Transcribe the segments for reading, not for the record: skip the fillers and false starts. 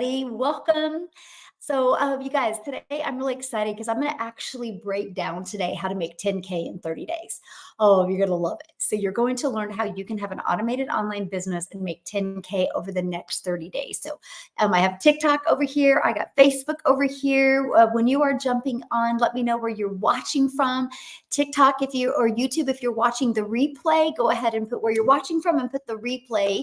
Welcome. So, you guys, today I'm really excited because I'm going to actually break down today how to make 10K in 30 days. Oh, you're going to love it. So, you're going to learn how you can have an automated online business and make 10K over the next 30 days. So, I have TikTok over here. I got Facebook over here. When you are jumping on, let me know where you're watching from. TikTok, if you or YouTube, if you're watching the replay, go ahead and put where you're watching from and put the replay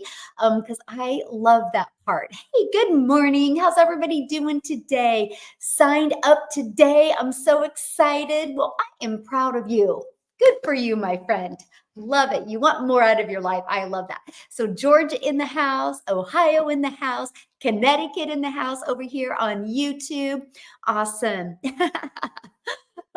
because I love that part. Hey, good morning. How's everybody doing today? Signed up today. I'm so excited. Well, I am proud of you. Good for you, my friend. Love it. You want more out of your life. I love that. So Georgia in the house, Ohio in the house, Connecticut in the house over here on YouTube. Awesome.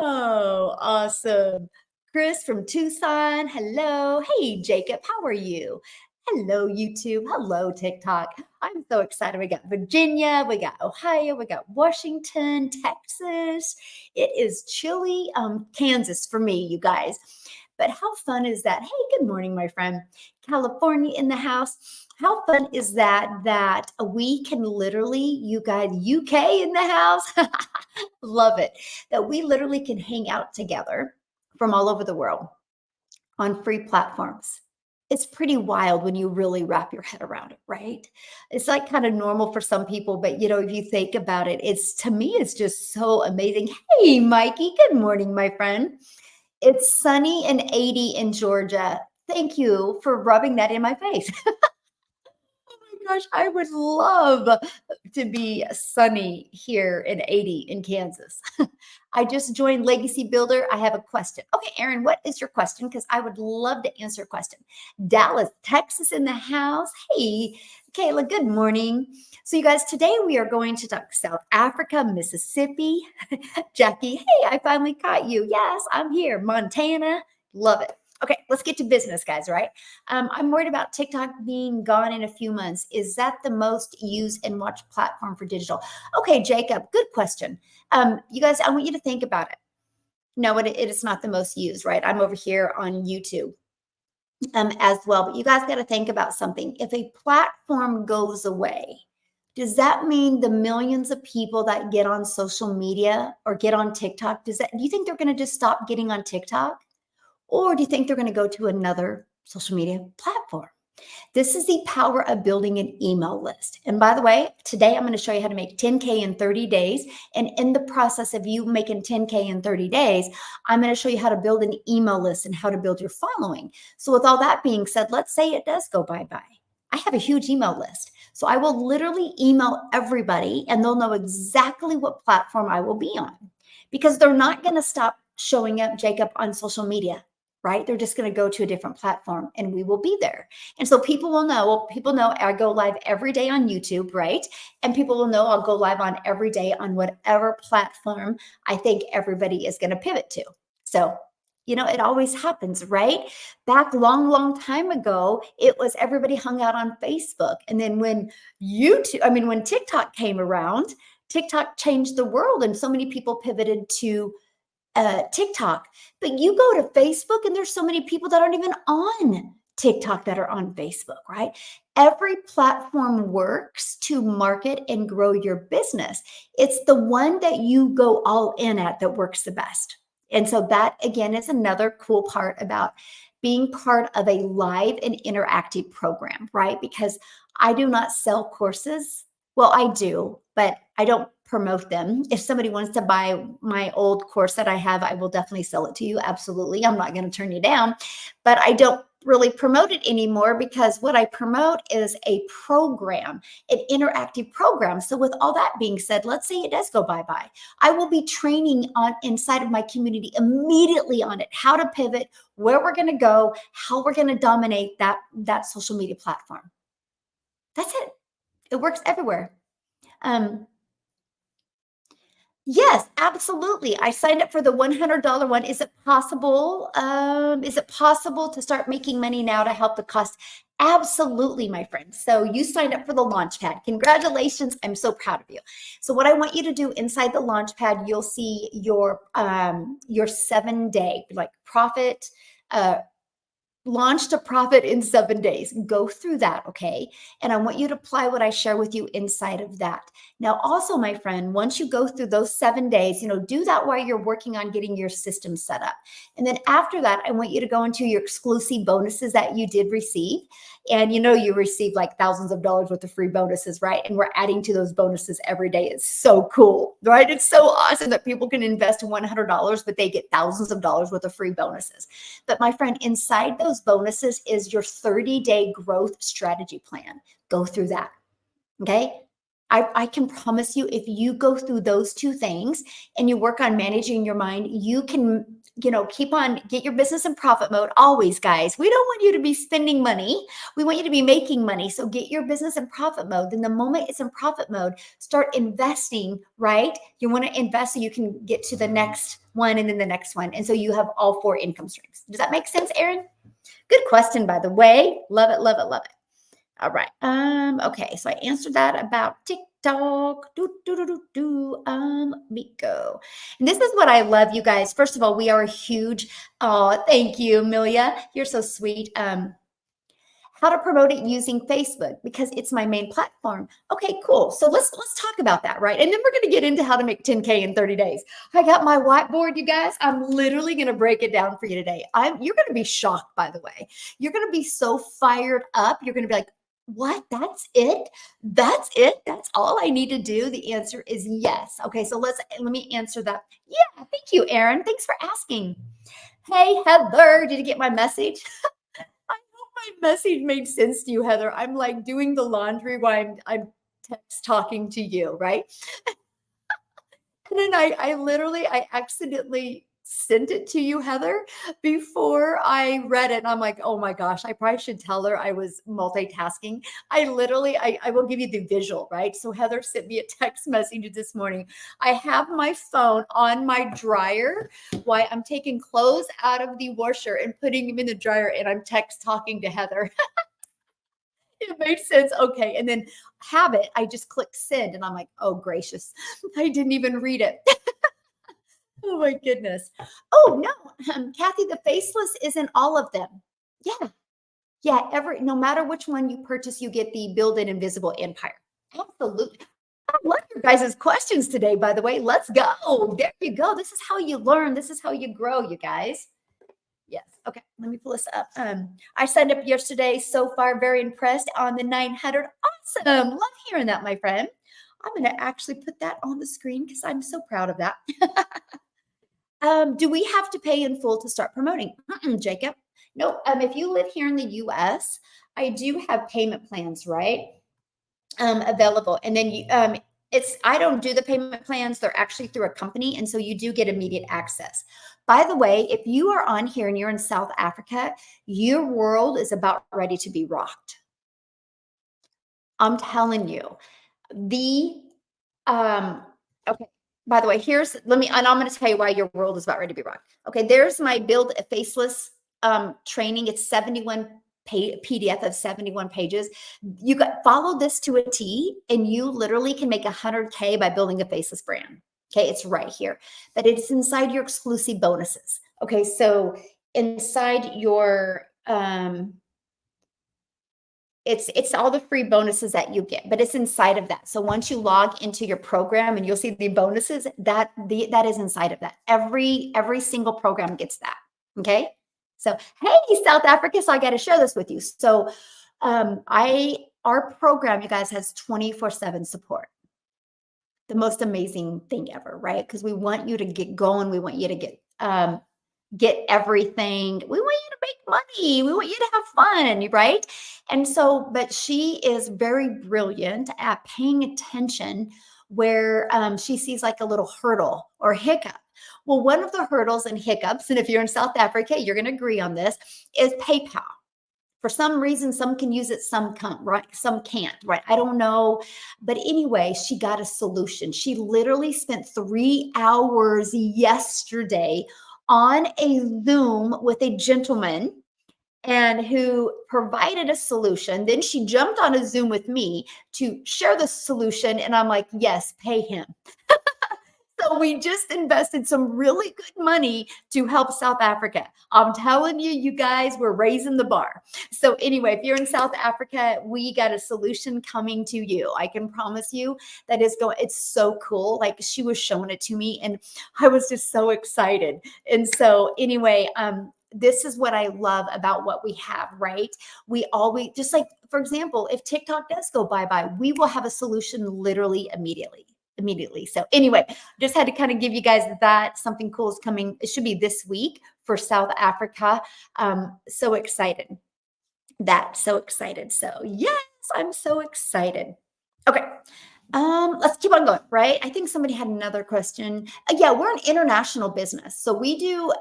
Oh, awesome. Chris from Tucson. Hello. Hey, Jacob. How are you? Hello, YouTube. Hello, TikTok. I'm so excited. We got Virginia, we got Ohio, we got Washington, Texas. It is chilly, Kansas for me, you guys. But how fun is that? Hey, good morning, my friend. California in the house. How fun is that we can literally, you guys, UK in the house. Love it. That we literally can hang out together from all over the world on free platforms. It's pretty wild when you really wrap your head around it, right? It's like kind of normal for some people, but if you think about it, to me, it's just so amazing. Hey, Mikey, good morning, my friend. It's sunny and 80 in Georgia. Thank you for rubbing that in my face. Oh my gosh, I would love to be sunny here in 80 in Kansas. I just joined Legacy Builder. I have a question. Okay, Aaron, what is your question? Because I would love to answer a question. Dallas, Texas in the house. Hey, Kayla, good morning. So you guys, today we are going to talk South Africa, Mississippi. Jackie, hey, I finally caught you. Yes, I'm here. Montana, love it. Okay, let's get to business, guys, right? I'm worried about TikTok being gone in a few months. Is that the most used and watched platform for digital? Okay, Jacob, good question. You guys, I want you to think about it. No, it is not the most used, right? I'm over here on YouTube as well. But you guys got to think about something. If a platform goes away, does that mean the millions of people that get on social media or get on TikTok, do you think they're going to just stop getting on TikTok? Or do you think they're going to go to another social media platform? This is the power of building an email list. And by the way, today I'm going to show you how to make 10K in 30 days. And in the process of you making 10K in 30 days, I'm going to show you how to build an email list and how to build your following. So with all that being said, let's say it does go bye-bye. I have a huge email list. So I will literally email everybody and they'll know exactly what platform I will be on because they're not going to stop showing up, Jacob, on social media. Right? They're just going to go to a different platform and we will be there. And so people will know, people know I go live every day on YouTube, right? And people will know I'll go live on every day on whatever platform I think everybody is going to pivot to. So, it always happens, right? Back long time ago, it was everybody hung out on Facebook. And then when when TikTok came around, TikTok changed the world and so many people pivoted to TikTok, but you go to Facebook and there's so many people that aren't even on TikTok that are on Facebook, right? Every platform works to market and grow your business. It's the one that you go all in at that works the best. And so that again is another cool part about being part of a live and interactive program, right? Because I do not sell courses. Well, I do, but I don't promote them. If somebody wants to buy my old course that I have, I will definitely sell it to you. Absolutely. I'm not going to turn you down, but I don't really promote it anymore because what I promote is a program, an interactive program. So with all that being said, let's say it does go bye-bye. I will be training on inside of my community immediately on it, how to pivot, where we're going to go, how we're going to dominate that social media platform. That's it. It works everywhere. Yes, absolutely. I signed up for the $100 one. Is it possible? Is it possible to start making money now to help the cost? Absolutely, my friend. So you signed up for the Launchpad. Congratulations. I'm so proud of you. So what I want you to do inside the Launchpad, you'll see your 7-day like profit launch to profit in 7 days. Go through that, okay? And I want you to apply what I share with you inside of that. Now, also, my friend, once you go through those 7 days, do that while you're working on getting your system set up. And then after that, I want you to go into your exclusive bonuses that you did receive. And you receive like thousands of dollars worth of free bonuses, right? And we're adding to those bonuses every day. It's so cool, right? It's so awesome that people can invest $100, but they get thousands of dollars worth of free bonuses. But my friend, inside those bonuses is your 30-day growth strategy plan. Go through that, okay? I can promise you, if you go through those two things and you work on managing your mind, you can, get your business in profit mode. Always, guys, we don't want you to be spending money. We want you to be making money. So get your business in profit mode. Then the moment it's in profit mode, start investing, right? You want to invest so you can get to the next one and then the next one. And so you have all 4 income streams. Does that make sense, Erin? Good question, by the way. Love it, love it, love it. All right. Okay, so I answered that about TikTok. Let me go. And this is what I love, you guys. First of all, we are a huge, thank you, Amelia. You're so sweet. How to promote it using Facebook, because it's my main platform. Okay, cool. So let's talk about that, right? And then we're going to get into how to make 10K in 30 days. I got my whiteboard, you guys. I'm literally going to break it down for you today. You're going to be shocked, by the way. You're going to be so fired up. You're going to be like, what? That's it? That's it? That's all I need to do? The answer is yes. Okay, so let me answer that. Yeah, thank you, Erin. Thanks for asking. Hey, Heather, did you get my message? I hope my message made sense to you, Heather. I'm like doing the laundry while I'm text talking to you, right? And then I accidentally sent it to you, Heather, before I read it. And I'm like, oh my gosh, I probably should tell her I was multitasking. I will give you the visual, right? So Heather sent me a text message this morning. I have my phone on my dryer while I'm taking clothes out of the washer and putting them in the dryer, and I'm text talking to Heather. It made sense. Okay. And then habit, I just click send and I'm like, oh gracious, I didn't even read it. Oh my goodness. Oh no, Kathy, the faceless isn't all of them. Yeah. Yeah. No matter which one you purchase, you get the Build an Invisible Empire. Absolutely. I love your guys' questions today, by the way. Let's go. There you go. This is how you learn. This is how you grow, you guys. Yes. Okay. Let me pull this up. I signed up yesterday. So far, very impressed on the 900. Awesome. Love hearing that, my friend. I'm going to actually put that on the screen because I'm so proud of that. Do we have to pay in full to start promoting? Jacob. No. If you live here in the US, I do have payment plans, right? Available. And then I don't do the payment plans. They're actually through a company. And so you do get immediate access. By the way, if you are on here and you're in South Africa, your world is about ready to be rocked. I'm telling you. Okay. By the way, and I'm going to tell you why your world is about ready to be rocked. Okay. There's my Build a Faceless training. It's 71 PDF of 71 pages. You follow this to a T and you literally can make 100K by building a faceless brand. Okay, it's right here, but it's inside your exclusive bonuses. Okay, so inside your it's all the free bonuses that you get, but it's inside of that. So once you log into your program and you'll see the bonuses, that is inside of that. Every single program gets that. Okay. So, hey, South Africa. So I got to share this with you. So our program, you guys, has 24/7 support. The most amazing thing ever, right? Because we want you to get going. We want you to get everything. We want you to make money. We want you to have fun, right? And so, but she is very brilliant at paying attention where she sees like a little hurdle or hiccup. Well, one of the hurdles and hiccups, and if you're in South Africa, you're going to agree on this, is PayPal. For some reason, some can use it, some can't, right? Some can't, right? I don't know. But anyway, she got a solution. She literally spent 3 hours yesterday on a Zoom with a gentleman and who provided a solution. Then she jumped on a Zoom with me to share the solution. And I'm like, yes, pay him. So So we just invested some really good money to help South Africa. I'm telling you, you guys, we're raising the bar. So anyway, if you're in South Africa, we got a solution coming to you. I can promise you that is going, it's so cool. Like she was showing it to me and I was just so excited. And so anyway, this is what I love about what we have, right? We always, just like, for example, if TikTok does go bye-bye, we will have a solution literally immediately. So anyway, just had to kind of give you guys that something cool is coming. It should be this week for South Africa. So excited. So excited. So yes, I'm so excited. Okay. Let's keep on going, right? I think somebody had another question. Yeah, we're an international business. So we do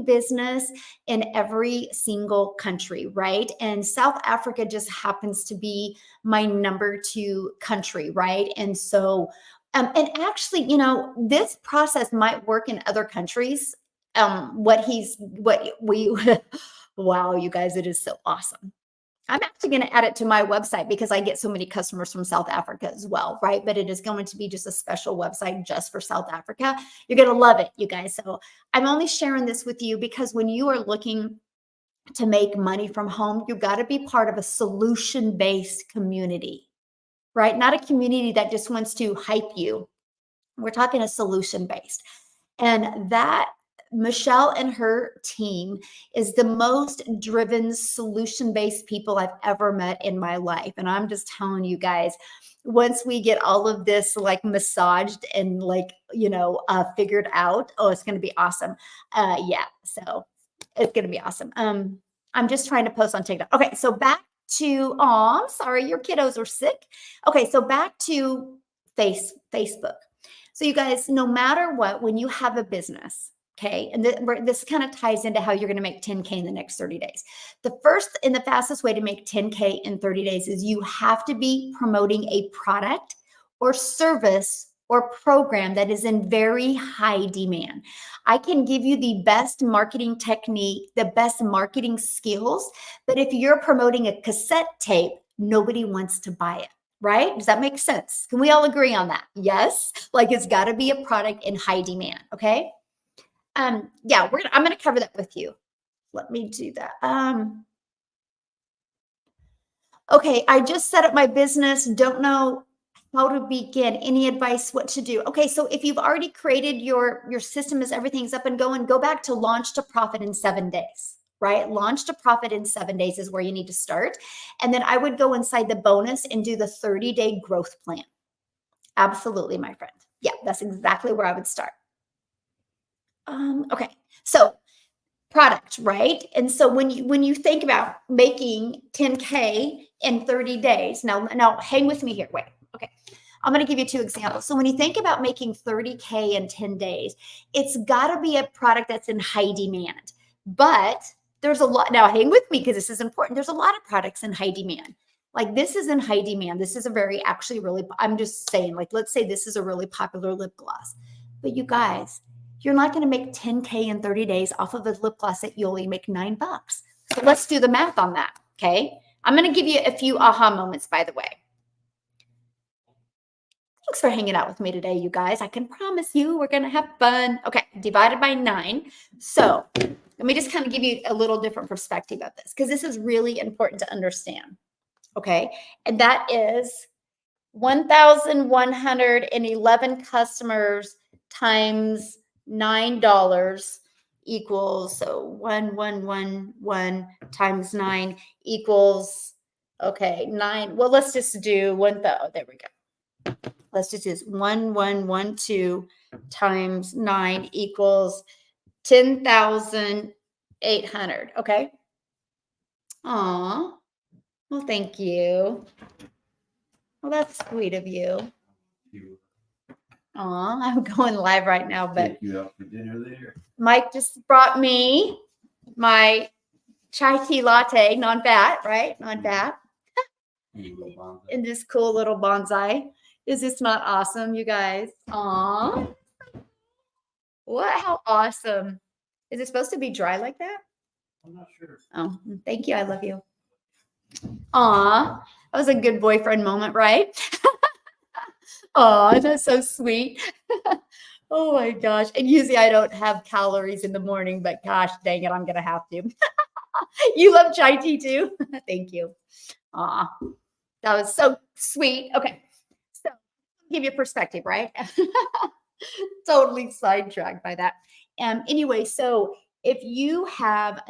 business in every single country, right? And South Africa just happens to be my number 2 country, right? And so and actually, you know, this process might work in other countries. What we wow, you guys, it is so awesome. I'm actually going to add it to my website because I get so many customers from South Africa as well, right? But it is going to be just a special website just for South Africa. You're going to love it, you guys. So I'm only sharing this with you because when you are looking to make money from home, you've got to be part of a solution-based community, right? Not a community that just wants to hype you. We're talking a solution-based. And that Michelle and her team is the most driven solution-based people I've ever met in my life. And I'm just telling you guys, once we get all of this like massaged and like, you know, figured out, oh, it's going to be awesome. Yeah. So it's going to be awesome. I'm just trying to post on TikTok. Okay. So back to, oh, I'm sorry, your kiddos are sick. Okay. So back to Facebook. So you guys, no matter what, when you have a business, okay, and this kind of ties into how you're going to make 10K in the next 30 days. The first and the fastest way to make 10K in 30 days is you have to be promoting a product or service or program that is in very high demand. I can give you the best marketing technique, the best marketing skills, but if you're promoting a cassette tape, nobody wants to buy it. Right? Does that make sense? Can we all agree on that? Yes. Like it's got to be a product in high demand. Okay. Yeah, I'm going to cover that with you. Let me do that. Okay. I just set up my business. Don't know how to begin. Any advice what to do? Okay. So if you've already created your system as everything's up and going, go back to launch to profit in 7 days. Right? Launch to profit in 7 days is where you need to start. And then I would go inside the bonus and do the 30-day growth plan. Absolutely, my friend. Yeah, that's exactly where I would start. Okay. So product, right? And so when you think about making 10K in 30 days, now hang with me here. Wait. Okay. I'm going to give you 2 examples. So when you think about making 30K in 10 days, it's got to be a product that's in high demand. But there's a lot, now hang with me because this is important. There's a lot of products in high demand. Like this is in high demand. This is a very, actually really, I'm just saying, like, let's say this is a really popular lip gloss. But you guys, you're not going to make 10K in 30 days off of a lip gloss that you only make $9. So let's do the math on that. Okay. I'm going to give you a few aha moments, by the way. Thanks for hanging out with me today, you guys. I can promise you we're going to have fun. Okay, divided by 9. So let me just kind of give you a little different perspective of this because this is really important to understand. Okay, and that is 1,111 customers times $9 equals, so 1,111 times 9 equals, okay, 9. Well, let's just do 1,000. There we go. Let's just do this. 1,112 times 9 equals 10,800. Okay. Aw. Well, thank you. Well, that's sweet of you. Aw, I'm going live right now, but take you out for dinner later. Mike just brought me my chai tea latte, non-fat, right? Non-fat. In this cool little bonsai. Is this not awesome, you guys? Aw. What? How awesome. Is it supposed to be dry like that? I'm not sure. Oh, thank you. I love you. Aw. That was a good boyfriend moment, right? Aw, that's so sweet. Oh my gosh. And usually I don't have calories in the morning, but gosh dang it, I'm going to have to. You love chai tea too? Thank you. Aw, that was so sweet. Okay. So give you perspective, right? Totally sidetracked by that. Anyway, so if you have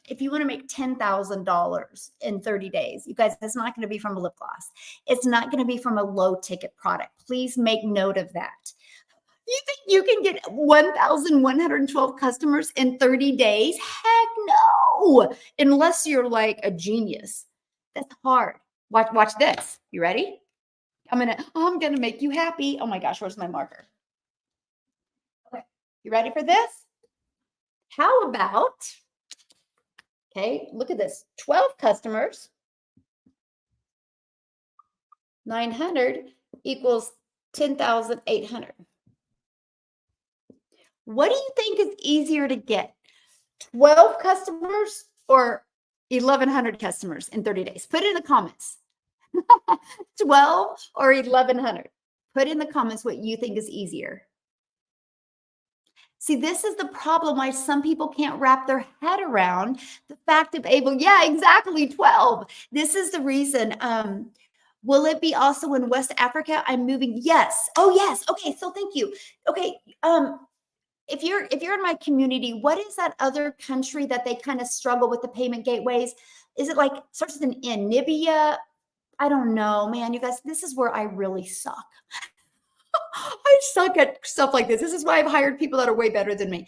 if you want to make $10,000 in 30 days, you guys, it's not going to be from a lip gloss. It's not going to be from a low ticket product. Please make note of that. You think you can get 1,112 customers in 30 days? Heck no, unless you're like a genius. That's hard. Watch this. You ready? I'm gonna make you happy. Oh my gosh, where's my marker? Okay, you ready for this? How about, okay, look at this. 12 customers, 900 equals 10,800. What do you think is easier to get? 12 customers or 1,100 customers in 30 days? Put it in the comments. 12 or 1,100. Put in the comments what you think is easier. See, this is the problem why some people can't wrap their head around the fact of able, yeah, exactly, 12. This is the reason. Will it be also in West Africa? I'm moving. Yes. Oh, yes. Okay. So thank you. Okay. If you're in my community, what is that other country that they kind of struggle with the payment gateways? Is it like starts with an N? Nibia? I don't know, man. You guys, this is where I really suck. I suck at stuff like this. This is why I've hired people that are way better than me.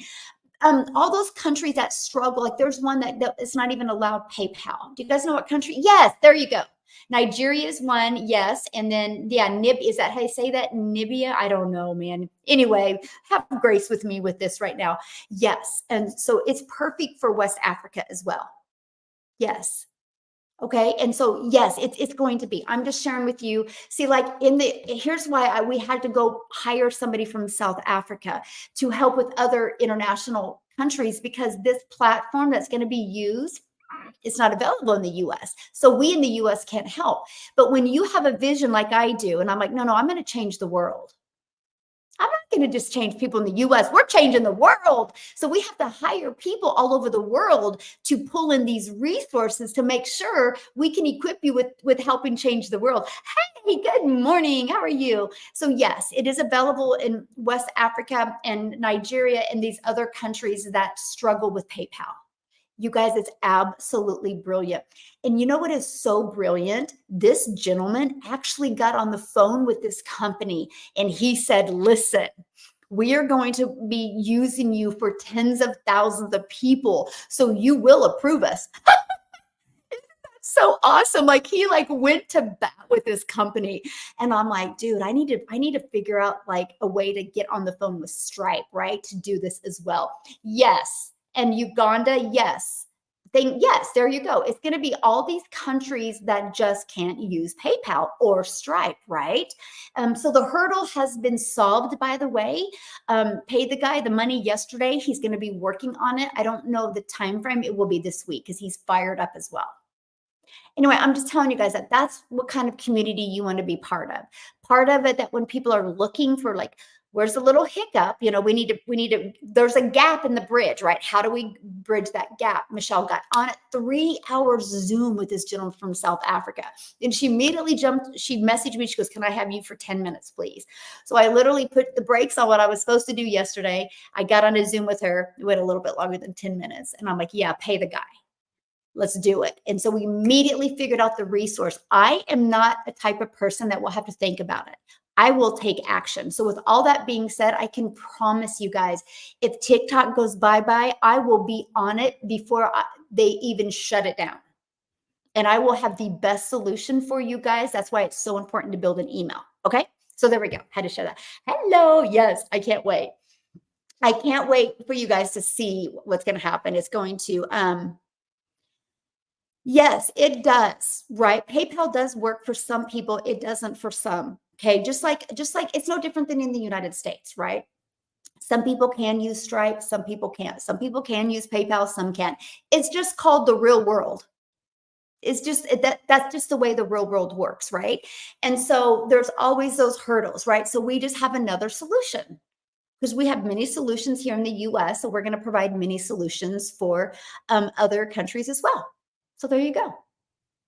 All those countries that struggle, like there's one that it's not even allowed PayPal. Do you guys know what country? Yes, there you go. Nigeria is one, yes. And then, yeah, is that how you say that? Nibia? I don't know, man. Anyway, have grace with me with this right now. Yes. And so it's perfect for West Africa as well. Yes. Okay. And so, yes, it's going to be. I'm just sharing with you. See, like here's why we had to go hire somebody from South Africa to help with other international countries because this platform that's going to be used it's not available in the US. So we in the US can't help. But when you have a vision like I do, and I'm like, no, I'm going to change the world. I'm not going to just change people in the US. We're changing the world. So we have to hire people all over the world to pull in these resources to make sure we can equip you with helping change the world. Hey, good morning. How are you? So yes, it is available in West Africa and Nigeria and these other countries that struggle with PayPal. You guys, it's absolutely brilliant. And you know what is so brilliant? This gentleman actually got on the phone with this company and he said, listen, we are going to be using you for tens of thousands of people. So you will approve us. So awesome. Like he went to bat with this company. And I'm like, dude, I need to figure out like a way to get on the phone with Stripe, right? To do this as well. Yes. And Uganda, yes. Yes, there you go. It's going to be all these countries that just can't use PayPal or Stripe, right? So the hurdle has been solved, by the way. Paid the guy the money yesterday. He's going to be working on it. I don't know the time frame. It will be this week because he's fired up as well. Anyway, I'm just telling you guys that that's what kind of community you want to be part of. Part of it that when people are looking for like, where's the little hiccup? We need to, there's a gap in the bridge, right? How do we bridge that gap? Michelle got on it 3 hours Zoom with this gentleman from South Africa. And she immediately she messaged me. She goes, can I have you for 10 minutes, please? So I literally put the brakes on what I was supposed to do yesterday. I got on a Zoom with her. It went a little bit longer than 10 minutes. And I'm like, yeah, pay the guy. Let's do it. And so we immediately figured out the resource. I am not a type of person that will have to think about it. I will take action. So with all that being said, I can promise you guys, if TikTok goes bye-bye, I will be on it before they even shut it down. And I will have the best solution for you guys. That's why it's so important to build an email. Okay. So there we go. Had to share that. Hello. Yes. I can't wait. I can't wait for you guys to see what's going to happen. It's going to, yes, it does, right? PayPal does work for some people. It doesn't for some. Okay. Just like it's no different than in the United States, right? Some people can use Stripe, some people can't. Some people can use PayPal, some can't. It's just called the real world. It's just that's just the way the real world works, right? And so there's always those hurdles, right? So we just have another solution. because we have many solutions here in the US. So we're going to provide many solutions for other countries as well. So there you go.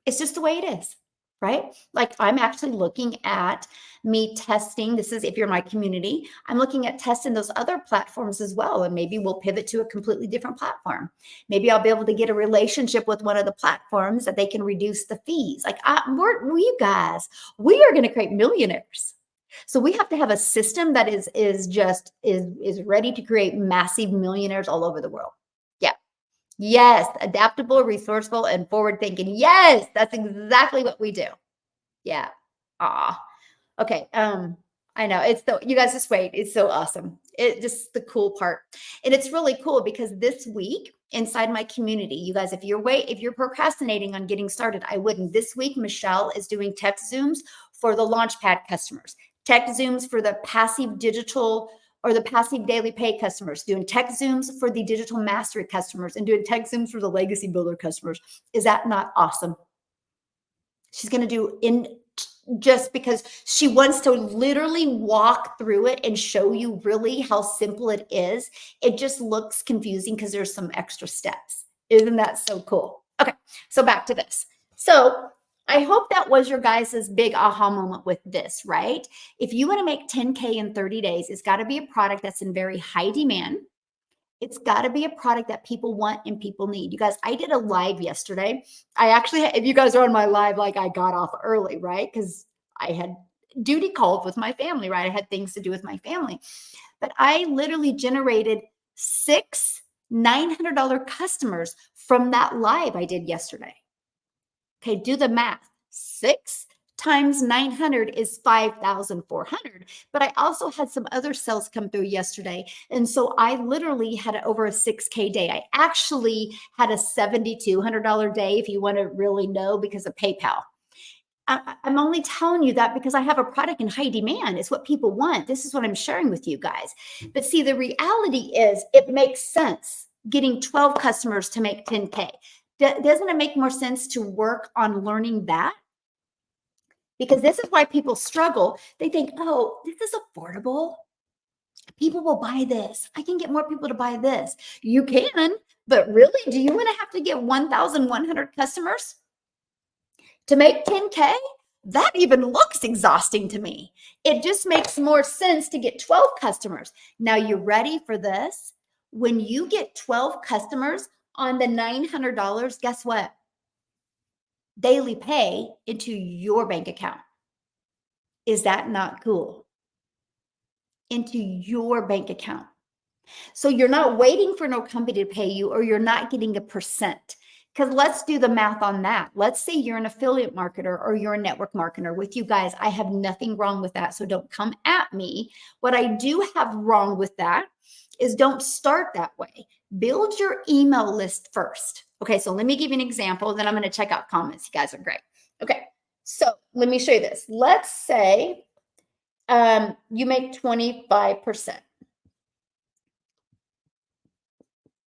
It's just the way it is, right? Like I'm actually looking at me testing. This is if you're my community, I'm looking at testing those other platforms as well. And maybe we'll pivot to a completely different platform. Maybe I'll be able to get a relationship with one of the platforms that they can reduce the fees. Like we guys, we are going to create millionaires. So we have to have a system that is ready to create massive millionaires all over the world. Yeah. Yes, adaptable, resourceful, and forward thinking. Yes, that's exactly what we do. Yeah. Okay. I know it's so you guys just wait. It's so awesome. It just the cool part. And it's really cool because this week inside my community, you guys, if you're procrastinating on getting started, I wouldn't. This week, Michelle is doing tech Zooms for the Launchpad customers, tech Zooms for the passive digital or the passive daily pay customers, doing tech Zooms for the digital mastery customers, and doing tech Zooms for the legacy builder customers. Is that not awesome? She's going to do just because she wants to literally walk through it and show you really how simple it is. It just looks confusing because there's some extra steps. Isn't that so cool? Okay, so back to this. So I hope that was your guys' big aha moment with this, right? If you want to make 10K in 30 days, it's got to be a product that's in very high demand. It's got to be a product that people want and people need. You guys, I did a live yesterday. I actually, if you guys are on my live, like I got off early, right? Because I had duty called with my family, right? I had things to do with my family. But I literally generated 6 $900 customers from that live I did yesterday. Okay, do the math. 6 times 900 is 5,400. But I also had some other sales come through yesterday. And so I literally had over a 6K day. I actually had a $7,200 day, if you want to really know, because of PayPal. I'm only telling you that because I have a product in high demand. It's what people want. This is what I'm sharing with you guys. But see, the reality is it makes sense getting 12 customers to make 10K. Doesn't it make more sense to work on learning that? Because this is why people struggle. They think, oh, this is affordable. People will buy this. I can get more people to buy this. You can, but really, do you want to have to get 1,100 customers to make 10K? That even looks exhausting to me. It just makes more sense to get 12 customers. Now, you ready for this? When you get 12 customers on the $900, guess what? Daily pay into your bank account. Is that not cool? Into your bank account. So you're not waiting for no company to pay you, or you're not getting a percent. Because let's do the math on that. Let's say you're an affiliate marketer or you're a network marketer. With you guys, I have nothing wrong with that. So don't come at me. What I do have wrong with that is don't start that way. Build your email list first. Okay, so let me give you an example. Then I'm going to check out comments. You guys are great. Okay, so let me show you this. Let's say you make 25%.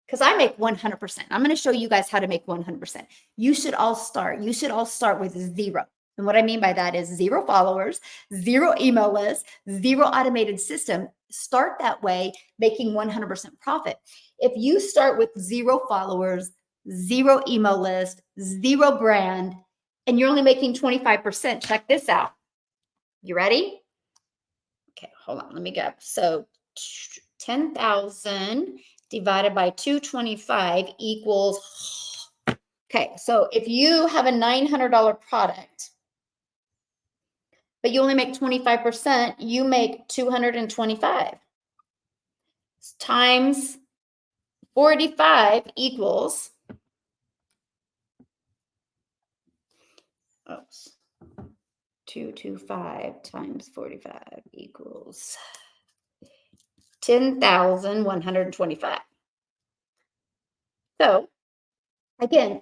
Because I make 100%. I'm going to show you guys how to make 100%. You should all start with 0. And what I mean by that is 0 followers, 0 email list, 0 automated system. Start that way, making 100% profit. If you start with 0 followers, 0 email list, 0 brand, and you're only making 25%, check this out. You ready? Okay, hold on. Let me go. So 10,000 divided by 225 equals, okay, so if you have a $900 product, but you only make 25%, you make 225 times 45 equals, oops, 225 times 45 equals 10,125. So again,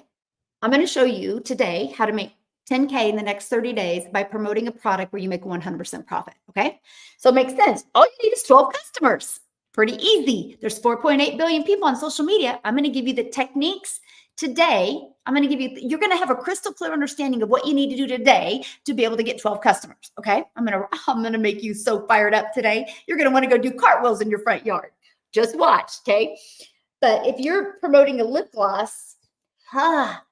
I'm going to show you today how to make 10K in the next 30 days by promoting a product where you make 100% profit. Okay. So it makes sense. All you need is 12 customers. Pretty easy. There's 4.8 billion people on social media. I'm going to give you the techniques Today, I'm going to give you, you're going to have a crystal clear understanding of what you need to do today to be able to get 12 customers. Okay. I'm going to make you so fired up today. You're going to want to go do cartwheels in your front yard. Just watch. Okay. But if you're promoting a lip gloss,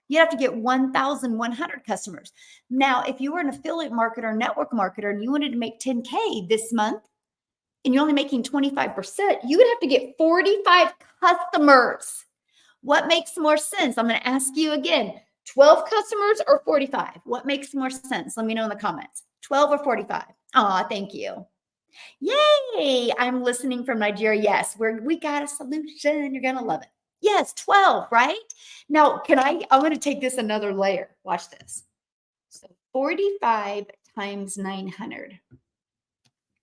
you have to get 1,100 customers. Now, if you were an affiliate marketer, or network marketer, and you wanted to make 10K this month, and you're only making 25%, you would have to get 45 customers. What makes more sense? I'm going to ask you again, 12 customers or 45? What makes more sense? Let me know in the comments. 12 or 45? Oh, thank you. Yay. I'm listening from Nigeria. Yes, we got a solution. You're going to love it. Yes, 12, right? Now, I'm going to take this another layer. Watch this. So 45 times 900.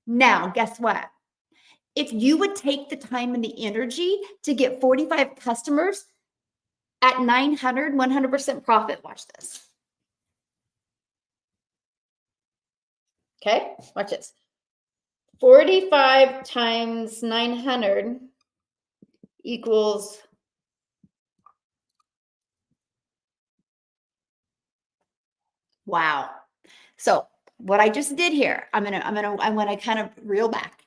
Now, guess what? If you would take the time and the energy to get 45 customers at 900, 100% profit, watch this. Okay, watch this. 45 times 900 equals wow. So what I just did here, I want to kind of reel back.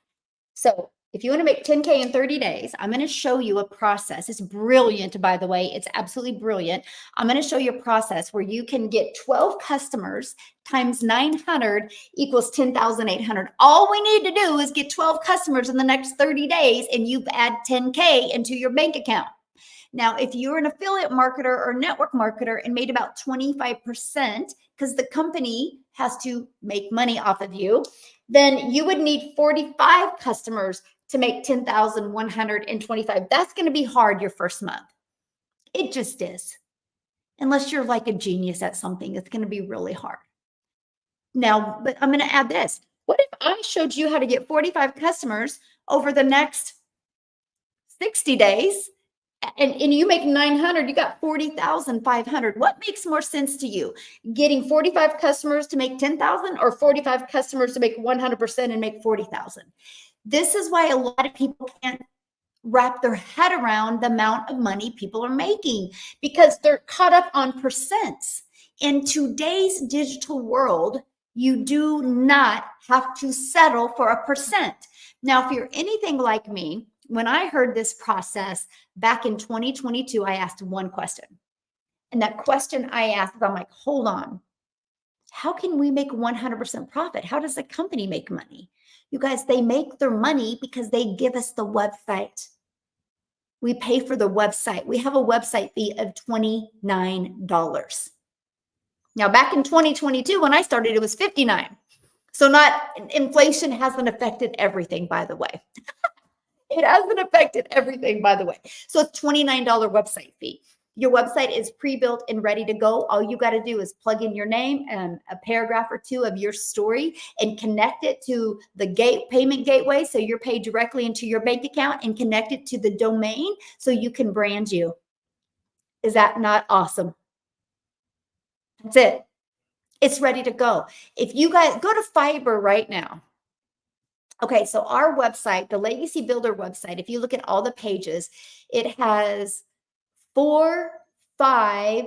So if you want to make 10K in 30 days, I'm going to show you a process. It's brilliant, by the way. It's absolutely brilliant. I'm going to show you a process where you can get 12 customers times 900 equals 10,800. All we need to do is get 12 customers in the next 30 days, and you've add 10K into your bank account. Now, if you're an affiliate marketer or network marketer and made about 25%, because the company has to make money off of you, then you would need 45 customers to make 10,125. That's going to be hard your first month. It just is. Unless you're like a genius at something, it's going to be really hard. Now, but I'm going to add this. What if I showed you how to get 45 customers over the next 60 days? And you make 900, you got 40,500. What makes more sense to you? Getting 45 customers to make 10,000 or 45 customers to make 100% and make 40,000? This is why a lot of people can't wrap their head around the amount of money people are making, because they're caught up on percents. In today's digital world, you do not have to settle for a percent. Now, if you're anything like me, when I heard this process back in 2022, I asked one question. And that question I asked, I'm like, hold on. How can we make 100% profit? How does a company make money? You guys, they make their money because they give us the website. We pay for the website. We have a website fee of $29. Now, back in 2022, when I started, it was $59. So inflation hasn't affected everything, by the way. It hasn't affected everything, by the way. So it's $29 website fee. Your website is pre-built and ready to go. All you got to do is plug in your name and a paragraph or two of your story and connect it to the payment gateway, so you're paid directly into your bank account, and connect it to the domain so you can brand you. Is that not awesome? That's it. It's ready to go. If you guys go to Fiverr right now. Okay, so our website, the Legacy Builder website, if you look at all the pages, it has 4, 5,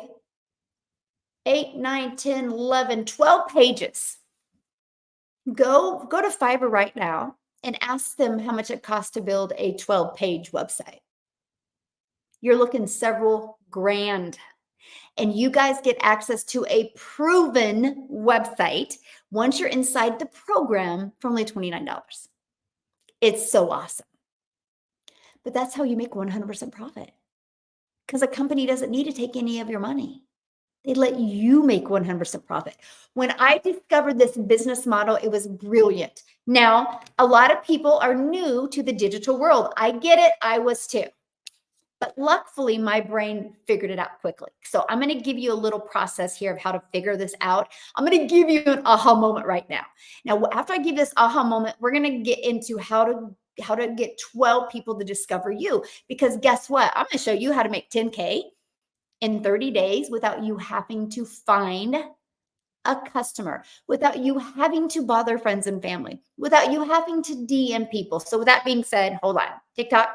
8, 9, 10, 11, 12 pages. Go to Fiverr right now and ask them how much it costs to build a 12-page website. You're looking several grand. And you guys get access to a proven website once you're inside the program for only $29. It's so awesome. But that's how you make 100% profit, because a company doesn't need to take any of your money. They let you make 100% profit. When I discovered this business model, it was brilliant. Now, a lot of people are new to the digital world. I get it. I was too. But luckily, my brain figured it out quickly. So I'm going to give you a little process here of how to figure this out. I'm going to give you an aha moment right now. Now, after I give this aha moment, we're going to get into how to get 12 people to discover you. Because guess what? I'm going to show you how to make 10K in 30 days without you having to find a customer, without you having to bother friends and family, without you having to DM people. So with that being said, hold on, TikTok.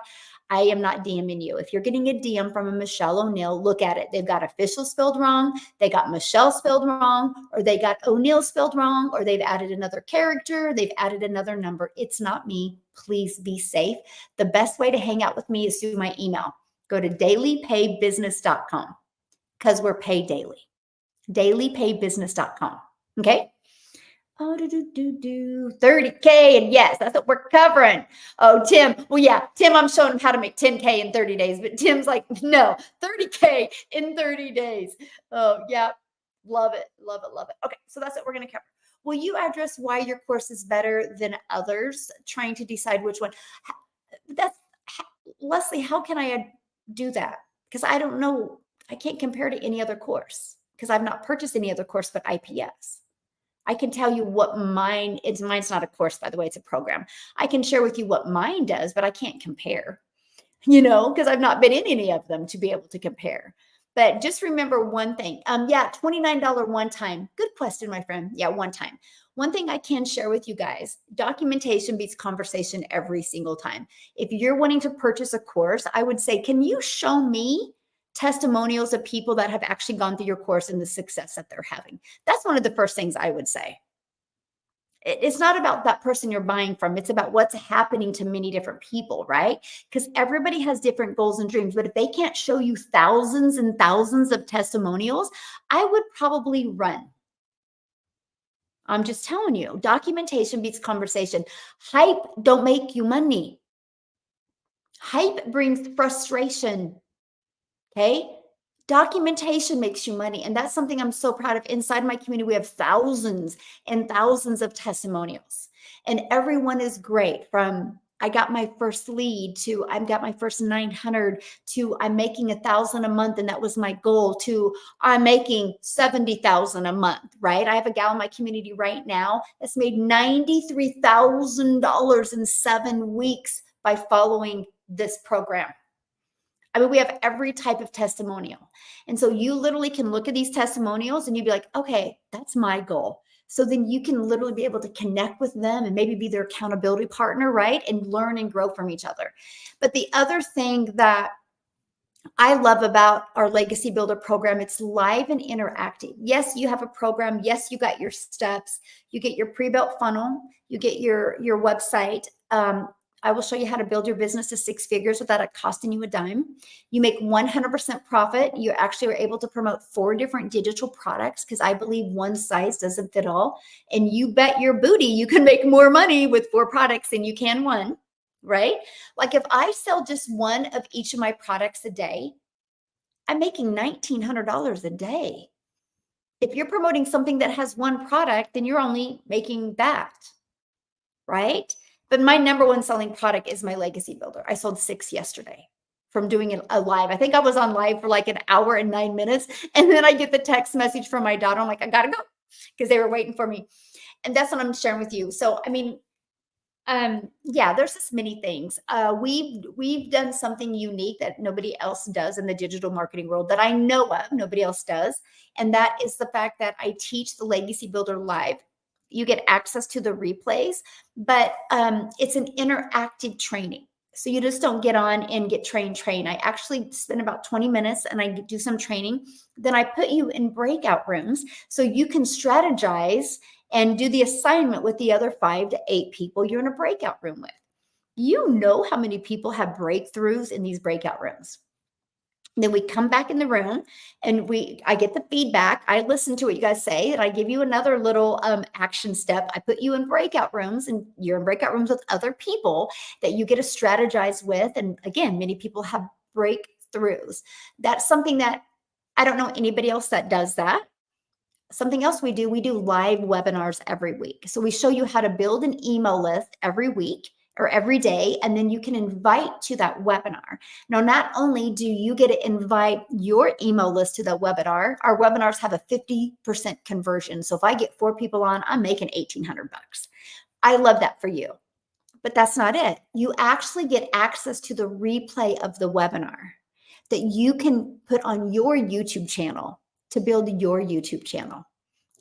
I am not DMing you. If you're getting a DM from a Michelle O'Neill, look at it. They've got official spelled wrong, they got Michelle spelled wrong, or they got O'Neill spelled wrong, or they've added another character, they've added another number. It's not me. Please be safe. The best way to hang out with me is through my email. Go to dailypaybusiness.com because we're paid daily. Dailypaybusiness.com. Okay. Oh, 30K. And yes, that's what we're covering. Oh, Tim. Well, yeah, Tim, I'm showing him how to make 10K in 30 days. But Tim's like, no, 30K in 30 days. Oh, yeah. Love it. Love it. Love it. Okay. So that's what we're going to cover. Will you address why your course is better than others? Trying to decide which one. That's Leslie, how can I do that? Because I don't know. I can't compare to any other course because I've not purchased any other course but IPS. I can tell you what mine's not a course, by the way, it's a program. I can share with you what mine does, but I can't compare, because I've not been in any of them to be able to compare. But just remember one thing. Yeah, $29 one time. Good question, my friend. Yeah, one time. One thing I can share with you guys, documentation beats conversation every single time. If you're wanting to purchase a course, I would say, can you show me testimonials of people that have actually gone through your course and the success that they're having? That's one of the first things I would say. It's not about that person you're buying from. It's about what's happening to many different people, right? Because everybody has different goals and dreams. But if they can't show you thousands and thousands of testimonials, I would probably run. I'm just telling you, documentation beats conversation. Hype don't make you money. Hype brings frustration. Okay. Documentation makes you money. And that's something I'm so proud of. Inside my community, we have thousands and thousands of testimonials. And everyone is great, from I got my first lead to I've got my first 900 to I'm making 1,000 a month. And that was my goal, to I'm making 70,000 a month, right? I have a gal in my community right now that's made $93,000 in 7 weeks by following this program. I mean, we have every type of testimonial. And so you literally can look at these testimonials and you'd be like, okay, that's my goal. So then you can literally be able to connect with them and maybe be their accountability partner, right? And learn and grow from each other. But the other thing that I love about our Legacy Builder program, it's live and interactive. Yes, you have a program. Yes, you got your steps. You get your pre-built funnel. You get your website. I will show you how to build your business to 6 figures without it costing you a dime. You make 100% profit. You actually are able to promote 4 different digital products because I believe one size doesn't fit all. And you bet your booty you can make more money with 4 products than you can one, right? Like if I sell just one of each of my products a day, I'm making $1,900 a day. If you're promoting something that has one product, then you're only making that, right? But my number one selling product is my Legacy Builder. I sold 6 yesterday from doing a live. I think I was on live for like an hour and 9 minutes. And then I get the text message from my daughter. I'm like, I got to go, because they were waiting for me. And that's what I'm sharing with you. So, I mean, yeah, there's just many things. We've done something unique that nobody else does in the digital marketing world that I know of. Nobody else does. And that is the fact that I teach the Legacy Builder live. You get access to the replays, but it's an interactive training. So you just don't get on and get trained. I actually spend about 20 minutes and I do some training. Then I put you in breakout rooms so you can strategize and do the assignment with the other 5 to 8 people you're in a breakout room with. You know how many people have breakthroughs in these breakout rooms. Then we come back in the room and I get the feedback. I listen to what you guys say, and I give you another little action step. I put you in breakout rooms, and you're in breakout rooms with other people that you get to strategize with. And again, many people have breakthroughs. That's something that I don't know anybody else that does that. Something else we do live webinars every week. So we show you how to build an email list every week or every day, and then you can invite to that webinar. Now, not only do you get to invite your email list to the webinar, our webinars have a 50% conversion. So if I get 4 people on, I'm making $1,800. I love that for you. But that's not it. You actually get access to the replay of the webinar that you can put on your YouTube channel to build your YouTube channel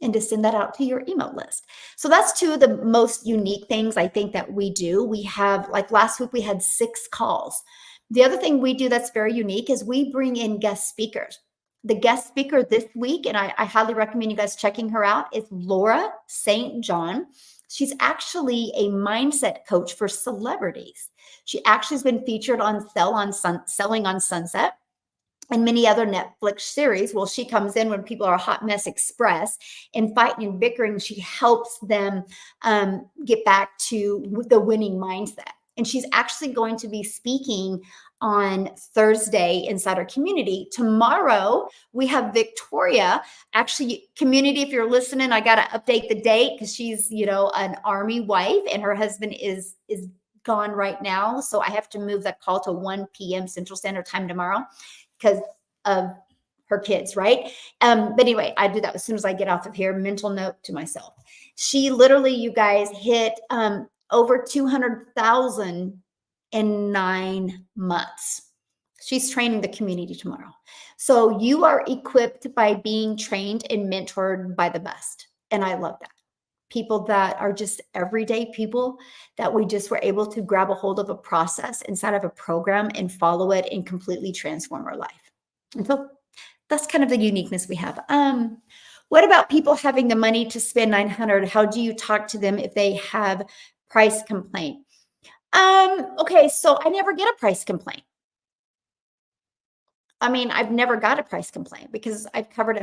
and to send that out to your email list. So that's 2 of the most unique things I think that we do. We have, like last week, we had 6 calls. The other thing we do that's very unique is we bring in guest speakers. The guest speaker this week, and I highly recommend you guys checking her out, is Laura St. John. She's actually a mindset coach for celebrities. She actually has been featured on Selling on Sunset and many other Netflix series. Well, she comes in when people are a hot mess express and fighting and bickering. She helps them get back to the winning mindset. And she's actually going to be speaking on Thursday inside our community. Tomorrow, we have Victoria. Actually, community, if you're listening, I got to update the date because she's, an Army wife and her husband is gone right now. So I have to move that call to 1 p.m. Central Standard Time tomorrow because of her kids, right? But anyway, I do that as soon as I get off of here. Mental note to myself. She literally, you guys, hit over 200,000 in 9 months. She's training the community tomorrow. So you are equipped by being trained and mentored by the best. And I love that. People that are just everyday people that we just were able to grab a hold of a process inside of a program and follow it and completely transform our life. And so that's kind of the uniqueness we have. What about people having the money to spend $900? How do you talk to them if they have price complaint? Okay, so I never get a price complaint. I mean, I've never got a price complaint because I've covered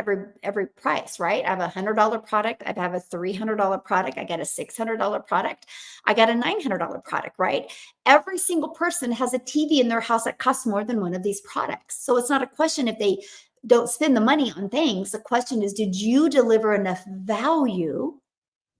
every price, right? I have a $100 product. I have a $300 product. I got a $600 product. I got a $900 product, right? Every single person has a TV in their house that costs more than one of these products. So it's not a question if they don't spend the money on things. The question is, did you deliver enough value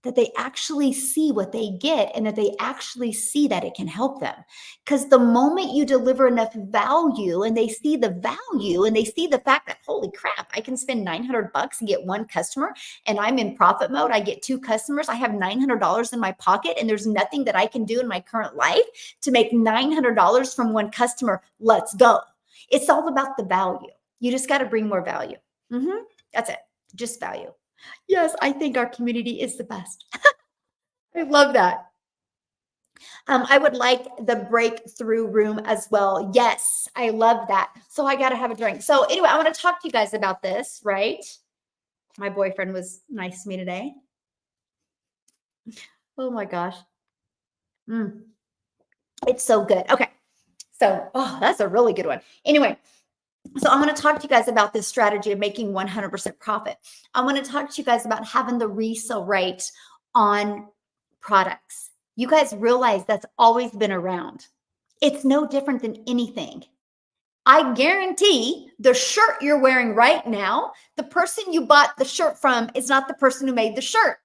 that they actually see what they get and that they actually see that it can help them? Because the moment you deliver enough value and they see the value and they see the fact that, holy crap, I can spend $900 and get one customer and I'm in profit mode. I get 2 customers. I have $900 in my pocket and there's nothing that I can do in my current life to make $900 from one customer. Let's go. It's all about the value. You just got to bring more value. That's it. Just value. Yes, I think our community is the best. I love that. I would like the breakthrough room as well. Yes, I love that. So I got to have a drink. So anyway, I want to talk to you guys about this, right? My boyfriend was nice to me today. Oh my gosh. It's so good. Okay. So, that's a really good one. Anyway, so I want to talk to you guys about this strategy of making 100% profit. I want to talk to you guys about having the resale rate on products. You guys realize that's always been around. It's no different than anything. I guarantee the shirt you're wearing right now, the person you bought the shirt from is not the person who made the shirt.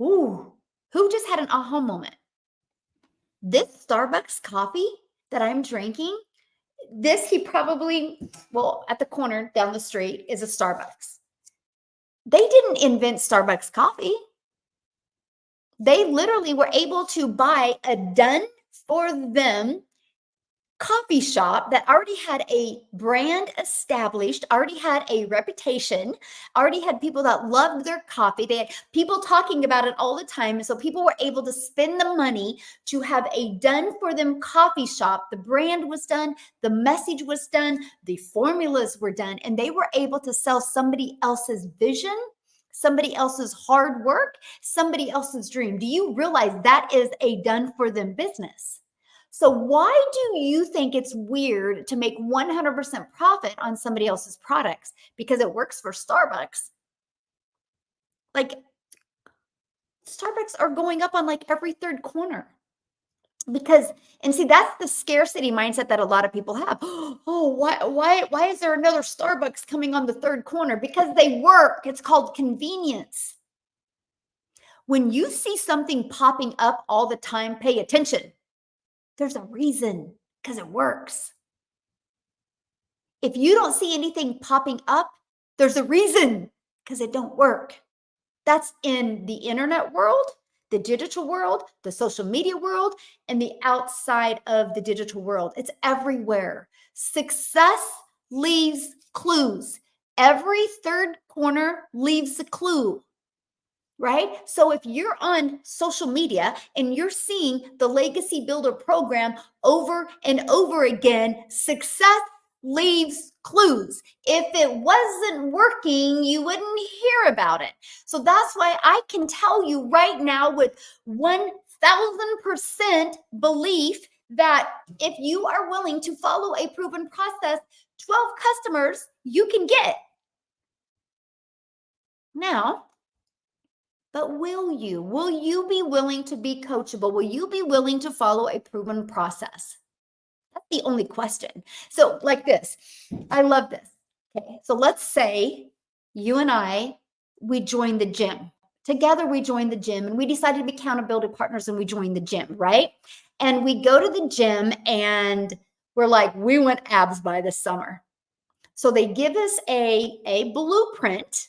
Ooh, who just had an aha moment? This Starbucks coffee that I'm drinking, he probably, at the corner down the street is a Starbucks. They didn't invent Starbucks coffee. They literally were able to buy a done for them coffee shop that already had a brand established, already had a reputation, already had people that loved their coffee. They had people talking about it all the time. So people were able to spend the money to have a done for them coffee shop. The brand was done, the message was done, the formulas were done, and they were able to sell somebody else's vision, somebody else's hard work, somebody else's dream. Do you realize that is a done for them business? So why do you think it's weird to make 100% profit on somebody else's products? Because it works for Starbucks. Like Starbucks are going up on like every third corner. And see, that's the scarcity mindset that a lot of people have. Oh, why is there another Starbucks coming on the third corner? Because they work. It's called convenience. When you see something popping up all the time, pay attention. There's a reason, because it works. If you don't see anything popping up, there's a reason, because it don't work. That's in the internet world, the digital world, the social media world, and the outside of the digital world. It's everywhere. Success leaves clues. Every third corner leaves a clue. right? So if you're on social media and you're seeing the Legacy Builder program over and over again, success leaves clues. If it wasn't working, you wouldn't hear about it. So that's why I can tell you right now with 1000% belief that if you are willing to follow a proven process, 12 customers you can get. Now, but will you? Will you be willing to be coachable? Will you be willing to follow a proven process? That's the only question. So, like this, I love this. Okay, so let's say you and I, we joined the gym. Together, we joined the gym and we decided to be accountability partners and we joined the gym, right? And we go to the gym and we're like, we want abs by this summer. So they give us a blueprint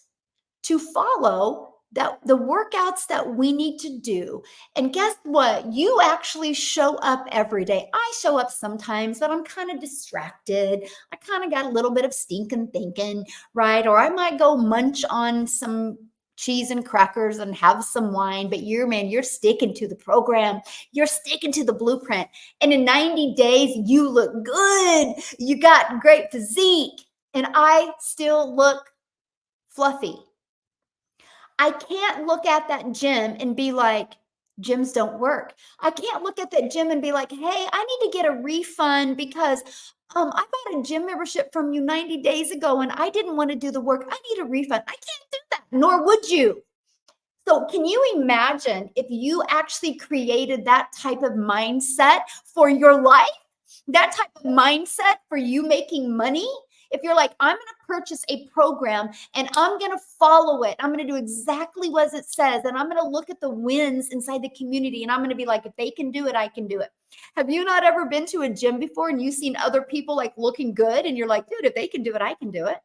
to follow that the workouts that we need to do. And guess what? You actually show up every day. I show up sometimes, but I'm kind of distracted. I kind of got a little bit of stinking thinking, right? Or I might go munch on some cheese and crackers and have some wine, but you're sticking to the program. You're sticking to the blueprint. And in 90 days, you look good. You got great physique. And I still look fluffy. I can't look at that gym and be like, gyms don't work. I can't look at that gym and be like, hey, I need to get a refund because I bought a gym membership from you 90 days ago and I didn't want to do the work. I need a refund. I can't do that, nor would you. So, can you imagine if you actually created that type of mindset for your life? That type of mindset for you making money? If you're like, I'm going to purchase a program and I'm going to follow it, I'm going to do exactly what it says, and I'm going to look at the wins inside the community, and I'm going to be like, if they can do it, I can do it. Have you not ever been to a gym before and you've seen other people like looking good and you're like, dude, if they can do it, I can do it.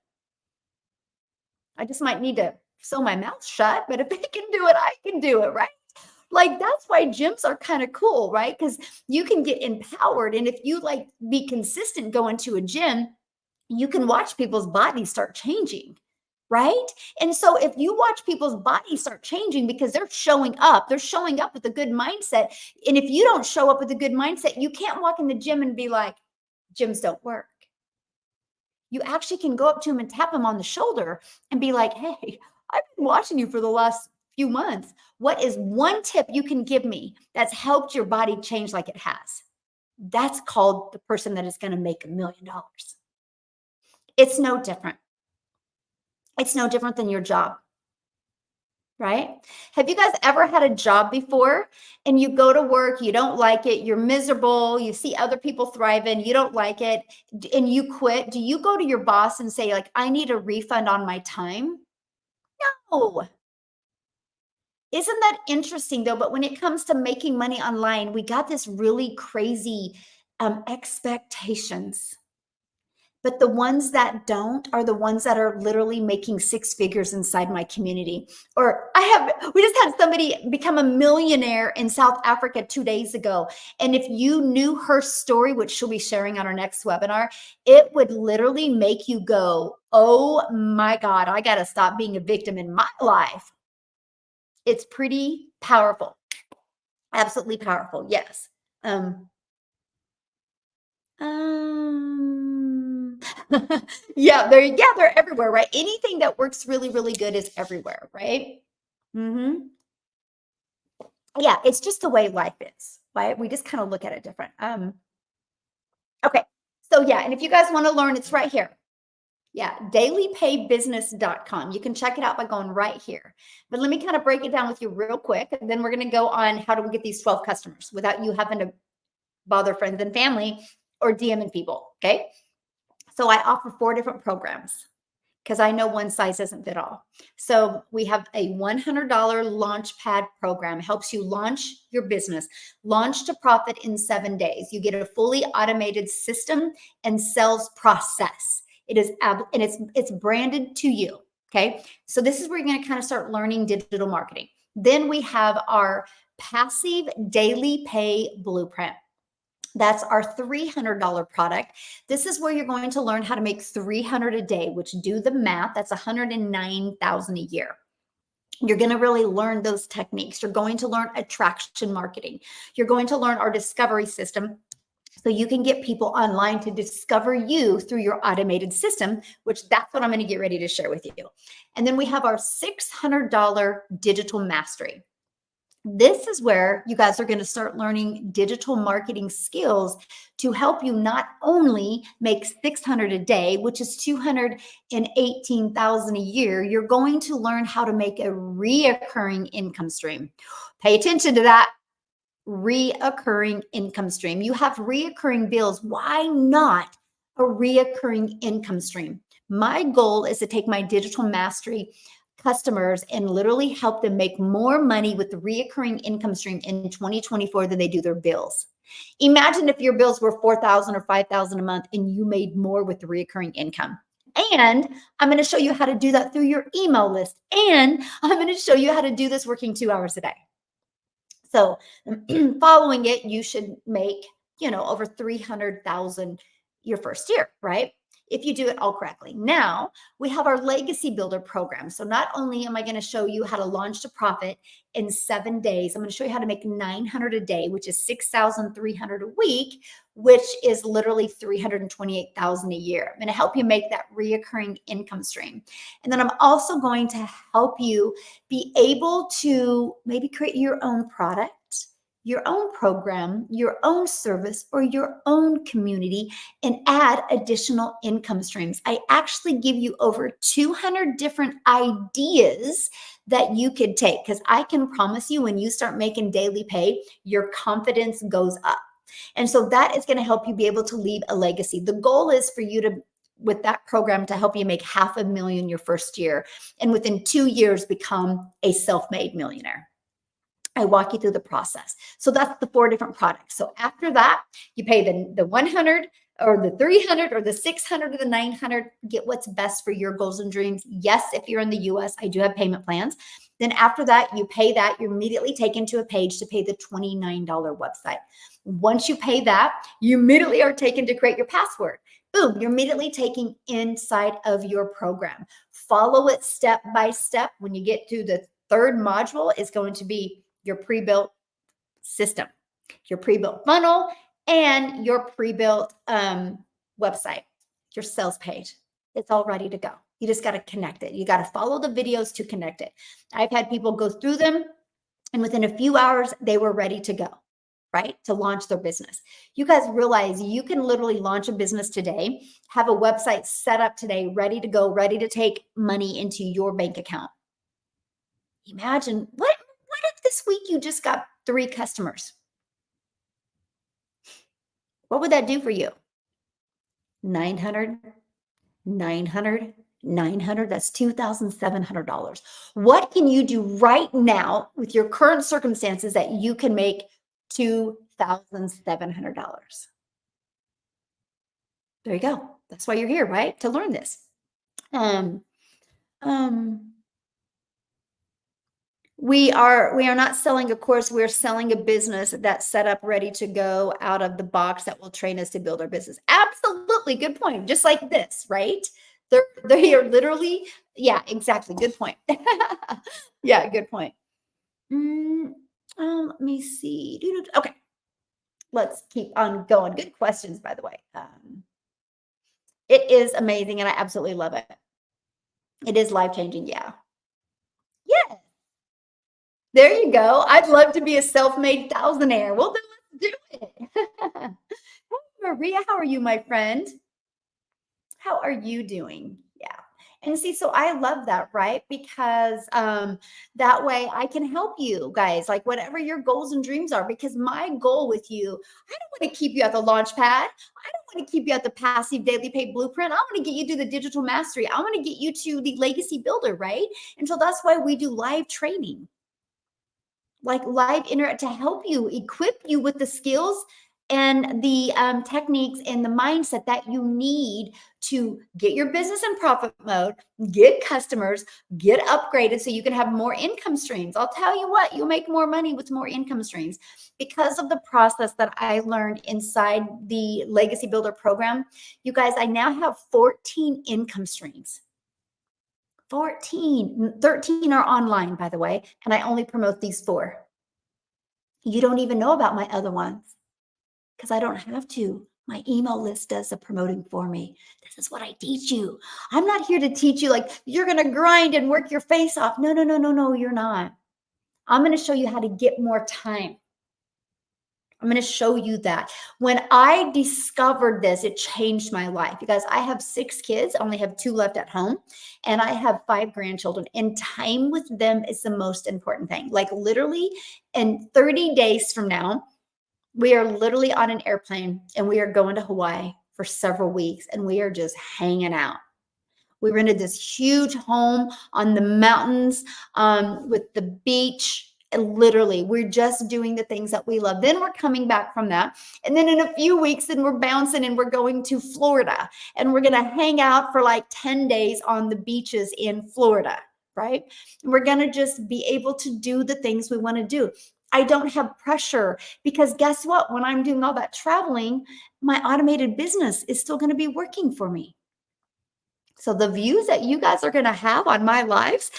I just might need to sew my mouth shut, but if they can do it, I can do it, right? Like that's why gyms are kind of cool, right? Because you can get empowered. And if you like be consistent going to a gym, you can watch people's bodies start changing, right? And so if you watch people's bodies start changing because they're showing up with a good mindset. And if you don't show up with a good mindset, you can't walk in the gym and be like, gyms don't work. You actually can go up to them and tap them on the shoulder and be like, hey, I've been watching you for the last few months. What is one tip you can give me that's helped your body change like it has? That's called the person that is going to make $1 million. It's no different. It's no different than your job, right? Have you guys ever had a job before and you go to work, you don't like it, you're miserable, you see other people thriving, you don't like it, and you quit? Do you go to your boss and say, like, I need a refund on my time? No. Isn't that interesting though? But when it comes to making money online, we got this really crazy expectations. But the ones that don't are the ones that are literally making 6 figures inside my community. Or we just had somebody become a millionaire in South Africa 2 days ago. And if you knew her story, which she'll be sharing on our next webinar, it would literally make you go, oh my God, I got to stop being a victim in my life. It's pretty powerful. Absolutely powerful. Yes. Yeah, they're everywhere, right? Anything that works really, really good is everywhere, right? Yeah, it's just the way life is, right? We just kind of look at it different. Okay, so yeah, and if you guys want to learn, it's right here. Yeah, dailypaybusiness.com. You can check it out by going right here. But let me kind of break it down with you real quick, and then we're going to go on how do we get these 12 customers without you having to bother friends and family or DMing people, okay? So I offer 4 different programs because I know one size doesn't fit all. So we have a $100 Launchpad program, helps you launch your business, launch to profit in 7 days. You get a fully automated system and sales process. It is and it's branded to you. Okay. So this is where you're going to kind of start learning digital marketing. Then we have our passive daily pay blueprint. That's our $300 product. This is where you're going to learn how to make $300 a day, which, do the math, that's $109,000 a year. You're going to really learn those techniques. You're going to learn attraction marketing. You're going to learn our discovery system, so you can get people online to discover you through your automated system, which that's what I'm going to get ready to share with you. And then we have our $600 digital mastery. This is where you guys are going to start learning digital marketing skills to help you not only make 600 a day, which is 218,000 a year, you're going to learn how to make a reoccurring income stream. Pay attention to that. Reoccurring income stream. You have reoccurring bills. Why not a reoccurring income stream? My goal is to take my digital mastery customers and literally help them make more money with the reoccurring income stream in 2024 than they do their bills. Imagine if your bills were $4,000 or $5,000 a month and you made more with the reoccurring income. And I'm going to show you how to do that through your email list. And I'm going to show you how to do this working 2 hours a day. So following it, you should make, over 300,000 your first year, right? If you do it all correctly. Now we have our legacy builder program. So not only am I going to show you how to launch to profit in 7 days, I'm going to show you how to make 900 a day, which is 6,300 a week, which is literally 328,000 a year. I'm going to help you make that reoccurring income stream. And then I'm also going to help you be able to maybe create your own product, your own program, your own service, or your own community, and add additional income streams. I actually give you over 200 different ideas that you could take, because I can promise you when you start making daily pay, your confidence goes up. And so that is going to help you be able to leave a legacy. The goal is for you to, with that program, to help you make $500,000 your first year, and within 2 years become a self-made millionaire. I walk you through the process. So that's the 4 different products. So after that, you pay the 100 or the 300 or the 600 or the 900, get what's best for your goals and dreams. Yes, if you're in the US, I do have payment plans. Then after that, you pay that, you're immediately taken to a page to pay the $29 website. Once you pay that, you immediately are taken to create your password. Boom, you're immediately taking inside of your program. Follow it step by step. When you get to the 3rd module, is going to be your pre-built system, your pre-built funnel, and your pre-built website, your sales page. It's all ready to go. You just got to connect it. You got to follow the videos to connect it. I've had people go through them, and within a few hours, they were ready to go, right? To launch their business. You guys realize you can literally launch a business today, have a website set up today, ready to go, ready to take money into your bank account. Imagine what if this week you just got 3 customers? What would that do for you? 900, 900, 900, that's $2,700. What can you do right now with your current circumstances that you can make $2,700? There you go. That's why you're here, right? To learn this. We are not selling a course. We're selling a business that's set up, ready to go out of the box, that will train us to build our business. Absolutely. Good point. Just like this, right? They are literally, yeah, exactly. Good point. Yeah, good point. Let me see. Okay. Let's keep on going. Good questions, by the way. It is amazing, and I absolutely love it. It is life-changing. Yeah. Yeah. There you go. I'd love to be a self-made thousandaire. Well, then let's do it. Hey, Maria, how are you, my friend? How are you doing? Yeah. And see, so I love that, right? Because that way I can help you guys, like whatever your goals and dreams are, because my goal with you, I don't want to keep you at the launch pad. I don't want to keep you at the passive daily pay blueprint. I want to get you to the digital mastery. I want to get you to the legacy builder, right? And so that's why we do live training, like live internet, to help you, equip you with the skills and the techniques and the mindset that you need to get your business in profit mode, get customers, get upgraded so you can have more income streams. I'll tell you what, you'll make more money with more income streams because of the process that I learned inside the Legacy Builder program. You guys, I now have 14 income streams. 14, 13 are online, by the way, and I only promote these 4. You don't even know about my other ones because I don't have to. My email list does the promoting for me. This is what I teach you. I'm not here to teach you like you're going to grind and work your face off. No, no, no, no, no, you're not. I'm going to show you how to get more time. I'm going to show you that. When I discovered this, it changed my life because I have 6 kids. I only have 2 left at home, and I have 5 grandchildren, and time with them is the most important thing. Like literally in 30 days from now, we are literally on an airplane and we are going to Hawaii for several weeks, and we are just hanging out. We rented this huge home on the mountains with the beach. And literally, we're just doing the things that we love. Then we're coming back from that. And then in a few weeks, then we're bouncing and we're going to Florida. And we're going to hang out for like 10 days on the beaches in Florida, right? And we're going to just be able to do the things we want to do. I don't have pressure because guess what? When I'm doing all that traveling, my automated business is still going to be working for me. So the views that you guys are going to have on my lives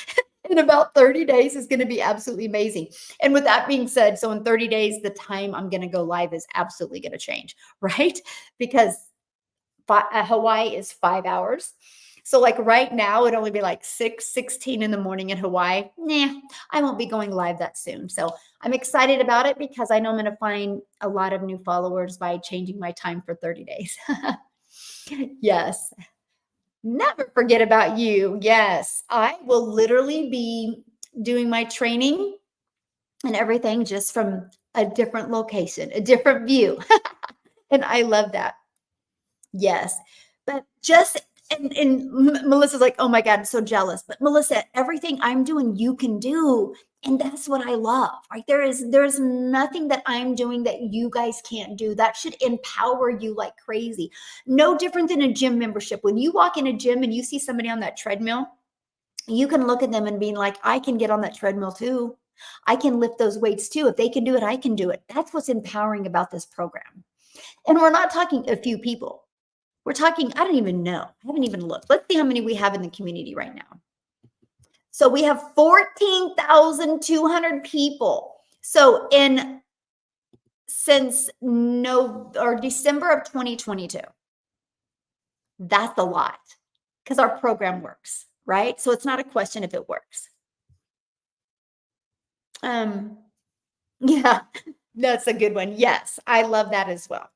in about 30 days is going to be absolutely amazing. And with that being said, so in 30 days, the time I'm going to go live is absolutely going to change, right? Because Hawaii is 5 hours. So like right now, it'd only be like 6:16 in the morning in Hawaii. Nah, I won't be going live that soon. So I'm excited about it because I know I'm going to find a lot of new followers by changing my time for 30 days. Yes. Never forget about you. Yes, I will literally be doing my training and everything just from a different location, a different view. And I love that. Yes. But just and Melissa's like, oh my God, I'm so jealous. But Melissa, everything I'm doing, you can do. And that's what I love, right? There's nothing that I'm doing that you guys can't do. That should empower you like crazy. No different than a gym membership. When you walk in a gym and you see somebody on that treadmill, you can look at them and be like, I can get on that treadmill too. I can lift those weights too. If they can do it, I can do it. That's what's empowering about this program. And we're not talking a few people. We're talking, I don't even know. I haven't even looked. Let's see how many we have in the community right now. So we have 14,200 people. So since December of 2022, that's a lot because our program works, right? So it's not a question if it works. Yeah, that's a good one. Yes, I love that as well.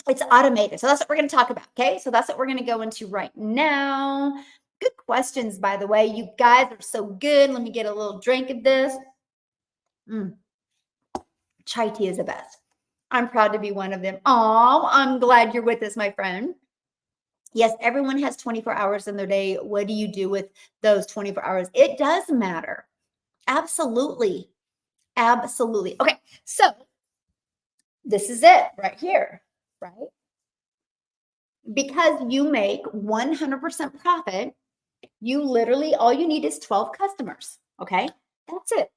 It's automated. So that's what we're going to talk about. Okay. So that's what we're going to go into right now. Good questions, by the way. You guys are so good. Let me get a little drink of this. Chai tea is the best. I'm proud to be one of them. Oh, I'm glad you're with us, my friend. Yes, everyone has 24 hours in their day. What do you do with those 24 hours? It does matter. Absolutely. Absolutely. Okay. So this is it right here, right? Because you make 100% profit, you literally, all you need is 12 customers. Okay. That's it.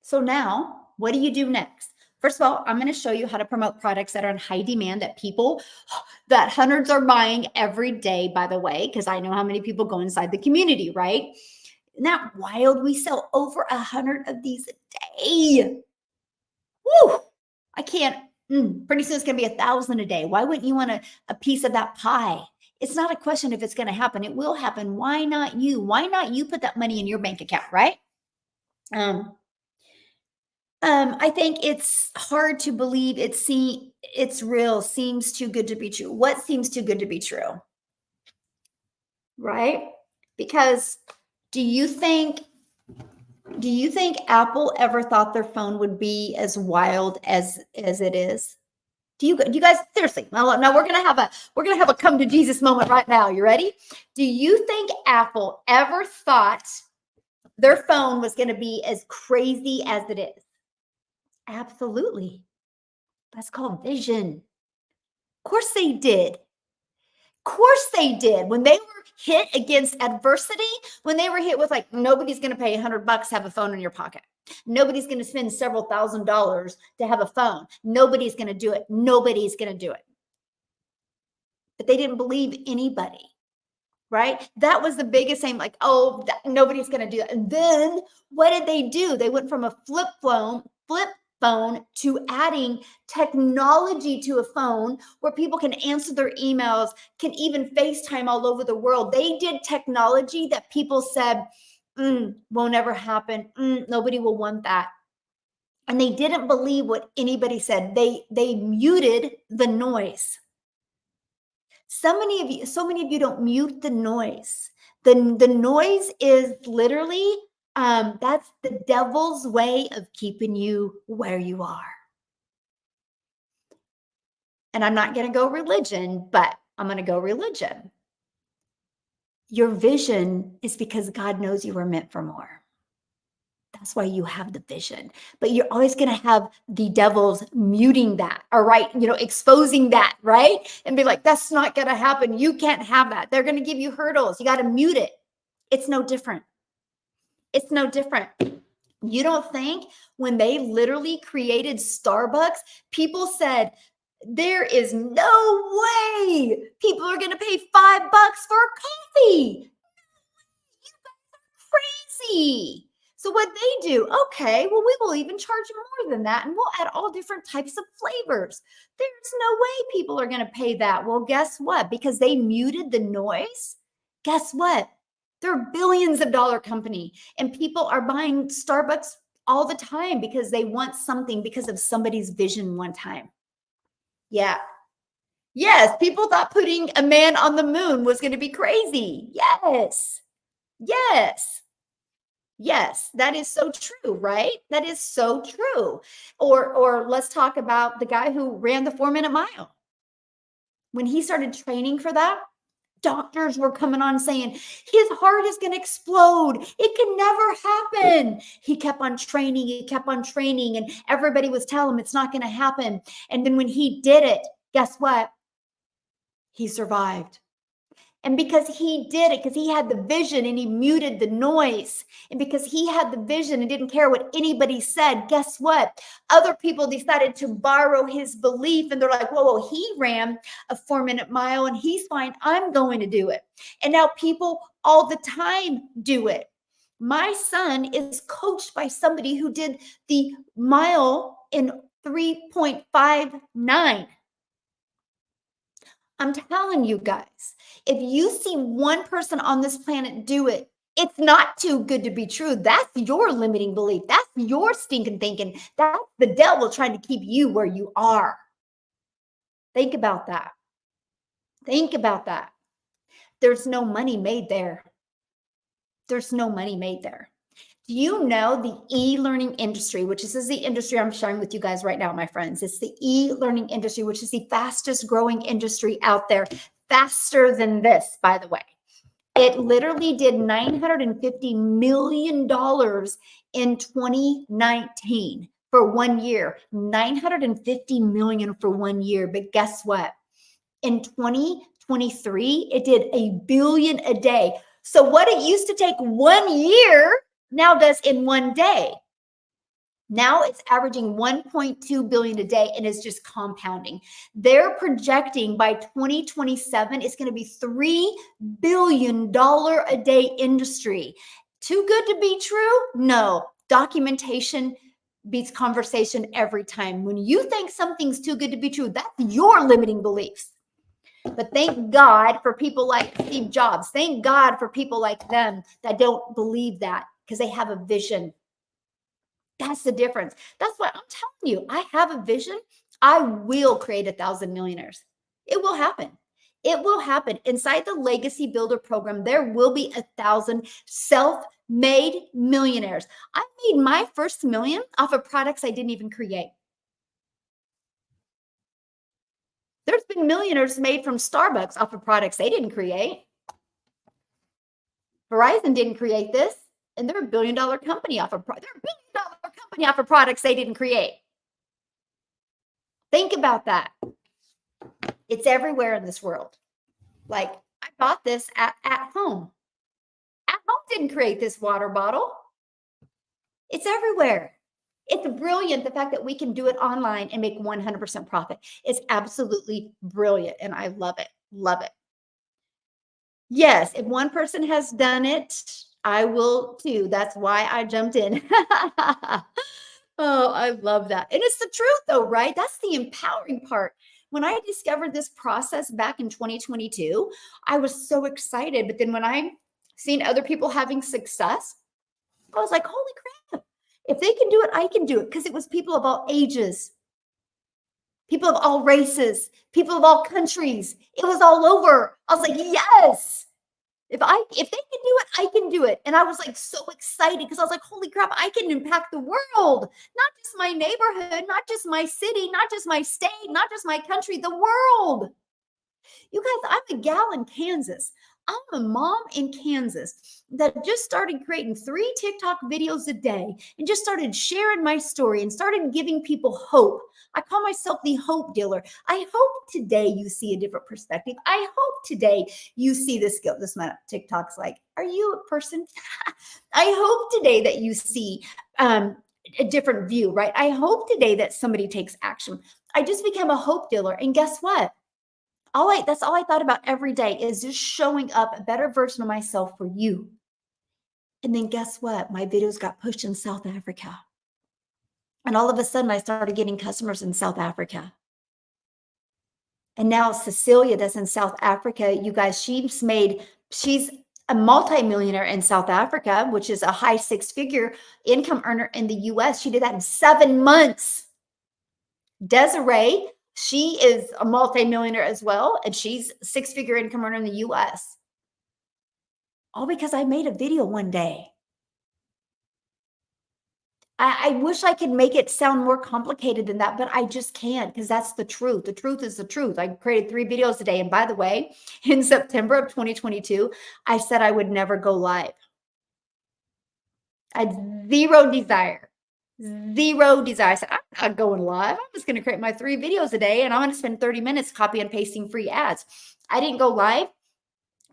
So now what do you do next? First of all, I'm going to show you how to promote products that are in high demand that hundreds are buying every day, by the way, because I know how many people go inside the community, right? Isn't that wild? We sell over 100 of these a day. Woo! I can't. Pretty soon it's going to be 1,000 a day. Why wouldn't you want a piece of that pie? It's not a question if it's going to happen. It will happen. Why not you? Why not you put that money in your bank account, right? I think it's hard to believe it's real. Seems too good to be true. What seems too good to be true? Right? Because do you think Apple ever thought their phone would be as wild as it is? Do you guys seriously? Now we're gonna have a come to Jesus moment right now. You ready? Do you think Apple ever thought their phone was going to be as crazy as it is? Absolutely. That's called vision. Of course they did. Of course they did. When they were hit against adversity, when they were hit with like, nobody's going to pay $100 to have a phone in your pocket. Nobody's going to spend several $1,000s to have a phone. Nobody's going to do it. Nobody's going to do it. But they didn't believe anybody. right? That was the biggest thing, like, oh, nobody's going to do that. And then what did they do? They went from a flip phone to adding technology to a phone where people can answer their emails, can even FaceTime all over the world. They did technology that people said, won't ever happen. Nobody will want that. And they didn't believe what anybody said. They muted the noise. So many of you don't mute the noise. The noise is literally that's the devil's way of keeping you where you are. And I'm not going to go religion, but I'm going to go religion. Your vision is because God knows you were meant for more. That's why you have the vision. But you're always going to have the devils muting that, all right? Exposing that, right? And be like, that's not going to happen. You can't have that. They're going to give you hurdles. You got to mute it. It's no different. It's no different. You don't think when they literally created Starbucks, people said, there is no way people are going to pay $5 for a coffee. Crazy. So what they do, okay, well, we will even charge more than that, and we'll add all different types of flavors. There's no way people are going to pay that. Well, guess what? Because they muted the noise, guess what? They're a billions of dollar company, and people are buying Starbucks all the time because they want something because of somebody's vision one time. Yeah. Yes, people thought putting a man on the moon was going to be crazy. Yes. Yes. Yes, that is so true, right? That is so true. Or let's talk about the guy who ran the 4-minute mile. When he started training for that, doctors were coming on saying his heart is going to explode. It can never happen. He kept on training, and everybody was telling him it's not going to happen. And then when he did it, guess what? He survived. And because he did it, because he had the vision and he muted the noise, and because he had the vision and didn't care what anybody said, guess what? Other people decided to borrow his belief, and they're like, whoa, he ran a 4-minute mile and he's fine. I'm going to do it. And now people all the time do it. My son is coached by somebody who did the mile in 3.59. I'm telling you guys, if you see one person on this planet do it, it's not too good to be true. That's your limiting belief. That's your stinking thinking. That's the devil trying to keep you where you are. Think about that. Think about that. There's no money made there. There's no money made there. Do you know the e-learning industry, which is the industry I'm sharing with you guys right now, my friends? It's the e-learning industry, which is the fastest growing industry out there, faster than this, by the way. It literally did $950 million in 2019 for 1 year, $950 million for 1 year. But guess what? In 2023, it did $1 billion a day. So what it used to take 1 year now does in 1 day. Now it's averaging 1.2 billion a day, and it's just compounding. They're projecting by 2027, it's going to be $3 billion a day industry. Too good to be true? No. Documentation beats conversation every time. When you think something's too good to be true, that's your limiting beliefs. But thank God for people like Steve Jobs. Thank God for people like them that don't believe that, because they have a vision. That's the difference. That's what I'm telling you. I have a vision. I will create 1,000 millionaires. It will happen. It will happen. Inside the Legacy Builder program, there will be 1,000 self-made millionaires. I made my first million off of products I didn't even create. There's been millionaires made from Starbucks off of products they didn't create. Verizon didn't create this, and they're a billion-dollar company off of products they didn't create. Think about that. It's everywhere in this world. Like, I bought this at home. At home didn't create this water bottle. It's everywhere. It's brilliant, the fact that we can do it online and make 100% profit. It's absolutely brilliant, and I love it. Love it. Yes, if one person has done it, I will too. That's why I jumped in. Oh, I love that. And it's the truth though, right? That's the empowering part. When I discovered this process back in 2022, I was so excited. But then when I seen other people having success, I was like, holy crap. If they can do it, I can do it. Because it was people of all ages, people of all races, people of all countries. It was all over. I was like, yes. If they can do it, I can do it. And I was like so excited because I was like, holy crap, I can impact the world. Not just my neighborhood, not just my city, not just my state, not just my country, the world. You guys, I'm a gal in Kansas. I'm a mom in Kansas that just started creating 3 TikTok videos a day and just started sharing my story and started giving people hope. I call myself the hope dealer. I hope today you see a different perspective. I hope today you see this skill. This man TikTok's like, are you a person? I hope today that you see a different view, right? I hope today that somebody takes action. I just became a hope dealer. And guess what? That's all I thought about every day is just showing up a better version of myself for you. And then guess what? My videos got pushed in South Africa. And all of a sudden I started getting customers in South Africa. And now Cecilia that's in South Africa, you guys, she's a multimillionaire in South Africa, which is a high 6-figure income earner in the US. She did that in 7 months. Desiree, she is a multimillionaire as well, and she's a 6-figure income earner in the US. All because I made a video one day. I wish I could make it sound more complicated than that, but I just can't because that's the truth. The truth is the truth. I created 3 videos a day. And by the way, in September of 2022, I said I would never go live. I had zero desire. Zero desire. I said, I'm not going live. I'm just going to create my 3 videos a day and I'm going to spend 30 minutes copy and pasting free ads. I didn't go live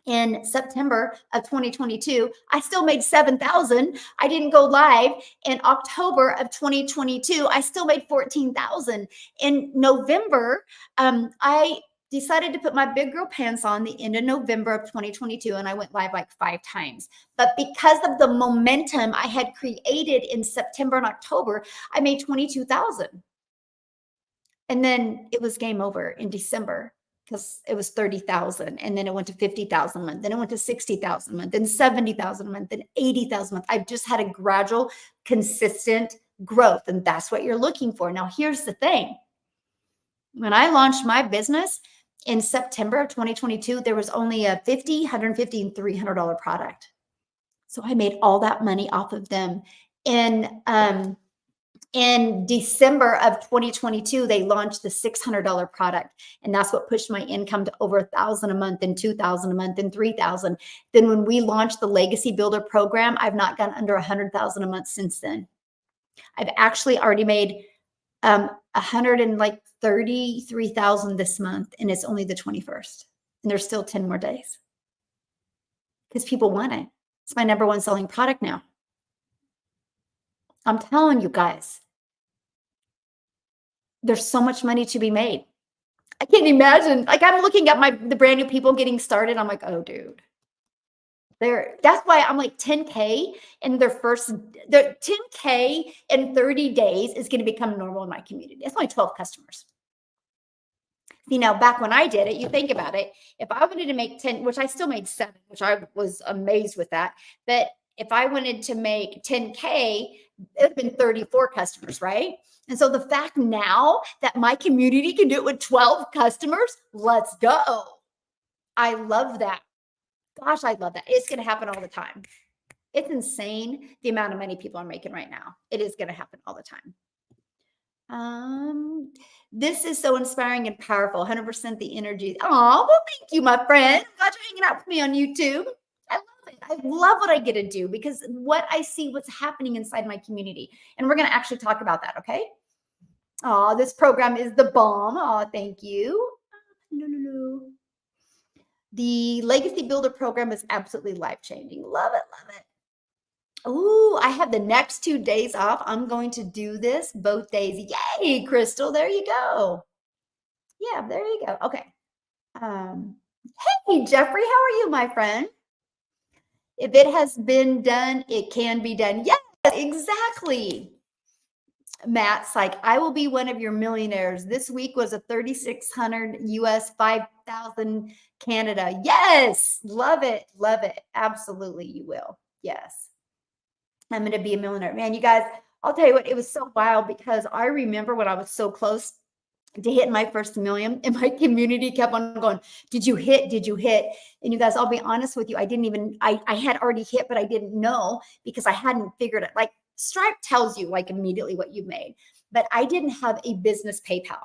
in September of 2022. I still made 7,000. I didn't go live in October of 2022. I still made 14,000. In November, I decided to put my big girl pants on the end of November of 2022, and I went live like 5 times. But because of the momentum I had created in September and October, I made 22,000. And then it was game over in December because it was 30,000. And then it went to 50,000 a month. Then it went to 60,000 a month, then 70,000 a month, then 80,000 a month. I've just had a gradual, consistent growth. And that's what you're looking for. Now, here's the thing. When I launched my business in September of 2022, there was only a $50, $150, and $300 product. So I made all that money off of them. In December of 2022, they launched the $600 product. And that's what pushed my income to over 1,000 a month and 2,000 a month and 3,000. Then when we launched the Legacy Builder program, I've not gone under 100,000 a month since then. I've actually already made 133,000 this month, and it's only the 21st. And there's still 10 more days because people want it. It's my number 1 selling product now. I'm telling you guys, there's so much money to be made. I can't imagine. Like I'm looking at the brand new people getting started. I'm like, oh, dude. That's why I'm like 10K in their 10K in 30 days is going to become normal in my community. It's only 12 customers. You know, back when I did it, you think about it. If I wanted to make 10, which I still made 7, which I was amazed with that. But if I wanted to make 10K, it would have been 34 customers, right? And so the fact now that my community can do it with 12 customers, let's go. I love that. Gosh, I love that. It's going to happen all the time. It's insane the amount of money people are making right now. It is going to happen all the time. This is so inspiring and powerful. 100% the energy. Oh, well, thank you, my friend. I'm glad you're hanging out with me on YouTube. I love it. I love what I get to do because what I see, what's happening inside my community. And we're going to actually talk about that, okay? Oh, this program is the bomb. Oh, thank you. No. The Legacy Builder program is absolutely life-changing. Love it, love it. Oh, I have the next 2 days off. I'm going to do this both days. Yay, Crystal. There you go. Yeah, there you go. Okay. Hey, Jeffrey, how are you, my friend? If it has been done, it can be done. Yes, exactly. Matt's like, I will be one of your millionaires. This week was a 3,600 US, 5,000 Canada. Yes, love it. Love it. Absolutely, you will. Yes. I'm going to be a millionaire. Man, you guys, I'll tell you what, it was so wild because I remember when I was so close to hit my first million and my community kept on going, did you hit? Did you hit? And you guys, I'll be honest with you. I didn't even, I had already hit, but I didn't know because I hadn't figured it. Like Stripe tells you like immediately what you made, but I didn't have a business PayPal.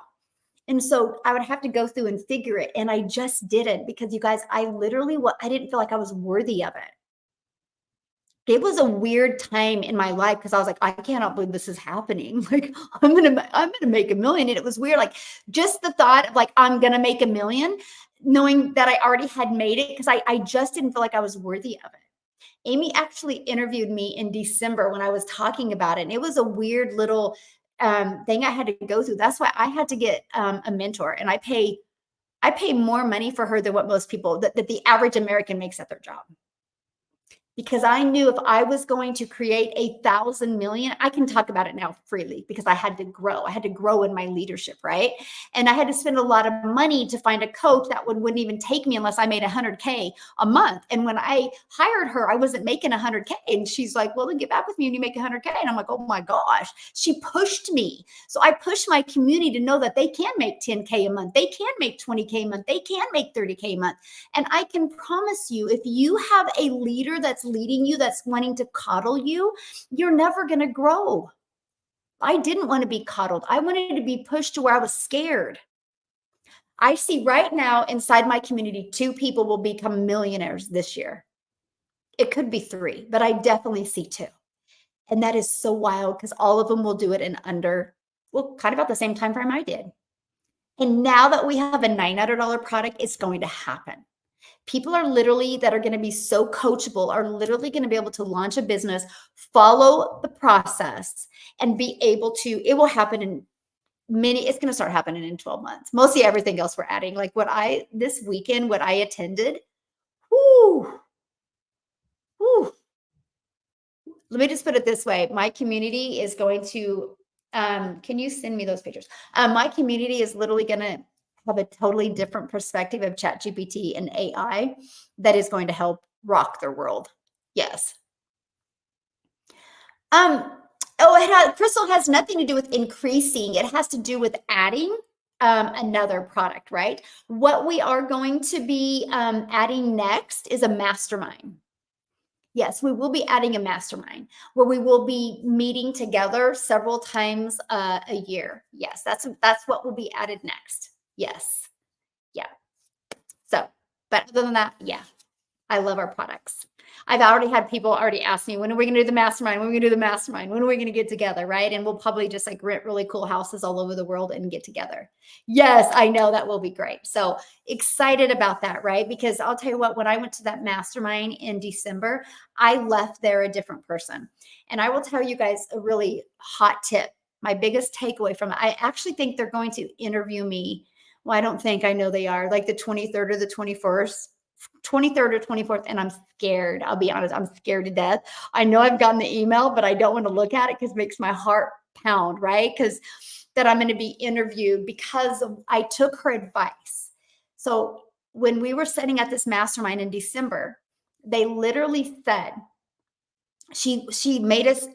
And so I would have to go through and figure it. And I just didn't because you guys, I literally, I didn't feel like I was worthy of it. It was a weird time in my life because I was like, I cannot believe this is happening. Like, I'm gonna make a million. And it was weird. Like, just the thought of like, I'm gonna make a million, knowing that I already had made it, because I just didn't feel like I was worthy of it. Amy actually interviewed me in December when I was talking about it. And it was a weird little thing I had to go through. That's why I had to get a mentor, and I pay more money for her than what most people that the average American makes at their job, because I knew if I was going to create 1,000 million, I can talk about it now freely because I had to grow. I had to grow in my leadership, right? And I had to spend a lot of money to find a coach that wouldn't even take me unless I made 100K a month. And when I hired her, I wasn't making 100K. And she's like, well, then get back with me and you make 100K. And I'm like, oh my gosh, she pushed me. So I pushed my community to know that they can make 10K a month. They can make 20K a month. They can make 30K a month. And I can promise you, if you have a leader that's leading you, that's wanting to coddle you, you're never going to grow. I didn't want to be coddled. I wanted to be pushed to where I was scared. I see right now inside my community, 2 people will become millionaires this year. It could be 3, but I definitely see 2. And that is so wild because all of them will do it in under, well, kind of about the same time frame I did. And now that we have a $900 product, it's going to happen. People are literally that are going to be so coachable are literally going to be able to launch a business, follow the process, and be able to, it will happen in it's going to start happening in 12 months. Mostly everything else we're adding. Like this weekend, what I attended, whoo, whoo. Let me just put it this way. My community is going to, can you send me those pictures? My community is literally going to have a totally different perspective of ChatGPT and AI that is going to help rock their world. Yes. Crystal has nothing to do with increasing. It has to do with adding another product, right? What we are going to be adding next is a mastermind. Yes, we will be adding a mastermind where we will be meeting together several times a year. Yes, that's what will be added next. Yes. Yeah. So, but other than that, yeah, I love our products. I've already had people already ask me, when are we going to do the mastermind? When are we going to do the mastermind? When are we going to get together? Right. And we'll probably just like rent really cool houses all over the world and get together. Yes, I know that will be great. So excited about that. Right. Because I'll tell you what, when I went to that mastermind in December, I left there a different person. And I will tell you guys a really hot tip. My biggest takeaway from it, I actually think they're going to interview me. Well, I don't think, I know they are, like the 23rd or the 21st. 23rd or 24th, and I'm scared. I'll be honest, I'm scared to death. I know I've gotten the email, but I don't want to look at it because it makes my heart pound, right? Because that I'm going to be interviewed because I took her advice. So when we were sitting at this mastermind in December, they literally said, she made us,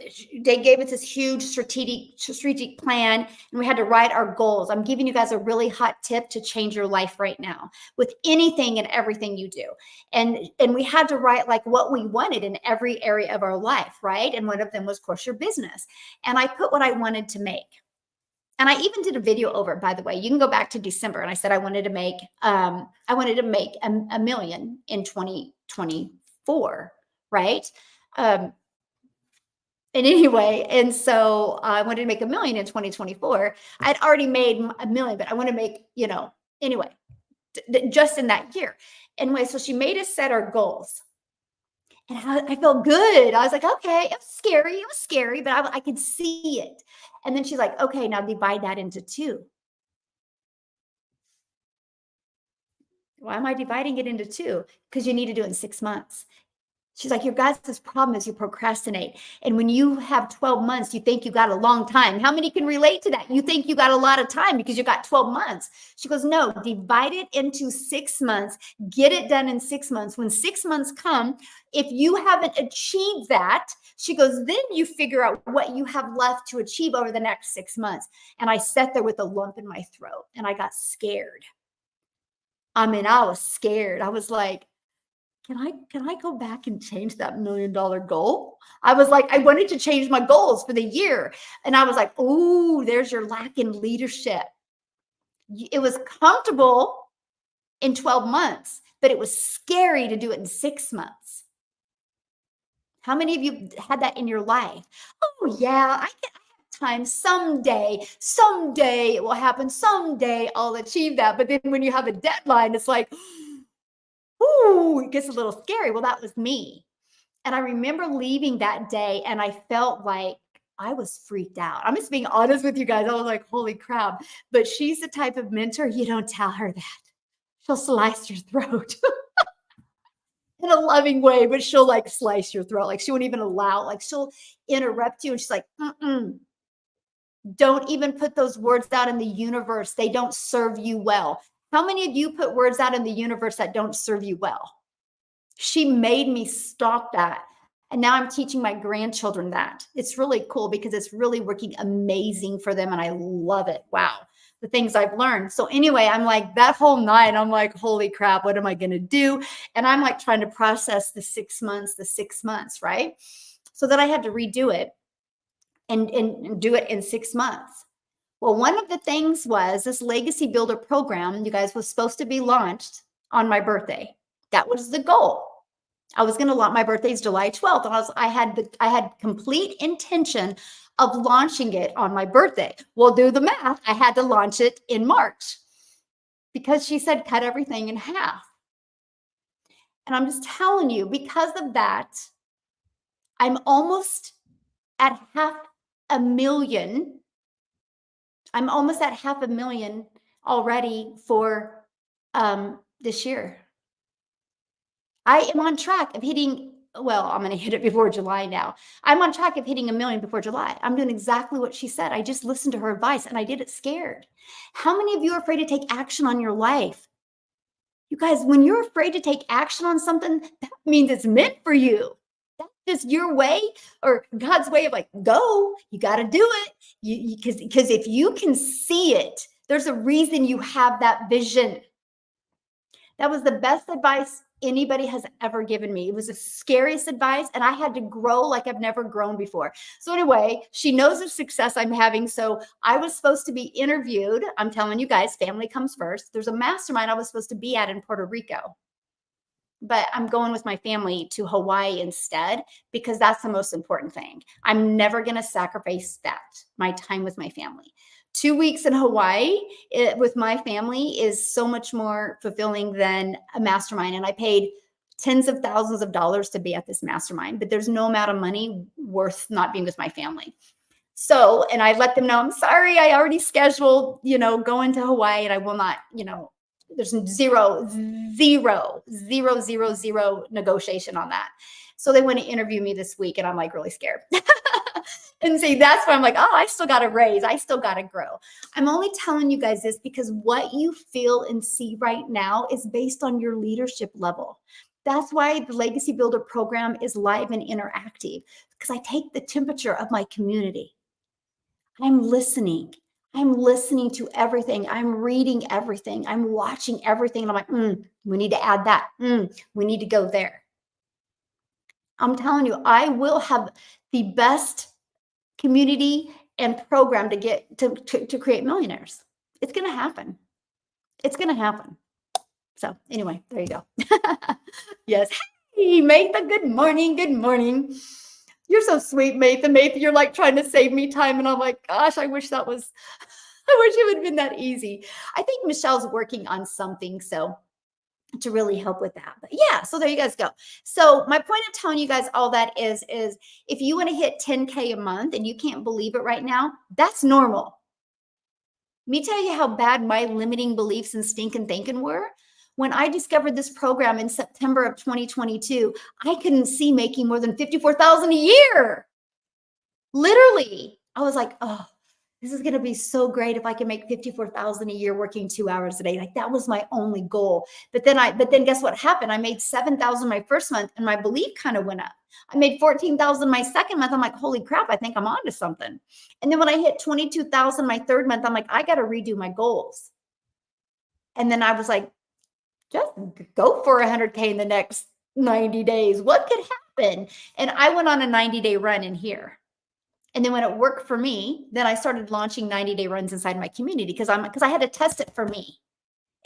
they gave us this huge strategic plan, and we had to write our goals. I'm giving you guys a really hot tip to change your life right now with anything and everything you do. And we had to write like what we wanted in every area of our life, right? And one of them was, of course, your business. And I put what I wanted to make. And I even did a video over it, by the way. You can go back to December, and I said I wanted to make a million in 2024, right? And anyway, and so I wanted to make a million in 2024. I'd already made a million, but I want to make, anyway, just in that year. Anyway, so she made us set our goals. And I felt good. I was like, okay, it was scary, but I could see it. And then she's like, okay, now divide that into 2. Why am I dividing it into 2? Because you need to do it in 6 months. She's like, your guys' problem is you procrastinate. And when you have 12 months, you think you got a long time. How many can relate to that? You think you got a lot of time because you got 12 months. She goes, no, divide it into 6 months. Get it done in 6 months. When 6 months come, if you haven't achieved that, she goes, then you figure out what you have left to achieve over the next 6 months. And I sat there with a lump in my throat and I got scared. I mean, I was scared. I was like, can I go back and change that $1 million goal? I was like, I wanted to change my goals for the year. And I was like, oh, there's your lack in leadership. It was comfortable in 12 months, but it was scary to do it in 6 months. How many of you had that in your life? Oh yeah, I have time. Someday it will happen. Someday I'll achieve that. But then when you have a deadline, it's like, ooh, it gets a little scary. Well, that was me. And I remember leaving that day and I felt like I was freaked out. I'm just being honest with you guys. I was like, holy crap. But she's the type of mentor, you don't tell her that. She'll slice your throat in a loving way, but she'll like slice your throat. Like she won't even allow, like she'll interrupt you and she's like, don't even put those words out in the universe. They don't serve you well. How many of you put words out in the universe that don't serve you well? She made me stop that. And now I'm teaching my grandchildren that. It's really cool because it's really working amazing for them. And I love it. Wow. The things I've learned. So anyway, I'm like that whole night, I'm like, holy crap, what am I going to do? And I'm like trying to process the 6 months, right? So that I had to redo it and do it in 6 months. Well, one of the things was this Legacy Builder program, you guys, was supposed to be launched on my birthday. That was the goal. I was going to launch, my birthday is July 12th. And I had complete intention of launching it on my birthday. Well, do the math. I had to launch it in March because she said, cut everything in half. And I'm just telling you, because of that, I'm almost at $500,000. I'm almost at $500,000 already for this year. I am on track of hitting, well, I'm going to hit it before July now. I'm on track of hitting $1 million before July. I'm doing exactly what she said. I just listened to her advice and I did it scared. How many of you are afraid to take action on your life? You guys, when you're afraid to take action on something, that means it's meant for you. That's just your way or God's way of like, go, you got to do it. Because if you can see it, there's a reason you have that vision. That was the best advice anybody has ever given me. It was the scariest advice, and I had to grow like I've never grown before. So anyway, she knows the success I'm having. So I was supposed to be interviewed. I'm telling you guys, family comes first. There's a mastermind I was supposed to be at in Puerto Rico, but I'm going with my family to Hawaii instead because that's the most important thing. I'm never going to sacrifice that, my time with my family. 2 weeks in Hawaii with my family is so much more fulfilling than a mastermind. And I paid tens of thousands of dollars to be at this mastermind, but there's no amount of money worth not being with my family. So, and I let them know, I'm sorry, I already scheduled, going to Hawaii and I will not, there's zero negotiation on that. So they want to interview me this week and I'm like really scared. And see, that's why I'm like, oh, I still got to raise. I still got to grow. I'm only telling you guys this because what you feel and see right now is based on your leadership level. That's why the Legacy Builder program is live and interactive, because I take the temperature of my community. I'm listening. I'm listening to everything. I'm reading everything. I'm watching everything. And I'm like, we need to add that. We need to go there. I'm telling you, I will have the best community and program to get to create millionaires. It's going to happen. It's going to happen. So anyway, there you go. Yes. Hey, Matha, good morning. Good morning. You're so sweet, Matha. Matha, you're like trying to save me time. And I'm like, gosh, I wish it would have been that easy. I think Michelle's working on something. So to really help with that. But yeah, so there you guys go. So my point of telling you guys all that is if you want to hit 10K a month and you can't believe it right now, that's normal. Let me tell you how bad my limiting beliefs and stinking thinking were. When I discovered this program in September of 2022, I couldn't see making more than 54,000 a year. Literally, I was like, oh, this is going to be so great if I can make 54,000 a year working 2 hours a day. Like that was my only goal. But then guess what happened? I made 7,000 my first month and my belief kind of went up. I made 14,000 my second month. I'm like, holy crap, I think I'm onto something. And then when I hit 22,000 my third month, I'm like, I got to redo my goals. And then I was like, just go for 100K in the next 90 days. What could happen? And I went on a 90-day run in here. And then when it worked for me, then I started launching 90-day runs inside my community because I had to test it for me.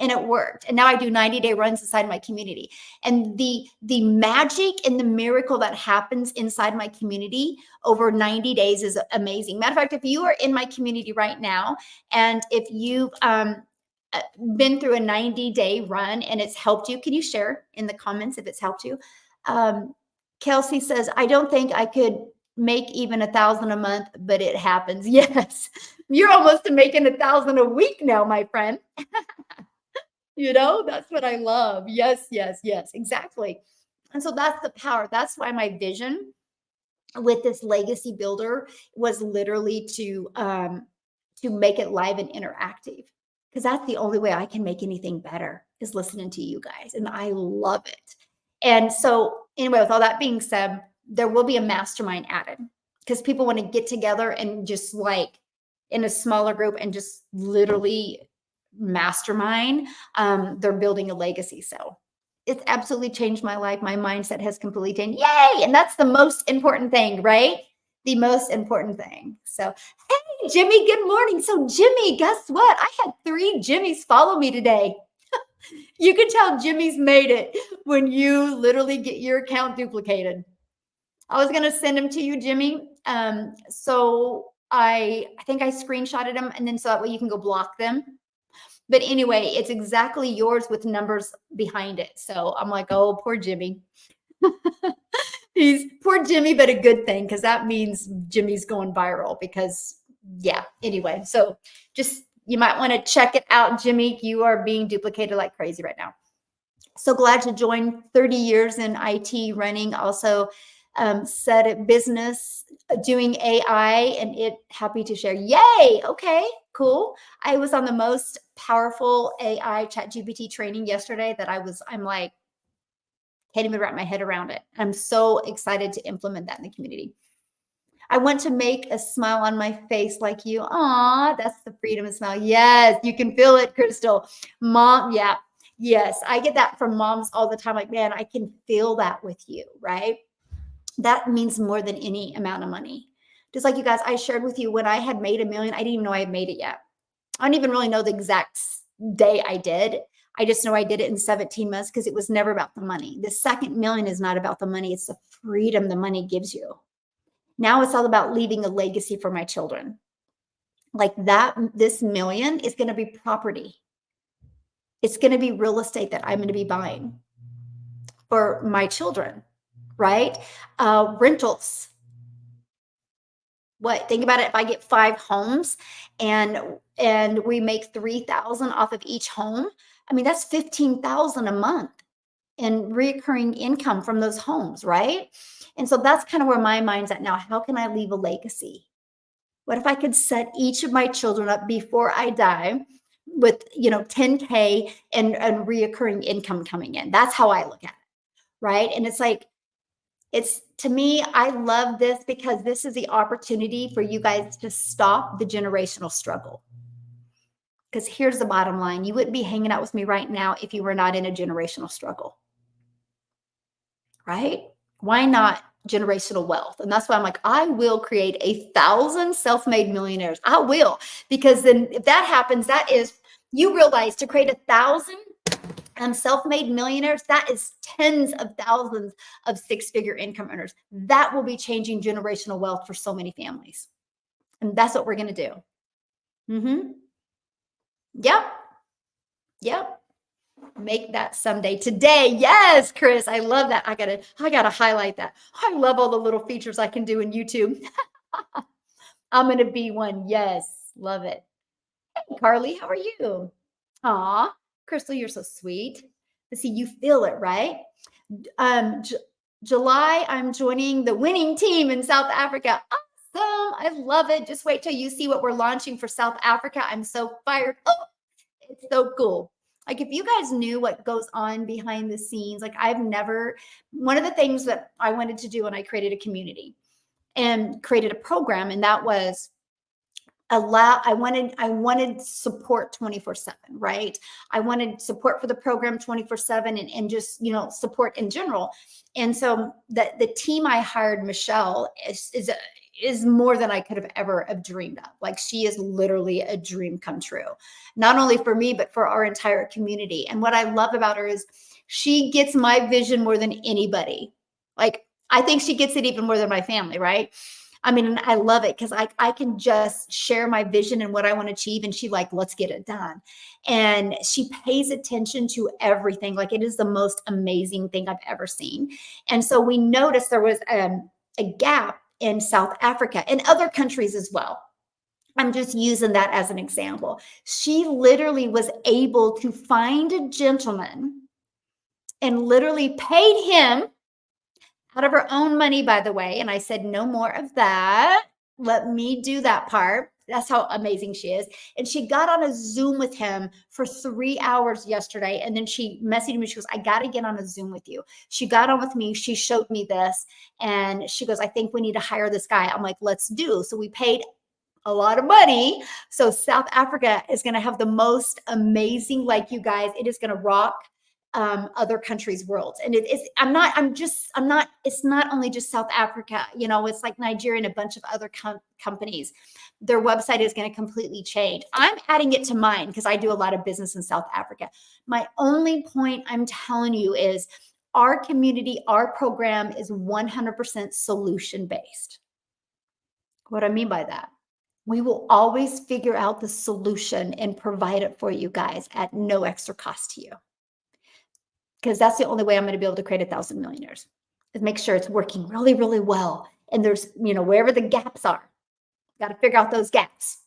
And it worked. And now I do 90-day runs inside my community. And the magic and the miracle that happens inside my community over 90 days is amazing. Matter of fact, if you are in my community right now, and if you've been through a 90-day run and it's helped you, can you share in the comments if it's helped you? Kelsey says, I don't think I could make even 1,000 a month, but it happens. Yes, you're almost making 1,000 a week now, my friend. That's what I love. Yes, yes, yes, exactly. And so that's the power. That's why my vision with this legacy builder was literally to make it live and interactive, because that's the only way I can make anything better is listening to you guys. And I love it. And so anyway, with all that being said, there will be a mastermind added because people want to get together and just like in a smaller group and just literally mastermind. They're building a legacy. So it's absolutely changed my life. My mindset has completely changed. Yay. And that's the most important thing, right? The most important thing. So, hey, Jimmy, good morning. So Jimmy, guess what? I had 3 Jimmys follow me today. You can tell Jimmy's made it when you literally get your account duplicated. I was going to send them to you, Jimmy. So I think I screenshotted them, and then so that way you can go block them. But anyway, it's exactly yours with numbers behind it. So I'm like, oh, poor Jimmy. He's poor Jimmy, but a good thing, because that means Jimmy's going viral because yeah, anyway. So just, you might want to check it out, Jimmy. You are being duplicated like crazy right now. So glad to join 30 years in IT running, also set a business doing AI, and it happy to share. Yay. Okay, cool. I was on the most powerful AI ChatGPT training yesterday that I'm like, can't even wrap my head around it. I'm so excited to implement that in the community. I want to make a smile on my face like you. Aw, that's the freedom of smile. Yes, you can feel it, Crystal. Mom, yeah. Yes, I get that from moms all the time. Like, man, I can feel that with you, right? That means more than any amount of money. Just like you guys, I shared with you when I had made $1 million, I didn't even know I had made it yet. I don't even really know the exact day I did. I just know I did it in 17 months because it was never about the money. The second million is not about the money. It's the freedom the money gives you. Now it's all about leaving a legacy for my children. Like that, this million is going to be property. It's going to be real estate that I'm going to be buying for my children, right? Rentals. What? Think about it. If I get 5 homes and we make 3,000 off of each home, I mean, that's 15,000 a month in recurring income from those homes, right? And so that's kind of where my mind's at now. How can I leave a legacy? What if I could set each of my children up before I die with, 10K and reoccurring income coming in? That's how I look at it, right? And it's like, to me, I love this because this is the opportunity for you guys to stop the generational struggle. Because here's the bottom line. You wouldn't be hanging out with me right now if you were not in a generational struggle, right? Why not generational wealth? And that's why I'm like, I will create 1,000 self-made millionaires. I will, because then if that happens, that is, you realize to create 1,000 self-made millionaires, that is tens of thousands of 6-figure income earners. That will be changing generational wealth for so many families. And that's what we're going to do. Yep. Yep. Make that someday. Today. Yes, Chris. I love that. I gotta highlight that. I love all the little features I can do in YouTube. I'm going to be one. Yes. Love it. Hey, Carly, how are you? Aw, Crystal, you're so sweet. See, you feel it, right? July, I'm joining the winning team in South Africa. Awesome. I love it. Just wait till you see what we're launching for South Africa. I'm so fired. Oh, it's so cool. Like if you guys knew what goes on behind the scenes, like one of the things that I wanted to do when I created a community and created a program, and that was I wanted support 24/7, right? I wanted support for the program 24/7 and just, support in general. And so the team I hired, Michelle, is more than I could have ever have dreamed of. Like she is literally a dream come true, not only for me, but for our entire community. And what I love about her is she gets my vision more than anybody. Like I think she gets it even more than my family, right? I mean, I love it because I can just share my vision and what I want to achieve. And she like, let's get it done. And she pays attention to everything. Like it is the most amazing thing I've ever seen. And so we noticed there was a gap in South Africa and other countries as well. I'm just using that as an example. She literally was able to find a gentleman and literally paid him out of her own money, by the way. And I said, no more of that. Let me do that part. That's how amazing she is. And she got on a Zoom with him for 3 hours yesterday. And then she messaged me. She goes, I got to get on a Zoom with you. She got on with me. She showed me this. And she goes, I think we need to hire this guy. I'm like, let's do. So we paid a lot of money. So South Africa is going to have the most amazing, like you guys, it is going to rock other countries' worlds. And it's not only just South Africa, it's like Nigeria and a bunch of other companies. Their website is going to completely change. I'm adding it to mine because I do a lot of business in South Africa. My only point I'm telling you is our community, our program is 100% solution based. What I mean by that? We will always figure out the solution and provide it for you guys at no extra cost to you. Because that's the only way I'm going to be able to create 1,000 millionaires is make sure it's working really, really well. And there's, wherever the gaps are, got to figure out those gaps.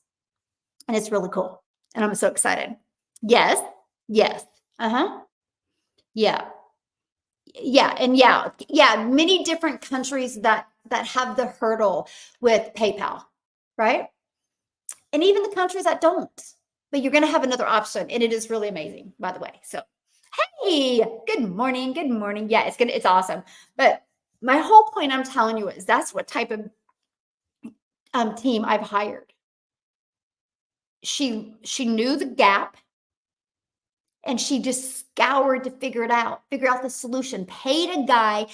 And it's really cool. And I'm so excited. Yes. Yes. Yeah. Yeah. And yeah. Many different countries that have the hurdle with PayPal, right? And even the countries that don't, but you're going to have another option. And it is really amazing, by the way. So, hey, good morning. Good morning. Yeah, it's awesome. But my whole point I'm telling you is that's what type of team I've hired. She knew the gap and she just scoured to figure out the solution, paid a guy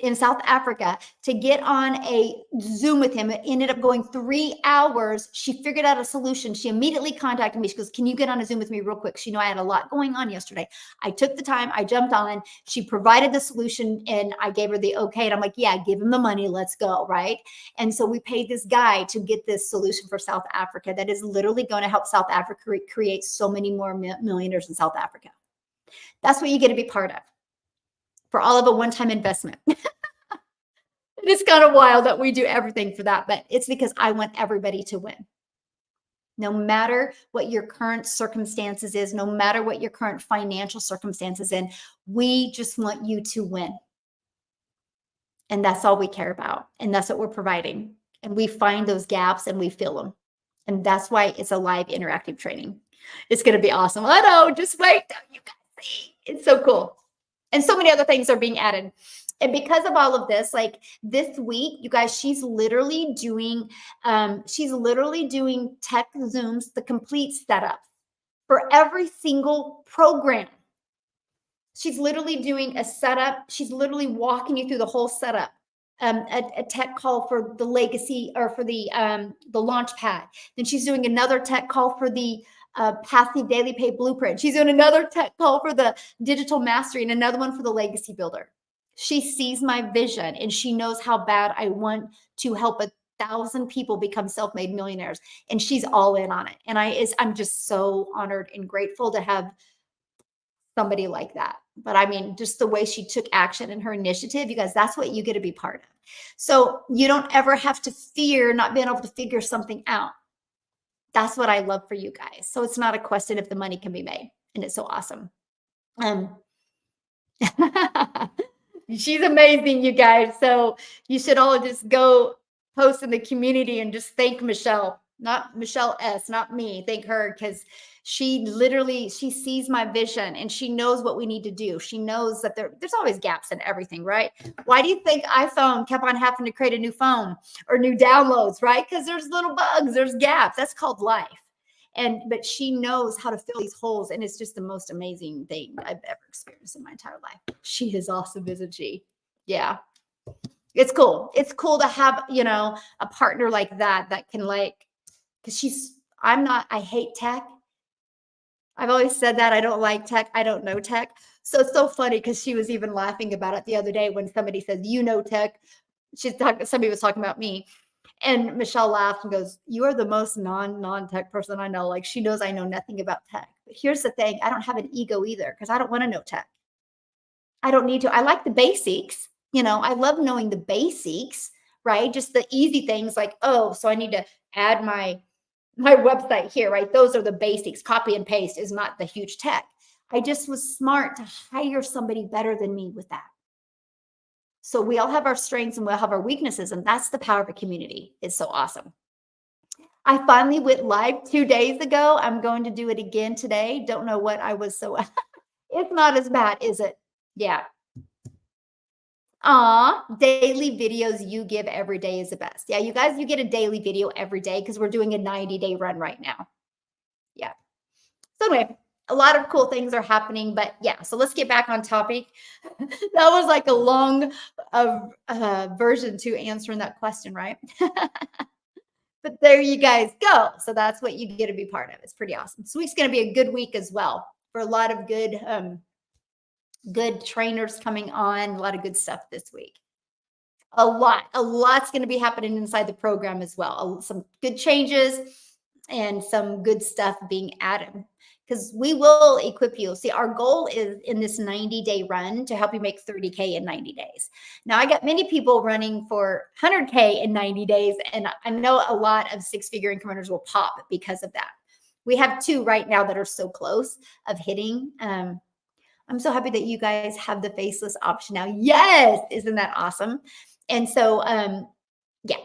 in South Africa to get on a Zoom with him. It ended up going 3 hours. She figured out a solution. She immediately contacted me. She goes, can you get on a Zoom with me real quick? She knew I had a lot going on yesterday. I took the time, I jumped on, she provided the solution and I gave her the okay. And I'm like, yeah, give him the money. Let's go. Right. And so we paid this guy to get this solution for South Africa that is literally going to help South Africa create so many more millionaires in South Africa. That's what you get to be part of for all of a one-time investment. It's kind of wild that we do everything for that, but it's because I want everybody to win. No matter what your current circumstances is, no matter what your current financial circumstances in, we just want you to win. And that's all we care about. And that's what we're providing. And we find those gaps and we fill them. And that's why it's a live interactive training. It's going to be awesome. I know, just wait. You guys see. It's so cool. And so many other things are being added. And because of all of this, like this week, you guys, she's literally doing tech Zooms, the complete setup for every single program. She's literally doing a setup. She's literally walking you through the whole setup. A tech call for the legacy or for the launch pad. Then she's doing another tech call for the passive daily pay blueprint. She's doing another tech call for the digital mastery and another one for the legacy builder. She sees my vision and she knows how bad I want to help 1,000 people become self-made millionaires. And she's all in on it. And I'm just so honored and grateful to have somebody like that. But I mean, just the way she took action in her initiative, you guys, that's what you get to be part of. So you don't ever have to fear not being able to figure something out. That's what I love for you guys. So it's not a question if the money can be made. And it's so awesome. She's amazing, you guys. So you should all just go post in the community and just thank Michelle, not Michelle S, not me. Thank her because she sees my vision and she knows what we need to do. She knows that there's always gaps in everything, right? Why do you think iPhone kept on having to create a new phone or new downloads, right? Because there's little bugs, there's gaps. That's called life. But she knows how to fill these holes, and it's just the most amazing thing I've ever experienced in my entire life. She is awesome, isn't she? Yeah, it's cool. It's cool to have, a partner like that can because I hate tech. I've always said that I don't like tech. I don't know tech. So it's so funny because she was even laughing about it the other day when somebody says, tech. Somebody was talking about me. And Michelle laughed and goes, "You are the most non-tech person I know." Like, she knows I know nothing about tech. But here's the thing, I don't have an ego either because I don't want to know tech. I don't need to. I like the basics. I love knowing the basics, right? Just the easy things like, oh, so I need to add my website here, right? Those are the basics. Copy and paste is not the huge tech. I just was smart to hire somebody better than me with that. So we all have our strengths and we all have our weaknesses, and that's the power of a community. It's so awesome. I finally went live 2 days ago. I'm going to do it again today. Don't know what I was so it's not as bad, is it? Yeah. Daily videos you give every day is the best. Yeah, you guys, you get a daily video every day because we're doing a 90-day run right now. Yeah. So anyway, a lot of cool things are happening, but yeah, so let's get back on topic. That was like a long version to answering that question, right? But there you guys go. So that's what you get to be part of. It's pretty awesome. This week's going to be a good week as well for a lot of good trainers coming on, a lot of good stuff this week. A lot's going to be happening inside the program as well. Some good changes and some good stuff being added because we will equip you. See, our goal is in this 90-day run to help you make 30K in 90 days. Now, I got many people running for 100K in 90 days, and I know a lot of six-figure income earners will pop because of that. We have 2 right now that are so close of hitting. I'm so happy that you guys have the faceless option now. Yes, isn't that awesome? And so, yeah.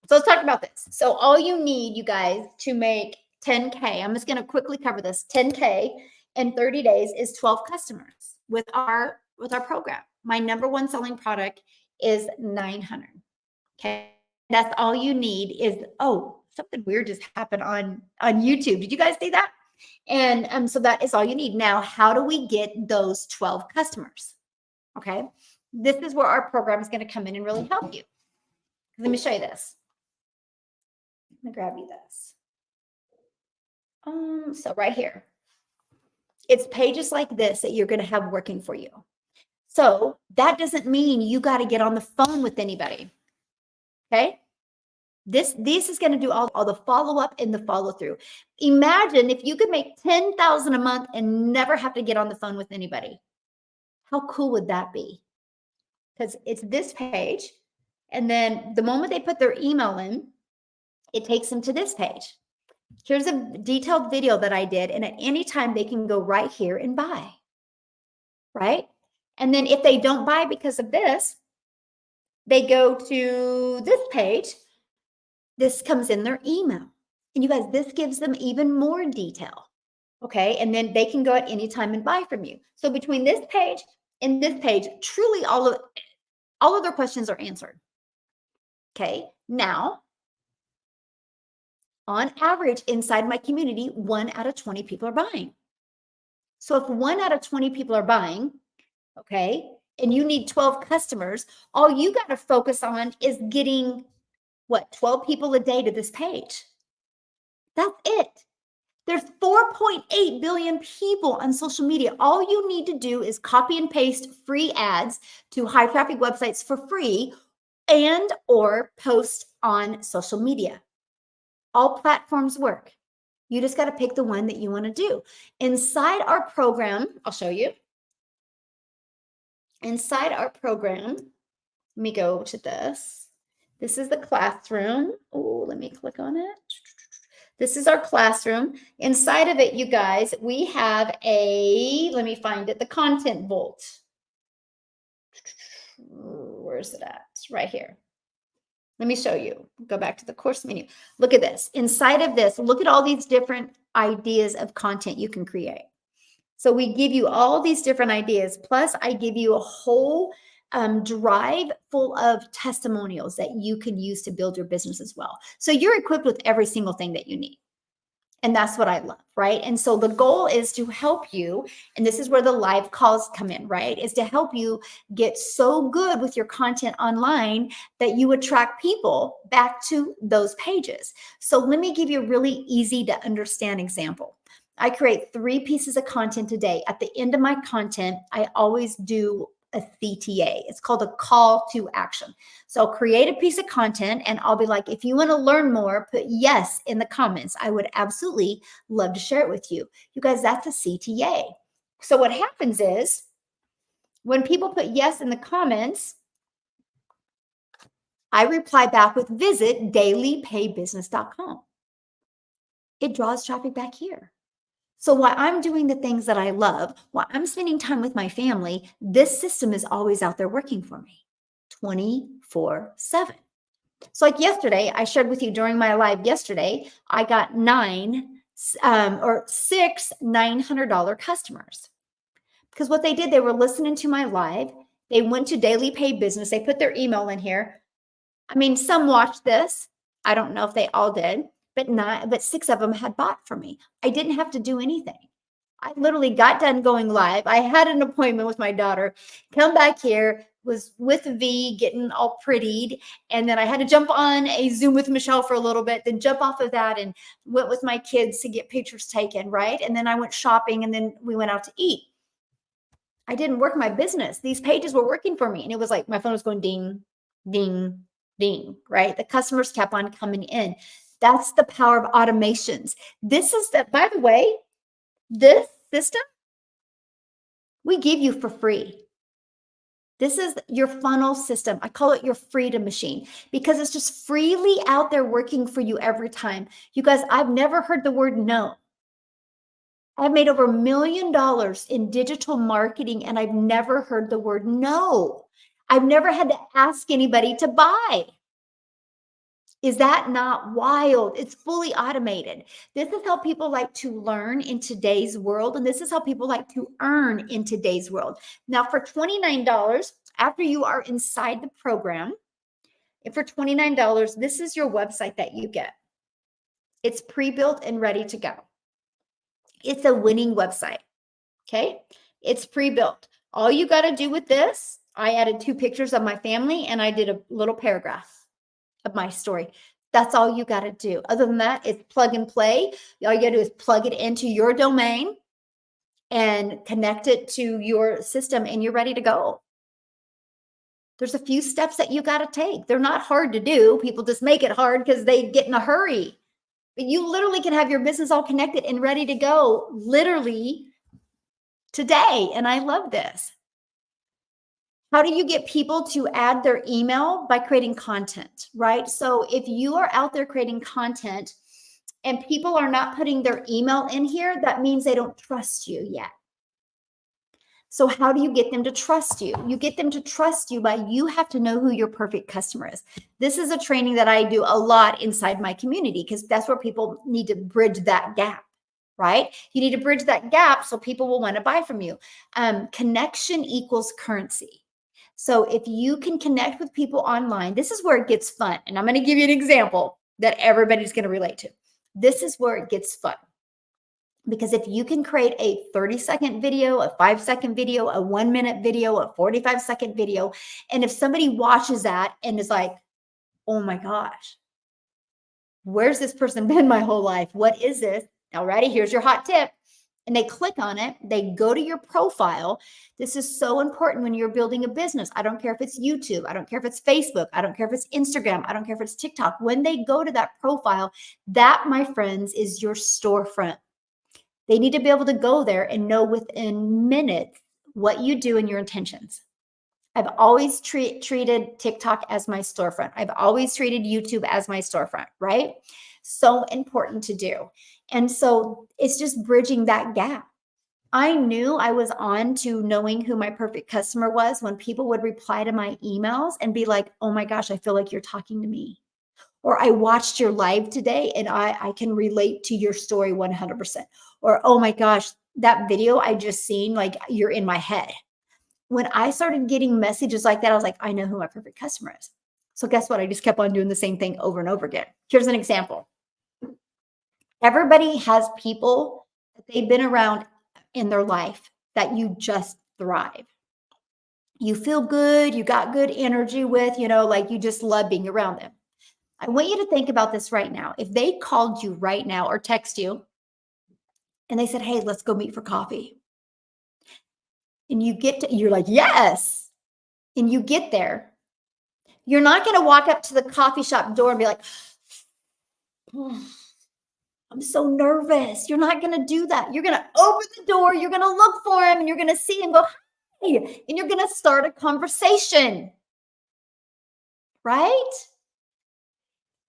So let's talk about this. So all you need, you guys, to make 10K, I'm just going to quickly cover this. 10K in 30 days is 12 customers with our program. My number one selling product is 900. Okay. That's all you need is, oh, something weird just happened on YouTube. Did you guys see that? And so that is all you need. Now, how do we get those 12 customers? Okay. This is where our program is going to come in and really help you. Let me show you this. Let me grab you this. So right here, it's pages like this that you're going to have working for you. So that doesn't mean you got to get on the phone with anybody. Okay. This is going to do all the follow-up and the follow-through. Imagine if you could make 10,000 a month and never have to get on the phone with anybody. How cool would that be? Because it's this page. And then the moment they put their email in, it takes them to this page. Here's a detailed video that I did. And at any time, they can go right here and buy. Right? And then if they don't buy because of this, they go to this page. This comes in their email. And you guys, this gives them even more detail. Okay. And then they can go at any time and buy from you. So between this page and this page, truly all of their questions are answered. Okay. Now, on average, inside my community, 1 out of 20 people are buying. So if 1 out of 20 people are buying, okay, and you need 12 customers, all you got to focus on is getting 12 people a day to this page. That's it. There's 4.8 billion people on social media. All you need to do is copy and paste free ads to high traffic websites for free and or post on social media. All platforms work. You just got to pick the one that you want to do. Inside our program, I'll show you. Inside our program, let me go to this. This is the classroom. Oh, let me click on it. This is our classroom. Inside of it, you guys, we have let me find it, the content vault. where's it at? It's right here. Let me show you. Go back to the course menu. Look at this. Inside of this, look at all these different ideas of content you can create. So we give you all these different ideas. Plus, I give you a whole drive full of testimonials that you can use to build your business as well. So you're equipped with every single thing that you need. And that's what I love, right? And so the goal is to help you, and this is where the live calls come in, right? Is to help you get so good with your content online that you attract people back to those pages. So let me give you a really easy to understand example. I create 3 pieces of content a day. At the end of my content, I always do a CTA. It's called a call to action. So I'll create a piece of content and I'll be like, if you want to learn more, put yes in the comments. I would absolutely love to share it with you. You guys, that's a CTA. So what happens is when people put yes in the comments, I reply back with visit dailypaybusiness.com. It draws traffic back here. So while I'm doing the things that I love, while I'm spending time with my family, this system is always out there working for me 24/7. So like yesterday, I shared with you during my live yesterday, I got 6 $900 customers. Because what they did, they were listening to my live. They went to Daily Pay Business. They put their email in here. I mean, some watched this. I don't know if they all did, but 6 of them had bought from me. I didn't have to do anything. I literally got done going live. I had an appointment with my daughter, come back here, was with V getting all prettied. And then I had to jump on a Zoom with Michelle for a little bit, then jump off of that and went with my kids to get pictures taken, right? And then I went shopping and then we went out to eat. I didn't work my business. These pages were working for me. And it was like my phone was going ding, ding, ding, right? The customers kept on coming in. That's the power of automations. This is the, by the way, this system we give you for free. This is your funnel system. I call it your freedom machine because it's just freely out there working for you every time. You guys, I've never heard the word no. I've made over $1 million in digital marketing and I've never heard the word no. I've never had to ask anybody to buy. Is that not wild? It's fully automated. This is how people like to learn in today's world. And this is how people like to earn in today's world. Now for $29, after you are inside the program, and for $29, this is your website that you get. It's pre-built and ready to go. It's a winning website, okay? It's pre-built. All you got to do with this, I added 2 pictures of my family and I did a little paragraph of my story. That's all you got to do. Other than that, it's plug and play. All you got to do is plug it into your domain and connect it to your system and you're ready to go. There's a few steps that you got to take. They're not hard to do. People just make it hard because they get in a hurry. But you literally can have your business all connected and ready to go literally today. And I love this. How do you get people to add their email? By creating content, right? So if you are out there creating content and people are not putting their email in here, that means they don't trust you yet. So how do you get them to trust you? You get them to trust you by you have to know who your perfect customer is. This is a training that I do a lot inside my community because that's where people need to bridge that gap, right? You need to bridge that gap so people will want to buy from you. Connection equals currency. So if you can connect with people online, this is where it gets fun. And I'm going to give you an example that everybody's going to relate to. This is where it gets fun. Because if you can create a 30-second video, a 5-second video, a 1-minute video, a 45-second video, and if somebody watches that and is like, oh my gosh, where's this person been my whole life? What is this? All righty, here's your hot tip. And they click on it, they go to your profile. This is so important when you're building a business. I don't care if it's YouTube, I don't care if it's Facebook, I don't care if it's Instagram, I don't care if it's TikTok. When they go to that profile, that, my friends, is your storefront. They need to be able to go there and know within minutes what you do and your intentions. I've always treated TikTok as my storefront. I've always treated YouTube as my storefront, right? So important to do. And so it's just bridging that gap. I knew I was on to knowing who my perfect customer was when people would reply to my emails and be like, oh my gosh, I feel like you're talking to me. Or I watched your live today and I can relate to your story 100%. Or, oh my gosh, that video I just seen, like you're in my head. When I started getting messages like that, I was like, I know who my perfect customer is. So guess what? I just kept on doing the same thing over and over again. Here's an example. Everybody has people that they've been around in their life that you just thrive. You feel good, you got good energy with, like you just love being around them. I want you to think about this right now. If they called you right now or text you and they said, hey, let's go meet for coffee. And you're like, yes. And you get there. You're not going to walk up to the coffee shop door and be like, oh, I'm so nervous. You're not going to do that. You're going to open the door. You're going to look for him and you're going to see him go, hi. And you're going to start a conversation. Right?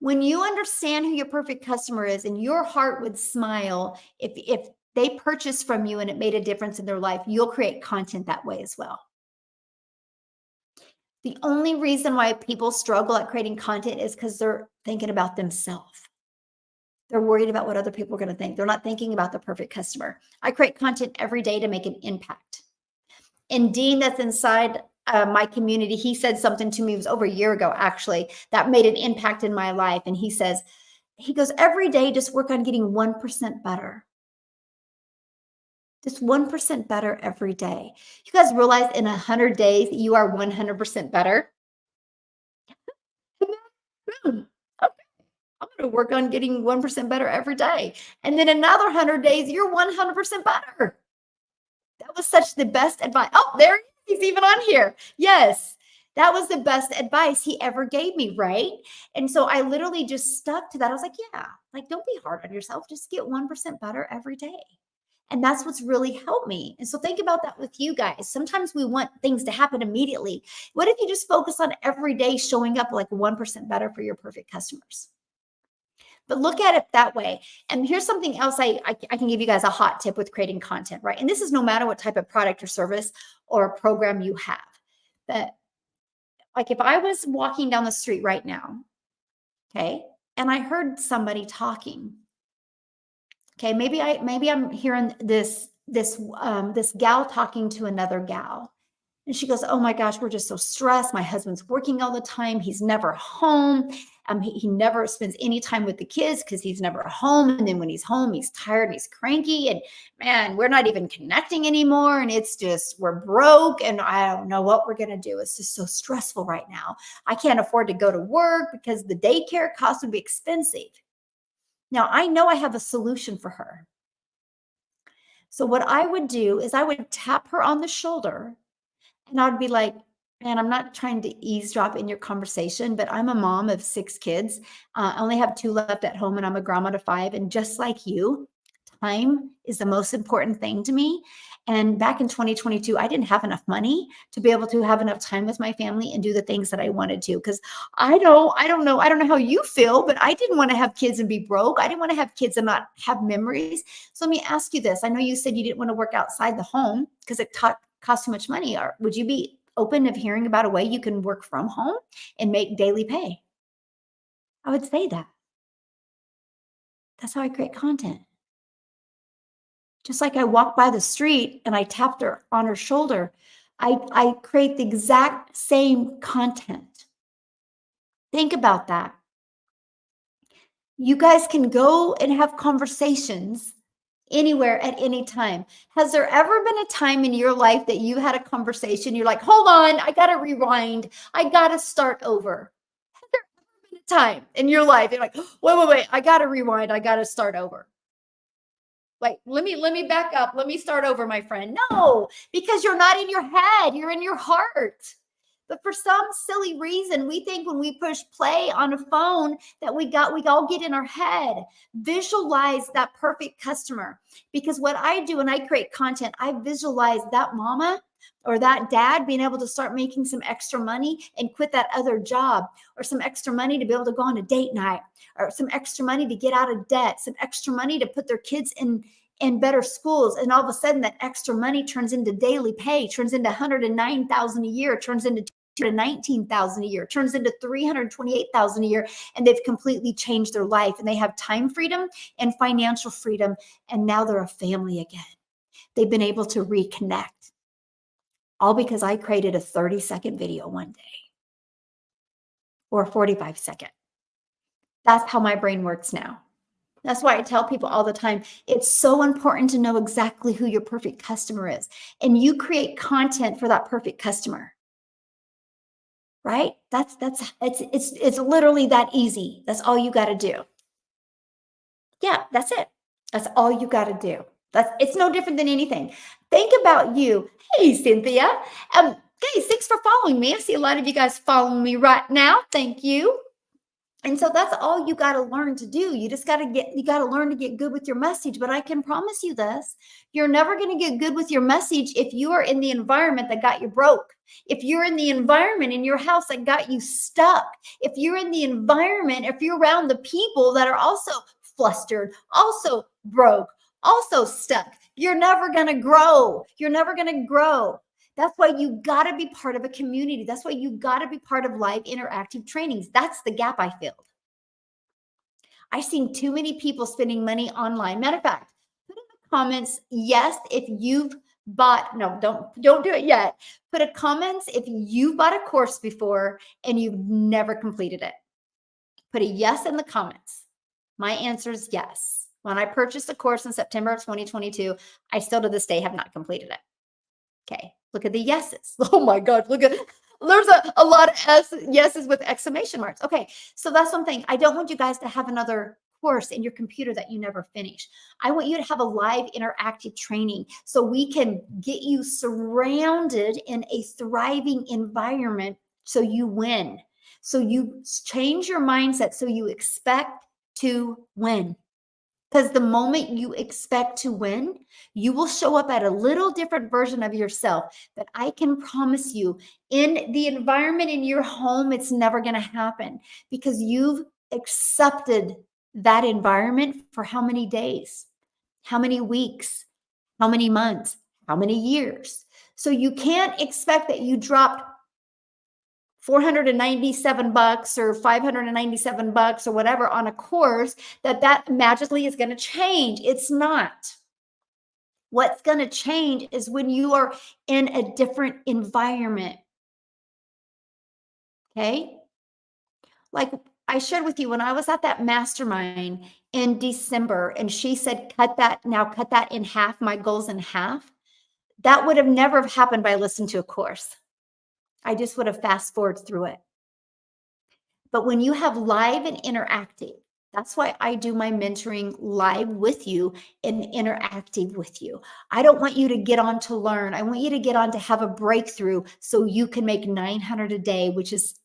When you understand who your perfect customer is and your heart would smile if they purchased from you and it made a difference in their life, you'll create content that way as well. The only reason why people struggle at creating content is because they're thinking about themselves. They're worried about what other people are going to think. They're not thinking about the perfect customer. I create content every day to make an impact. And Dean, that's inside my community, he said something to me, it was over a year ago, actually, that made an impact in my life. And he goes, every day, just work on getting 1% better. Just 1% better every day. You guys realize in 100 days, you are 100% better? Okay. I'm going to work on getting 1% better every day. And then another 100 days, you're 100% better. That was such the best advice. Oh, there he's even on here. Yes, that was the best advice he ever gave me, right? And so I literally just stuck to that. I was like, yeah, like don't be hard on yourself. Just get 1% better every day. And that's what's really helped me. And so think about that with you guys. Sometimes we want things to happen immediately. What if you just focus on every day showing up like 1% better for your perfect customers? But look at it that way. And here's something else I can give you guys a hot tip with creating content, right? And this is no matter what type of product or service or program you have. But like if I was walking down the street right now, okay, and I heard somebody talking, okay, maybe I'm hearing this gal talking to another gal. And she goes, oh my gosh, we're just so stressed. My husband's working all the time. He's never home. He never spends any time with the kids because he's never home. And then when he's home, he's tired and he's cranky. And man, we're not even connecting anymore. And it's just, we're broke and I don't know what we're going to do. It's just so stressful right now. I can't afford to go to work because the daycare costs would be expensive. Now, I know I have a solution for her. So what I would do is I would tap her on the shoulder. And I'd be like, man, I'm not trying to eavesdrop in your conversation, but I'm a mom of 6 kids. I only have 2 left at home and I'm a grandma to 5. And just like you, time is the most important thing to me. And back in 2022, I didn't have enough money to be able to have enough time with my family and do the things that I wanted to. Because I don't know how you feel, but I didn't want to have kids and be broke. I didn't want to have kids and not have memories. So let me ask you this. I know you said you didn't want to work outside the home because it costs too much money. Or would you be open of hearing about a way you can work from home and make daily pay? I would say that. That's how I create content. Just like I walked by the street and I tapped her on her shoulder, I create the exact same content. Think about that. You guys can go and have conversations anywhere at any time. Has there ever been a time in your life that you had a conversation? You're like, hold on, I got to rewind. I got to start over. Has there ever been a time in your life? You're like, wait, I got to rewind. I got to start over. Like, let me back up. Let me start over, my friend. No, because you're not in your head. You're in your heart. But for some silly reason, we think when we push play on a phone that we all get in our head. Visualize that perfect customer. Because what I do when I create content, I visualize that mama or that dad being able to start making some extra money and quit that other job, or some extra money to be able to go on a date night, or some extra money to get out of debt, some extra money to put their kids and better schools. And all of a sudden that extra money turns into daily pay, turns into $109,000 a year, turns into $219,000 a year, turns into $328,000 a year. And they've completely changed their life, and they have time freedom and financial freedom. And now they're a family again. They've been able to reconnect, all because I created a 30-second video one day, or a 45-second. That's how my brain works now. That's why I tell people all the time, it's so important to know exactly who your perfect customer is. And you create content for that perfect customer. Right? It's literally that easy. That's all you got to do. Yeah, that's it. That's all you got to do. It's no different than anything. Think about you. Hey, Cynthia. Hey, thanks for following me. I see a lot of you guys following me right now. Thank you. And so that's all you got to learn to do. You got to learn to get good with your message. But I can promise you this, you're never going to get good with your message if you are in the environment that got you broke. If you're in the environment in your house that got you stuck, if you're in the environment, if you're around the people that are also flustered, also broke, also stuck, you're never going to grow. You're never going to grow. That's why you got to be part of a community. That's why you got to be part of live interactive trainings. That's the gap I filled. I've seen too many people spending money online. Matter of fact, put in the comments, yes, if you've bought, no, don't do it yet. Put a comments if you've bought a course before and you've never completed it. Put a yes in the comments. My answer is yes. When I purchased a course in September of 2022, I still to this day have not completed it. Okay, look at the yeses. Oh my God, look at it. There's a lot of yeses with exclamation marks. Okay, so that's one thing. I don't want you guys to have another course in your computer that you never finish. I want you to have a live interactive training so we can get you surrounded in a thriving environment so you win. So you change your mindset so you expect to win. Because the moment you expect to win, you will show up at a little different version of yourself. But I can promise you, in the environment in your home, it's never going to happen because you've accepted that environment for how many days, how many weeks, how many months, how many years. So you can't expect that you dropped $497 or $597 or whatever on a course that magically is going to change. It's not. What's going to change is when you are in a different environment. Okay? Like I shared with you when I was at that mastermind in December and she said, cut that in half, my goals in half. That would have never happened by listening to a course. I just would have fast forwarded through it. But when you have live and interactive, that's why I do my mentoring live with you and interactive with you. I don't want you to get on to learn. I want you to get on to have a breakthrough so you can make $900 a day, which is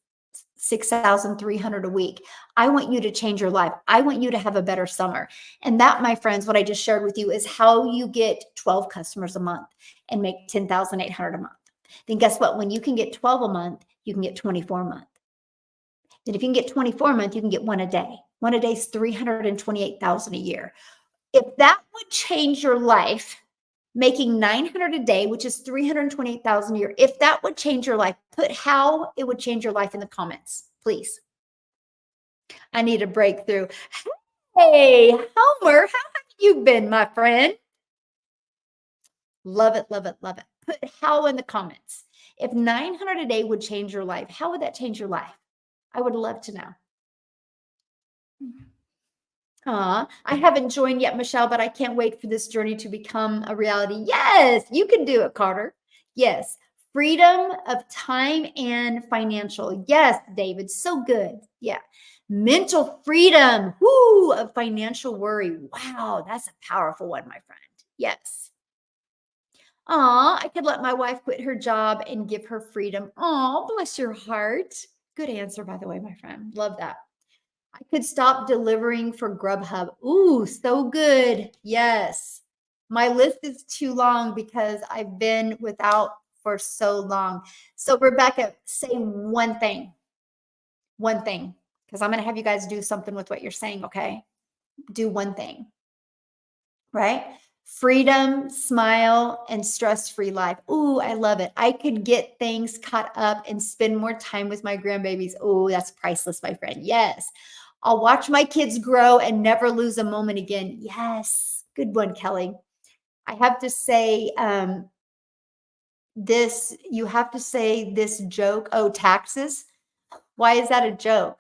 $6,300 a week. I want you to change your life. I want you to have a better summer. And that, my friends, what I just shared with you is how you get 12 customers a month and make $10,800 a month. Then guess what? When you can get 12 a month, you can get 24 a month. Then if you can get 24 a month, you can get one a day. One a day is $328,000 a year. If that would change your life, making $900 a day, which is $328,000 a year, if that would change your life, put how it would change your life in the comments, please. I need a breakthrough. Hey, Homer, how have you been, my friend? Love it, love it, love it. Put how in the comments. If $900 a day would change your life, how would that change your life? I would love to know. I haven't joined yet, Michelle, but I can't wait for this journey to become a reality. Yes, you can do it, Carter. Yes, freedom of time and financial. Yes, David, so good. Yeah, mental freedom, of financial worry. Wow, that's a powerful one, my friend. Yes. I could let my wife quit her job and give her freedom. Bless your heart. Good answer, by the way, my friend. Love that. I could stop delivering for Grubhub. Ooh, so good. Yes. My list is too long because I've been without for so long. So Rebecca, say one thing, because I'm going to have you guys do something with what you're saying. Okay. Do one thing, right? Freedom, smile, and stress-free life. Ooh, I love it. I could get things caught up and spend more time with my grandbabies. Oh, that's priceless, my friend. Yes. I'll watch my kids grow and never lose a moment again. Yes. Good one, Kelly. I have to say you have to say this joke. Oh, taxes. Why is that a joke?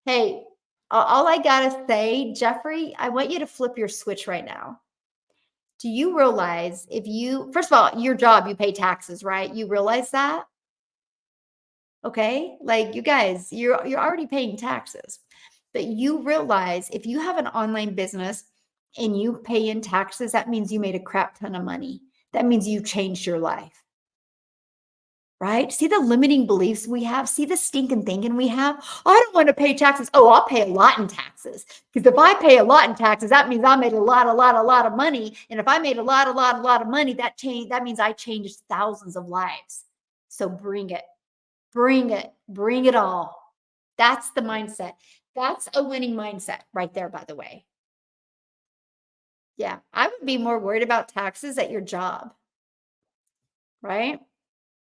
Hey, all I got to say, Jeffrey, I want you to flip your switch right now. Do you realize first of all, your job, you pay taxes, right? You realize that? Okay. Like you guys, you're already paying taxes, but you realize if you have an online business and you pay in taxes, that means you made a crap ton of money. That means you changed your life. Right? See the limiting beliefs we have? See the stinking thinking we have? I don't want to pay taxes. Oh, I'll pay a lot in taxes. Because if I pay a lot in taxes, that means I made a lot of money. And if I made a lot of money, that means I changed thousands of lives. So bring it. Bring it. Bring it all. That's the mindset. That's a winning mindset right there, by the way. Yeah. I would be more worried about taxes at your job. Right?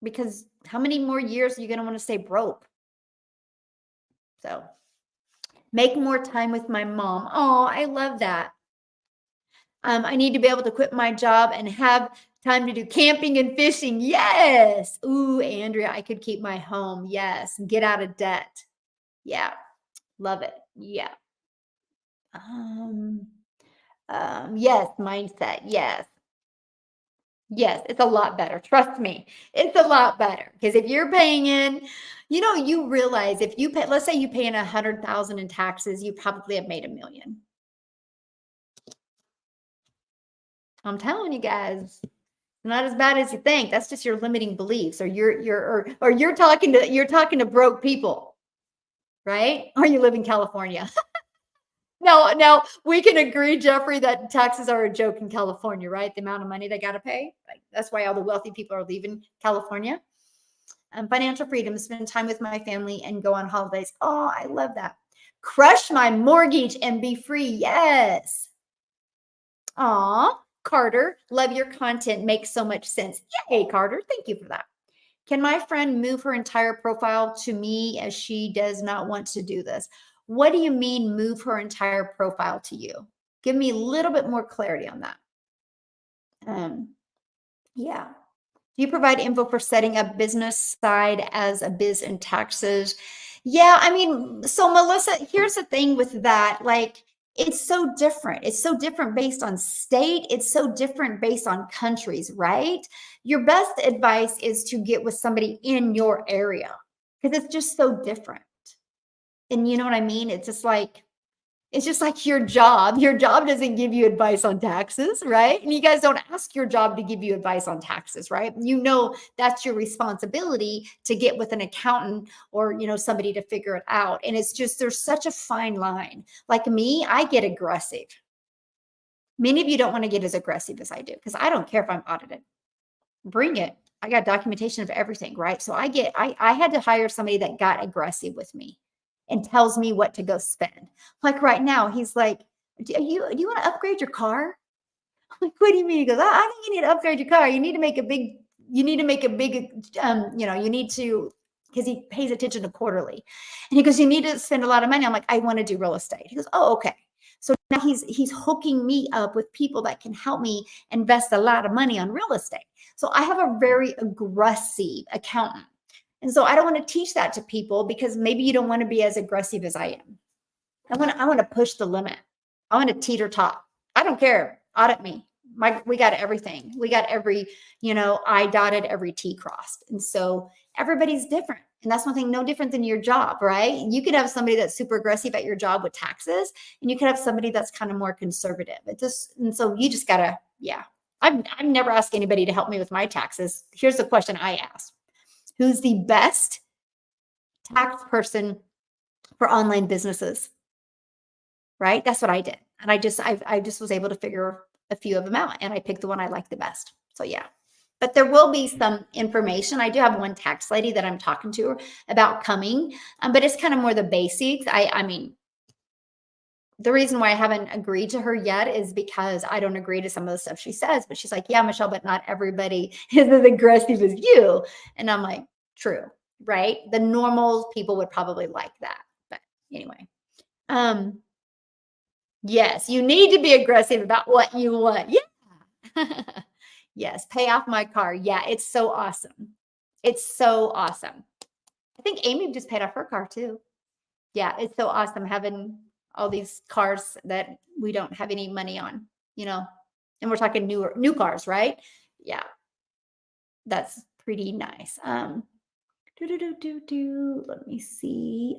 Because how many more years are you going to want to stay broke? So make more time with my mom. Oh, I love that. I need to be able to quit my job and have time to do camping and fishing. Yes. Ooh, Andrea, I could keep my home. Yes. Get out of debt. Yeah. Love it. Yeah. Yes. Mindset. Yes. Yes, it's a lot better. Trust me, it's a lot better because if you're paying in, you realize if you pay, let's say you pay in 100,000 in taxes, you probably have made $1 million. I'm telling you guys, not as bad as you think. That's just your limiting beliefs, or you're talking to broke people, right? Or you live in California. No, we can agree, Jeffrey, that taxes are a joke in California, right? The amount of money they got to pay. Like, that's why all the wealthy people are leaving California. Financial freedom, spend time with my family and go on holidays. Oh, I love that. Crush my mortgage and be free. Yes. Aw, Carter, love your content. Makes so much sense. Yay, Carter. Thank you for that. Can my friend move her entire profile to me as she does not want to do this? What do you mean move her entire profile to you? Give me a little bit more clarity on that. Yeah. Do you provide info for setting up business side as a biz and taxes? Yeah, I mean, so Melissa, here's the thing with that. Like, it's so different. It's so different based on state. It's so different based on countries, right? Your best advice is to get with somebody in your area because it's just so different. And you know what I mean? It's just like your job. Your job doesn't give you advice on taxes, right? And you guys don't ask your job to give you advice on taxes, right? You know that's your responsibility to get with an accountant or, somebody to figure it out. And it's just there's such a fine line. Like me, I get aggressive. Many of you don't want to get as aggressive as I do because I don't care if I'm audited. Bring it. I got documentation of everything, right? So I had to hire somebody that got aggressive with me and tells me what to go spend. Like right now, he's like, do you want to upgrade your car? I'm like, what do you mean? He goes, I think you need to upgrade your car. You need to make a big, you need to, because he pays attention to quarterly. And he goes, you need to spend a lot of money. I'm like, I want to do real estate. He goes, oh, okay. So now he's hooking me up with people that can help me invest a lot of money on real estate. So I have a very aggressive accountant. And so I don't want to teach that to people because maybe you don't want to be as aggressive as I am. I want to push the limit. I want to teeter top. I don't care. Audit me. We got everything. We got every, I dotted, every T crossed. And so everybody's different. And that's one thing, no different than your job, right? You could have somebody that's super aggressive at your job with taxes, and you could have somebody that's kind of more conservative. And so you just gotta, yeah. I've never asked anybody to help me with my taxes. Here's the question I ask. Who's the best tax person for online businesses? Right? That's what I did. And I just was able to figure a few of them out, and I picked the one I liked the best. So yeah. But there will be some information. I do have one tax lady that I'm talking to about coming, but it's kind of more the basics. I mean, the reason why I haven't agreed to her yet is because I don't agree to some of the stuff she says. But she's like, yeah, Michelle, but not everybody is as aggressive as you. And I'm like, true, right? The normal people would probably like that. But anyway, yes, you need to be aggressive about what you want. Yeah. Yes, pay off my car. Yeah, it's so awesome. It's so awesome. I think Amy just paid off her car too. Yeah, it's so awesome having all these cars that we don't have any money on, and we're talking new cars, right? Yeah, that's pretty nice. Let me see.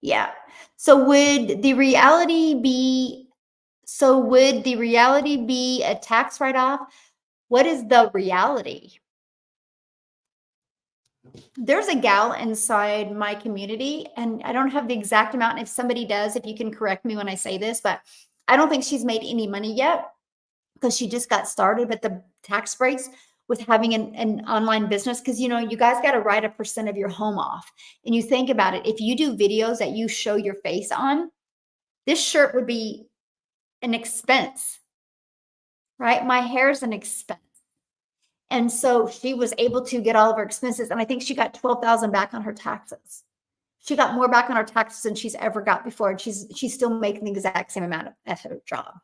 Yeah. So would the reality be a tax write-off? What is the reality? There's a gal inside my community, and I don't have the exact amount. If somebody does, if you can correct me when I say this, but I don't think she's made any money yet because she just got started. But the tax breaks with having an online business, because you guys got to write a % of your home off. And you think about it, if you do videos that you show your face on, this shirt would be an expense, right? My hair is an expense. And so she was able to get all of her expenses. And I think she got 12,000 back on her taxes. She got more back on her taxes than she's ever got before. And she's still making the exact same amount at her job.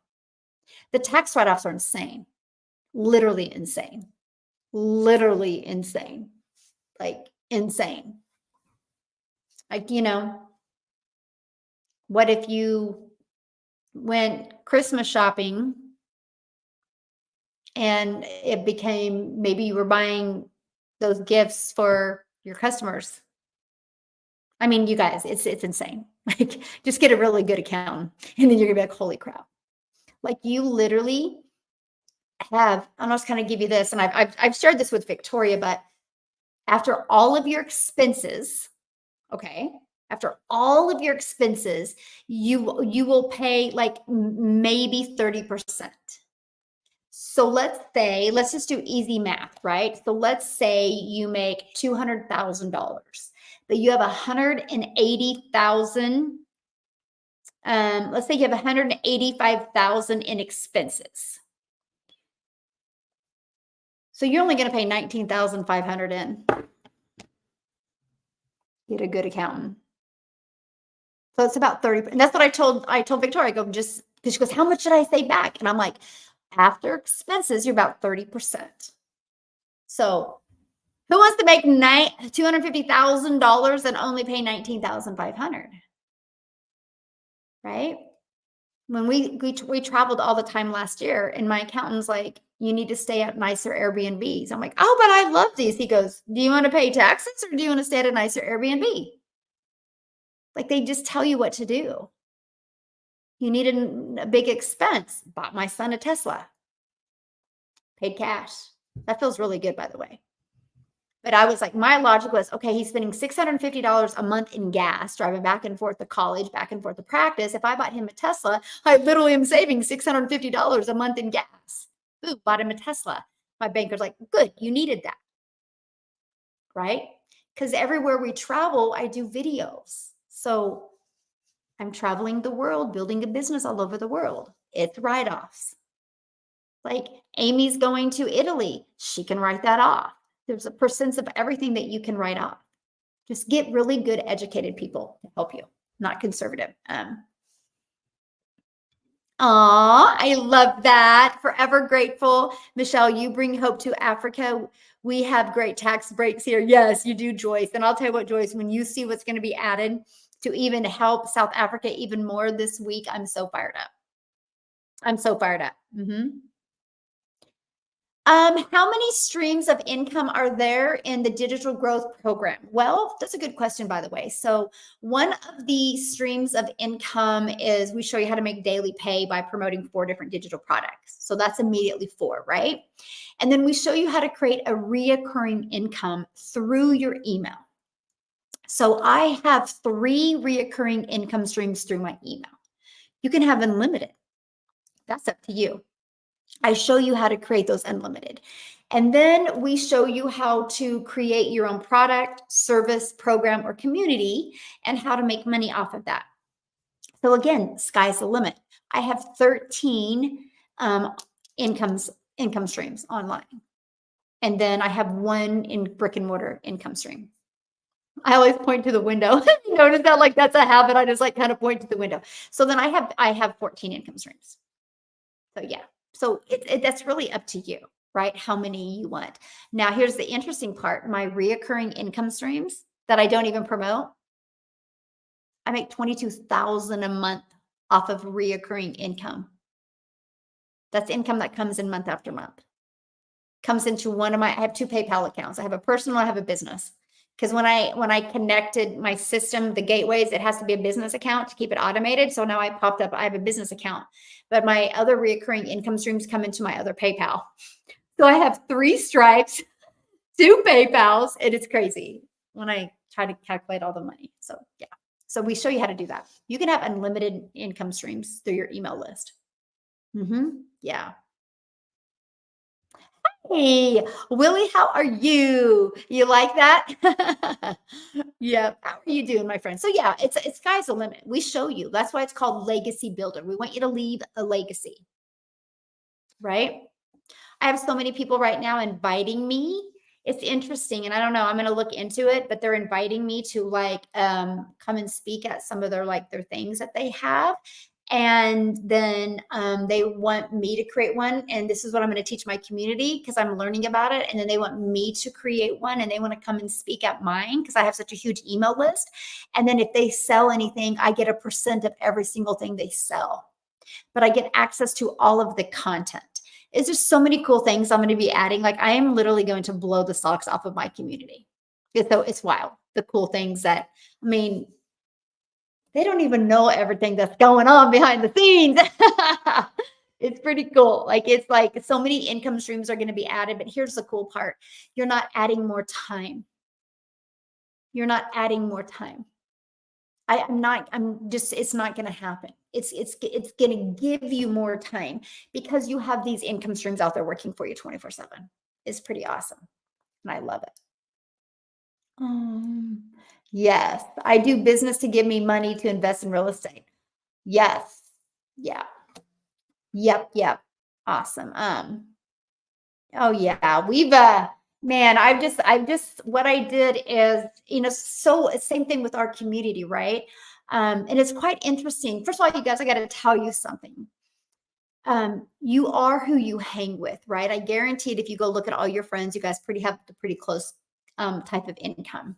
The tax write-offs are insane. Literally insane. Literally insane. Like insane. Like, what if you went Christmas shopping and it became, maybe you were buying those gifts for your customers? I mean, you guys, it's insane. Like, just get a really good accountant, and then you're gonna be like, holy crap. Like, you literally have, I'll just kind of give you this, and I've shared this with Victoria, but after all of your expenses, okay, after all of your expenses, you will pay like maybe 30%. So let's just do easy math, right? So let's say you make $200,000, but you have 180,000. Let's say you have 185,000 in expenses. So you're only going to pay 19,500 in. Get a good accountant. So it's about 30. And that's what I told Victoria. I go, just because she goes, how much did I save back? And I'm like, after expenses, you're about 30%. So who wants to make $250,000 and only pay 19,500? Right? When we traveled all the time last year, and my accountant's like, you need to stay at nicer Airbnbs. I'm like, oh, but I love these. He goes, do you want to pay taxes or do you want to stay at a nicer Airbnb? Like, they just tell you what to do. You needed a big expense. Bought my son a Tesla. Paid cash. That feels really good, by the way. But I was like, my logic was, okay, he's spending $650 a month in gas, driving back and forth to college, back and forth to practice. If I bought him a Tesla, I literally am saving $650 a month in gas. Ooh, bought him a Tesla. My banker's like, good, you needed that. Right? Because everywhere we travel, I do videos. So I'm traveling the world, building a business all over the world. It's write-offs. Like, Amy's going to Italy. She can write that off. There's a % of everything that you can write off. Just get really good, educated people to help you, not conservative. I love that. Forever grateful. Michelle, you bring hope to Africa. We have great tax breaks here. Yes, you do, Joyce. And I'll tell you what, Joyce, when you see what's going to be added to even help South Africa even more this week, I'm so fired up. I'm so fired up. How many streams of income are there in the digital growth program? Well, that's a good question, by the way. So one of the streams of income is we show you how to make daily pay by promoting 4 different digital products. So that's immediately 4, right? And then we show you how to create a reoccurring income through your email. So I have 3 reoccurring income streams through my email. You can have unlimited. That's up to you. I show you how to create those unlimited. And then we show you how to create your own product, service, program, or community, and how to make money off of that. So again, sky's the limit. I have 13 income streams online. And then I have one in brick and mortar income stream. I always point to the window. You notice that, like, that's a habit. I just like kind of point to the window. So then I have 14 income streams. So yeah, so that's really up to you, right? How many you want. Now, here's the interesting part. My reoccurring income streams that I don't even promote, I make $22,000 a month off of reoccurring income. That's income that comes in month after month. Comes into one of my, I have two PayPal accounts. I have a personal, I have a business. Because when I connected my system, the gateways, it has to be a business account to keep it automated. So now I popped up, I have a business account, but my other reoccurring income streams come into my other PayPal. So I have 3 Stripes, 2 PayPals, and it's crazy when I try to calculate all the money. So yeah, so we show you how to do that. You can have unlimited income streams through your email list. Yeah. Hey, Willie, how are you? You like that? Yeah. How are you doing, my friend? So yeah, it's sky's the limit. We show you. That's why it's called Legacy Builder. We want you to leave a legacy, right? I have so many people right now inviting me. It's interesting, and I don't know, I'm going to look into it, but they're inviting me to like come and speak at some of their things that they have. And then they want me to create one, and this is what I'm going to teach my community because I'm learning about it. And then they want me to create one, and they want to come and speak at mine because I have such a huge email list. And then if they sell anything, I get a % of every single thing they sell, but I get access to all of the content. It's just so many cool things I'm going to be adding. Like, I am literally going to blow the socks off of my community. It's wild. The cool things that, I mean, they don't even know everything that's going on behind the scenes. It's pretty cool. It's like so many income streams are going to be added, but here's the cool part. You're not adding more time. You're not adding more time. It's not going to happen. It's going to give you more time because you have these income streams out there working for you 24/7. It's pretty awesome. And I love it. Yes, I do business to give me money to invest in real estate. Yes. Yeah. Yep. Awesome. Oh yeah, we've man, I've just what I did is, so same thing with our community, right? And it's quite interesting. First of all, you guys, I got to tell you something. You are who you hang with, right? I guarantee it, if you go look at all your friends, you guys have the pretty close type of income.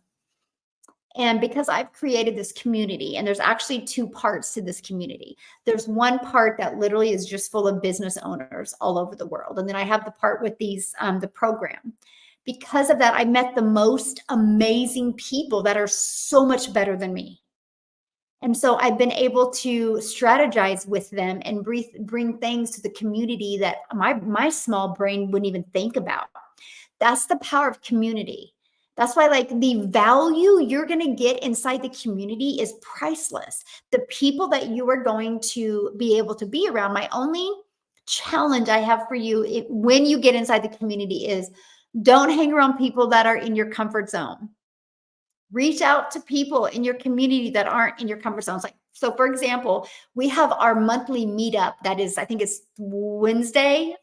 And because I've created this community, and there's actually 2 parts to this community. There's one part that literally is just full of business owners all over the world. And then I have the part with the program. Because of that, I met the most amazing people that are so much better than me. And so I've been able to strategize with them and bring things to the community that my small brain wouldn't even think about. That's the power of community. That's why, the value you're going to get inside the community is priceless. The people that you are going to be able to be around. My only challenge I have for you when you get inside the community is don't hang around people that are in your comfort zone. Reach out to people in your community that aren't in your comfort zones. So for example, we have our monthly meetup that is, I think it's Wednesday.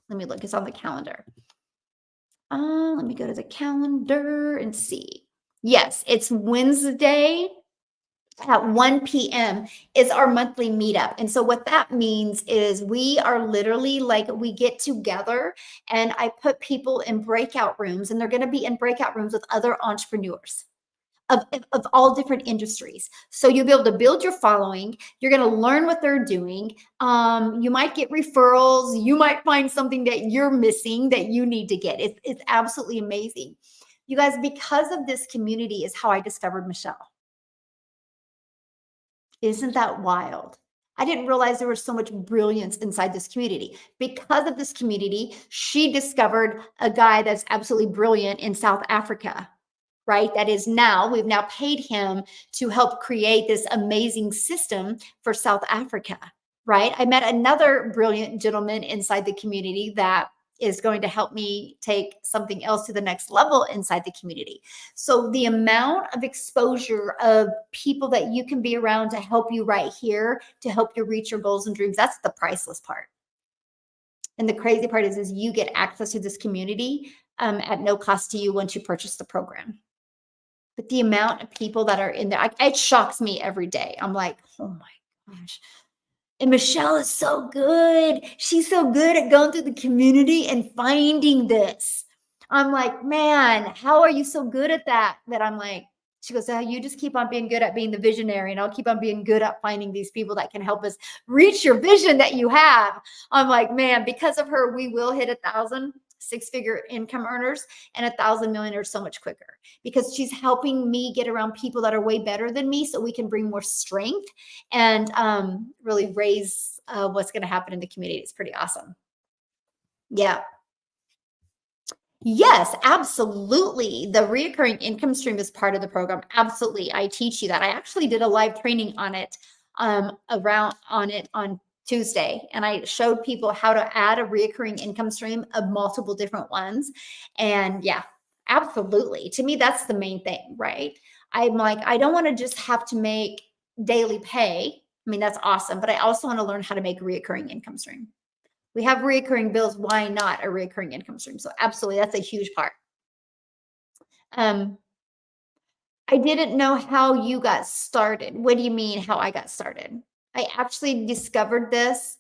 Let me look, it's on the calendar. Let me go to the calendar and see. Yes, it's Wednesday at 1 p.m. is our monthly meetup. And so what that means is we are literally we get together and I put people in breakout rooms, and they're going to be in breakout rooms with other entrepreneurs of all different industries. So you'll be able to build your following. You're going to learn what they're doing. You might get referrals. You might find something that you're missing that you need to get. It's absolutely amazing. You guys, because of this community is how I discovered Michelle. Isn't that wild? I didn't realize there was so much brilliance inside this community. Because of this community, she discovered a guy that's absolutely brilliant in South Africa. Right? We've now paid him to help create this amazing system for South Africa, right? I met another brilliant gentleman inside the community that is going to help me take something else to the next level inside the community. So the amount of exposure of people that you can be around to help you right here, to help you reach your goals and dreams, that's the priceless part. And the crazy part is you get access to this community at no cost to you once you purchase the program. But the amount of people that are in there, it shocks me every day. I'm like, oh my gosh. And Michelle is so good. She's so good at going through the community and finding this. I'm like, man, how are you so good at that? That I'm like, she goes, oh, you just keep on being good at being the visionary, and I'll keep on being good at finding these people that can help us reach your vision that you have. I'm like, man, because of her, we will hit 1,000 six-figure income earners and 1,000 millionaires so much quicker, because she's helping me get around people that are way better than me so we can bring more strength and really raise what's going to happen in the community. It's pretty awesome. Yeah. Yes, absolutely. The reoccurring income stream is part of the program. Absolutely. I teach you that. I actually did a live training on it on Tuesday, and I showed people how to add a reoccurring income stream of multiple different ones. And yeah, absolutely. To me, that's the main thing, right? I'm like, I don't want to just have to make daily pay. I mean, that's awesome, but I also want to learn how to make a reoccurring income stream. We have reoccurring bills. Why not a reoccurring income stream? So absolutely, that's a huge part. I didn't know how you got started. What do you mean how I got started? I actually discovered this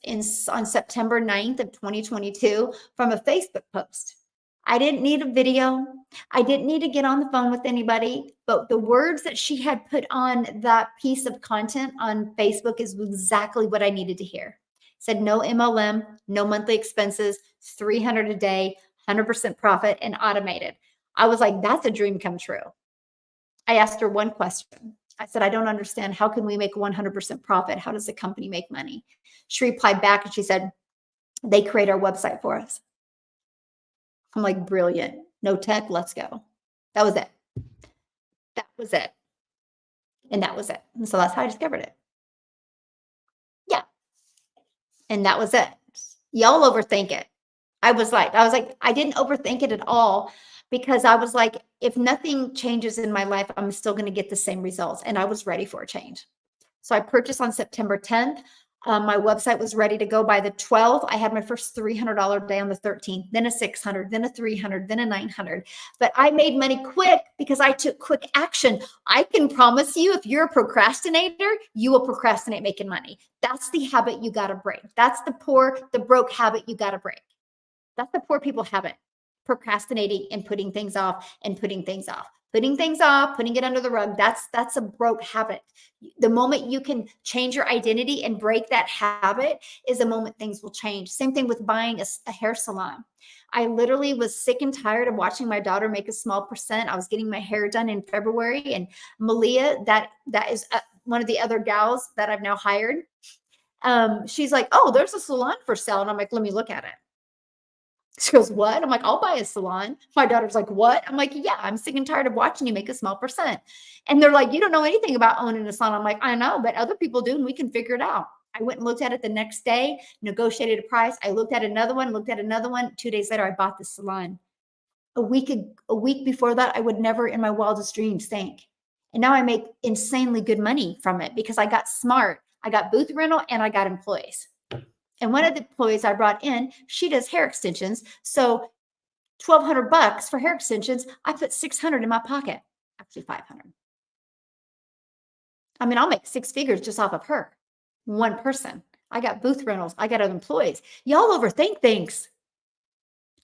on September 9th of 2022 from a Facebook post. I didn't need a video. I didn't need to get on the phone with anybody, but the words that she had put on that piece of content on Facebook is exactly what I needed to hear. It said no MLM, no monthly expenses, 300 a day, 100% profit, and automated. I was like, that's a dream come true. I asked her one question. I said, I don't understand. How can we make 100% profit? How does the company make money? She replied back and she said, they create our website for us. I'm like, brilliant. No tech, let's go. That was it. That was it. And that was it. And so that's how I discovered it. Yeah. And that was it. Y'all overthink it. I was like, I didn't overthink it at all, because I was like, if nothing changes in my life, I'm still going to get the same results. And I was ready for a change. So I purchased on September 10th. My website was ready to go by the 12th. I had my first $300 day on the 13th, then a 600, then a 300, then a 900. But I made money quick because I took quick action. I can promise you, if you're a procrastinator, you will procrastinate making money. That's the habit you got to break. That's the broke habit you got to break. That's the poor people habit. Procrastinating and putting things off and putting things off. Putting things off, putting it under the rug, that's a broke habit. The moment you can change your identity and break that habit is the moment things will change. Same thing with buying a hair salon. I literally was sick and tired of watching my daughter make a small percent. I was getting my hair done in February, and Malia, that is one of the other gals that I've now hired. She's like, oh, there's a salon for sale. And I'm like, let me look at it. She goes, what? I'm like, I'll buy a salon. My daughter's like, what? I'm like, yeah, I'm sick and tired of watching you make a small percent. And they're like, you don't know anything about owning a salon. I'm like, I know, but other people do, and we can figure it out. I went and looked at it the next day, negotiated a price. I looked at another one, looked at another one. 2 days later, I bought the salon. A week before that, I would never in my wildest dreams think. And now I make insanely good money from it because I got smart. I got booth rental and I got employees. And one of the employees I brought in, she does hair extensions. So $1,200 for hair extensions. I put 600 in my pocket, actually 500. I mean, I'll make six figures just off of her. One person. I got booth rentals. I got other employees. Y'all overthink things.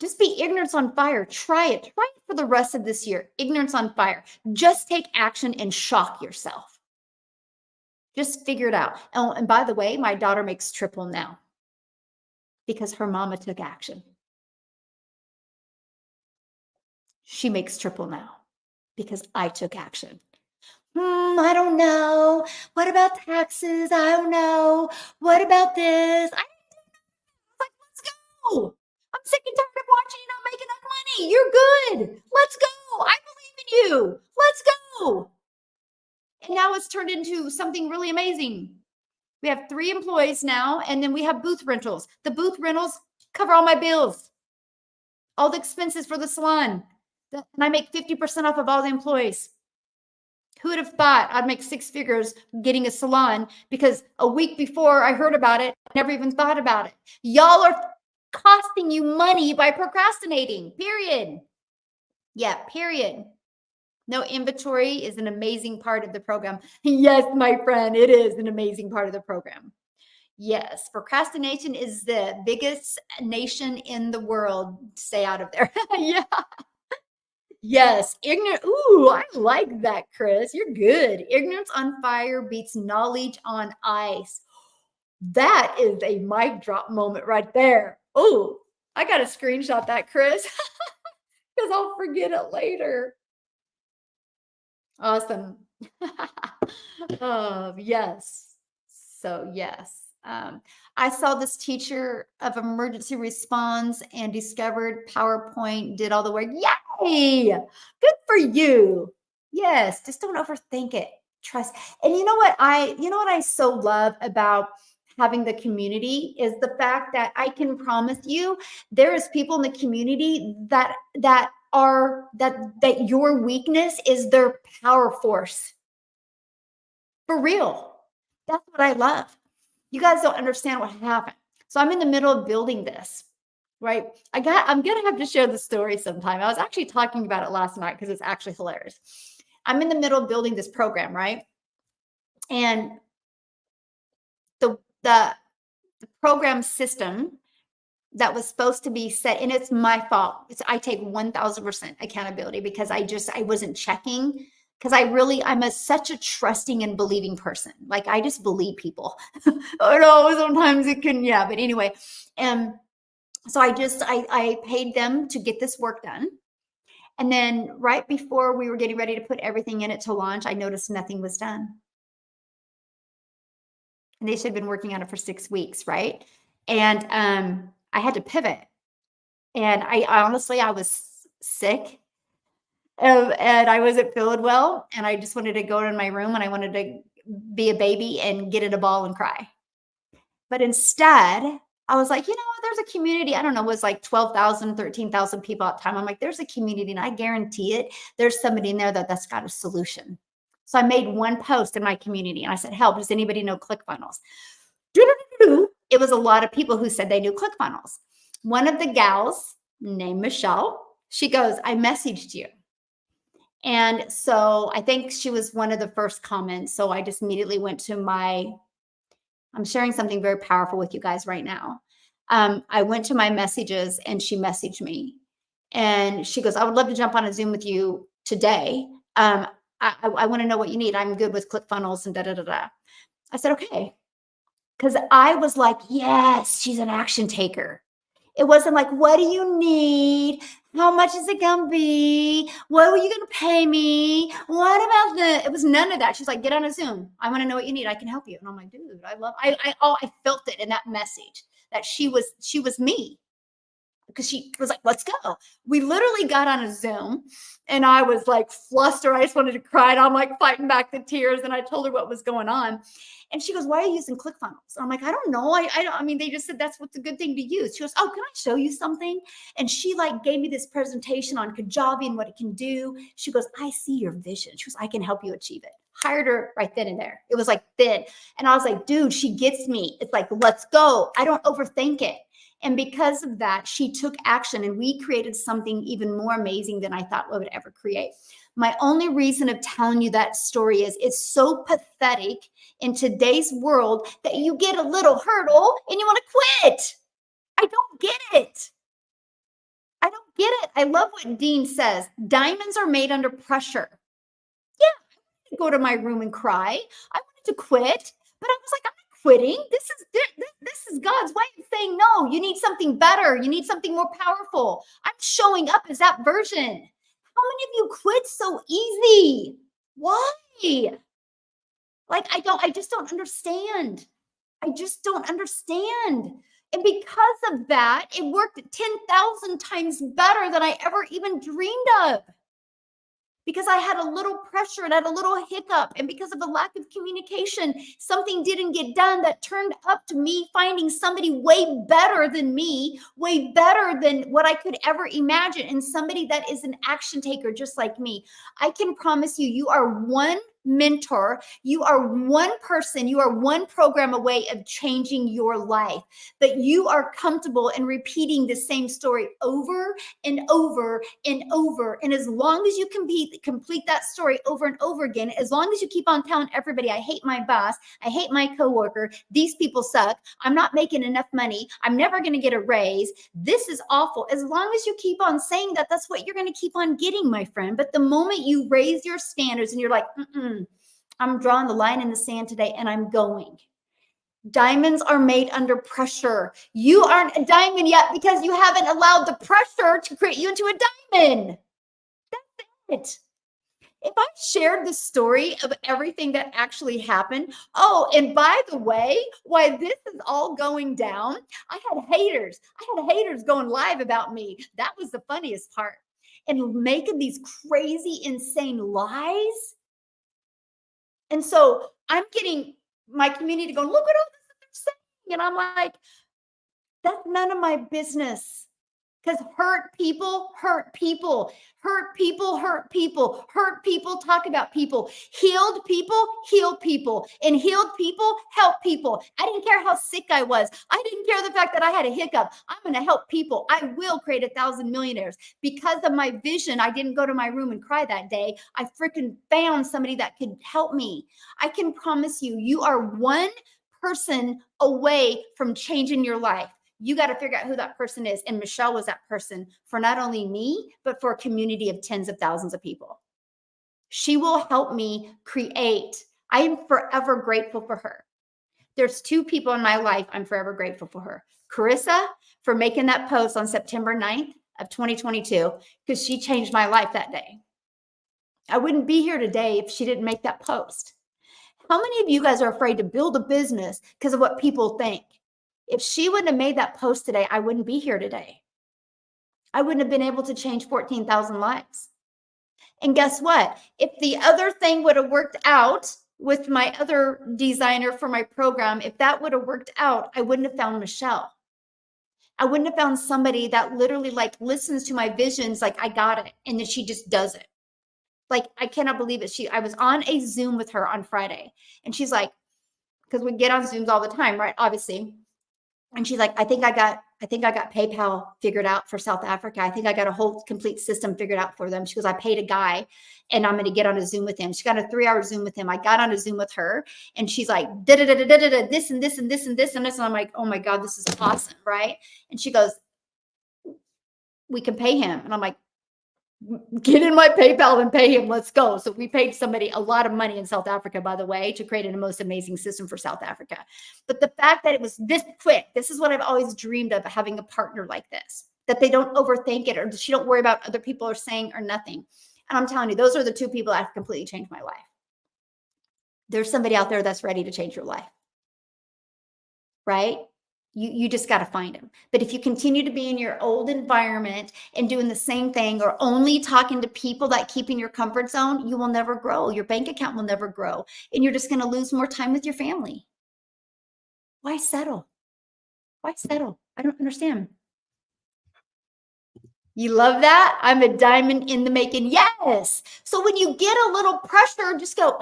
Just be ignorance on fire. Try it. Try it for the rest of this year. Ignorance on fire. Just take action and shock yourself. Just figure it out. Oh, and by the way, my daughter makes triple now because her mama took action. She makes triple now because I took action. I don't know. What about taxes? I don't know. What about this? I like, let's go. I'm sick and tired of watching you not making enough money. You're good. Let's go. I believe in you. Let's go. And now it's turned into something really amazing. We have 3 employees now, and then we have booth rentals. The booth rentals cover all my bills. all the expenses for the salon. And I make 50% off of all the employees. Who would have thought I'd make 6 figures getting a salon? Because a week before I heard about it, I never even thought about it. Y'all are costing you money by procrastinating, period. Yeah, period. No, inventory is an amazing part of the program. Yes, my friend, it is an amazing part of the program. Yes, procrastination is the biggest nation in the world. Stay out of there. Yeah. Yes, ignorant. Ooh, I like that, Chris. You're good. Ignorance on fire beats knowledge on ice. That is a mic drop moment right there. Oh, I got to screenshot that, Chris, because I'll forget it later. Awesome. Yes. So, yes. I saw this teacher of emergency response and discovered PowerPoint, did all the work. Yay! Good for you. Yes, just don't overthink it. Trust. And you know what I so love about having the community is the fact that I can promise you there is people in the community that your weakness is their power force. For real. That's what I love. You guys don't understand what happened. So I'm in the middle of building this, right? I'm going to have to share the story sometime. I was actually talking about it last night because it's actually hilarious. I'm in the middle of building this program, right? And the program system that was supposed to be set, and it's my fault. I take 1000% accountability because I wasn't checking, because I'm such a trusting and believing person. Like, I just believe people. I know sometimes it can, yeah, but anyway. And so I paid them to get this work done. And then right before we were getting ready to put everything in it to launch, I noticed nothing was done. And they should have been working on it for 6 weeks, right? And I had to pivot. And I honestly, I was sick, and I wasn't feeling well. And I just wanted to go in my room and I wanted to be a baby and get in a ball and cry. But instead, I was like, you know what? There's a community. I don't know, it was like 12,000, 13,000 people at the time. I'm like, there's a community, and I guarantee it. There's somebody in there that's got a solution. So I made one post in my community and I said, help, does anybody know ClickFunnels? It was a lot of people who said they knew ClickFunnels. One of the gals named Michelle, she goes, I messaged you. And so I think she was one of the first comments. So I just immediately went to I'm sharing something very powerful with you guys right now. I went to my messages and she messaged me. And she goes, I would love to jump on a Zoom with you today. I want to know what you need. I'm good with ClickFunnels and da-da-da-da. I said, okay. Because I was like, yes, she's an action taker. It wasn't like, what do you need? How much is it going to be? What are you going to pay me? What about it was none of that. She's like, get on a Zoom. I want to know what you need. I can help you. And I'm like, dude, I felt it in that message that she was me. Because she was like, let's go. We literally got on a Zoom and I was like flustered. I just wanted to cry. And I'm like fighting back the tears. And I told her what was going on. And she goes, why are you using ClickFunnels? And I'm like, I don't know. I mean, they just said that's what's a good thing to use. She goes, oh, can I show you something? And she like gave me this presentation on Kajabi and what it can do. She goes, I see your vision. She goes, I can help you achieve it. Hired her right then and there. It was like then. And I was like, dude, she gets me. It's like, let's go. I don't overthink it. And because of that, she took action and we created something even more amazing than I thought we would ever create. My only reason of telling you that story is it's so pathetic in today's world that you get a little hurdle and you want to quit. I don't get it. I don't get it. I love what Dean says. Diamonds are made under pressure. Yeah, I wanted to go to my room and cry. I wanted to quit, but I was like, I'm not quitting. This is God's way of saying, no, you need something better. You need something more powerful. I'm showing up as that version. How many of you quit so easy? Why? Like, I just don't understand. I just don't understand. And because of that, it worked 10,000 times better than I ever even dreamed of. because I had a little pressure and I had a little hiccup. And because of a lack of communication, something didn't get done that turned up to me finding somebody way better than me, way better than what I could ever imagine, and somebody that is an action taker just like me. I can promise you, you are one mentor, you are one person, you are one program away of changing your life. But you are comfortable in repeating the same story over and over and over. And as long as you complete that story over and over again, as long as you keep on telling everybody, I hate my boss, I hate my coworker, these people suck, I'm not making enough money, I'm never going to get a raise, this is awful. As long as you keep on saying that, that's what you're going to keep on getting, my friend. But the moment you raise your standards and you're like, I'm drawing the line in the sand today and I'm going. Diamonds are made under pressure. You aren't a diamond yet because you haven't allowed the pressure to create you into a diamond. That's it. If I shared the story of everything that actually happened, oh, and by the way, why this is all going down, I had haters. I had haters going live about me. That was the funniest part. And making these crazy, insane lies. And so I'm getting my community going, look at all this that they're saying. And I'm like, that's none of my business. Because hurt people, hurt people, hurt people, hurt people, hurt people, talk about people, healed people, heal people, and healed people, help people. I didn't care how sick I was. I didn't care the fact that I had a hiccup. I'm going to help people. I will create 1,000 millionaires. Because of my vision, I didn't go to my room and cry that day. I freaking found somebody that could help me. I can promise you, you are one person away from changing your life. You got to figure out who that person is. And Michelle was that person for not only me, but for a community of tens of thousands of people. She will help me create. I am forever grateful for her. There's two people in my life I'm forever grateful for her. Carissa, for making that post on September 9th of 2022, because she changed my life that day. I wouldn't be here today if she didn't make that post. How many of you guys are afraid to build a business because of what people think? If she wouldn't have made that post today, I wouldn't be here today. I wouldn't have been able to change 14,000 lives. And guess what? If the other thing would have worked out with my other designer for my program, if that would have worked out, I wouldn't have found Michelle. I wouldn't have found somebody that literally like listens to my visions like I got it, and then she just does it. Like, I cannot believe it. I was on a Zoom with her on Friday, and she's like, because we get on Zooms all the time, right? Obviously. And she's like, I think I got PayPal figured out for South Africa. I think I got a whole complete system figured out for them. She goes, I paid a guy and I'm going to get on a Zoom with him. She got a 3-hour Zoom with him. I got on a Zoom with her and she's like, this and this and this and this and this. And I'm like, oh my God, this is awesome. Right. And she goes, we can pay him. And I'm like, get in my PayPal and pay him. Let's go. So we paid somebody a lot of money in South Africa, by the way, to create a most amazing system for South Africa. But the fact that it was this quick, this is what I've always dreamed of, having a partner like this, that they don't overthink it or she don't worry about other people are saying or nothing. And I'm telling you, those are the two people that have completely changed my life. There's somebody out there that's ready to change your life, right? You just got to find them. But if you continue to be in your old environment and doing the same thing or only talking to people that keep in your comfort zone, you will never grow. Your bank account will never grow. And you're just going to lose more time with your family. Why settle? Why settle? I don't understand. You love that? I'm a diamond in the making. Yes. So when you get a little pressure, just go,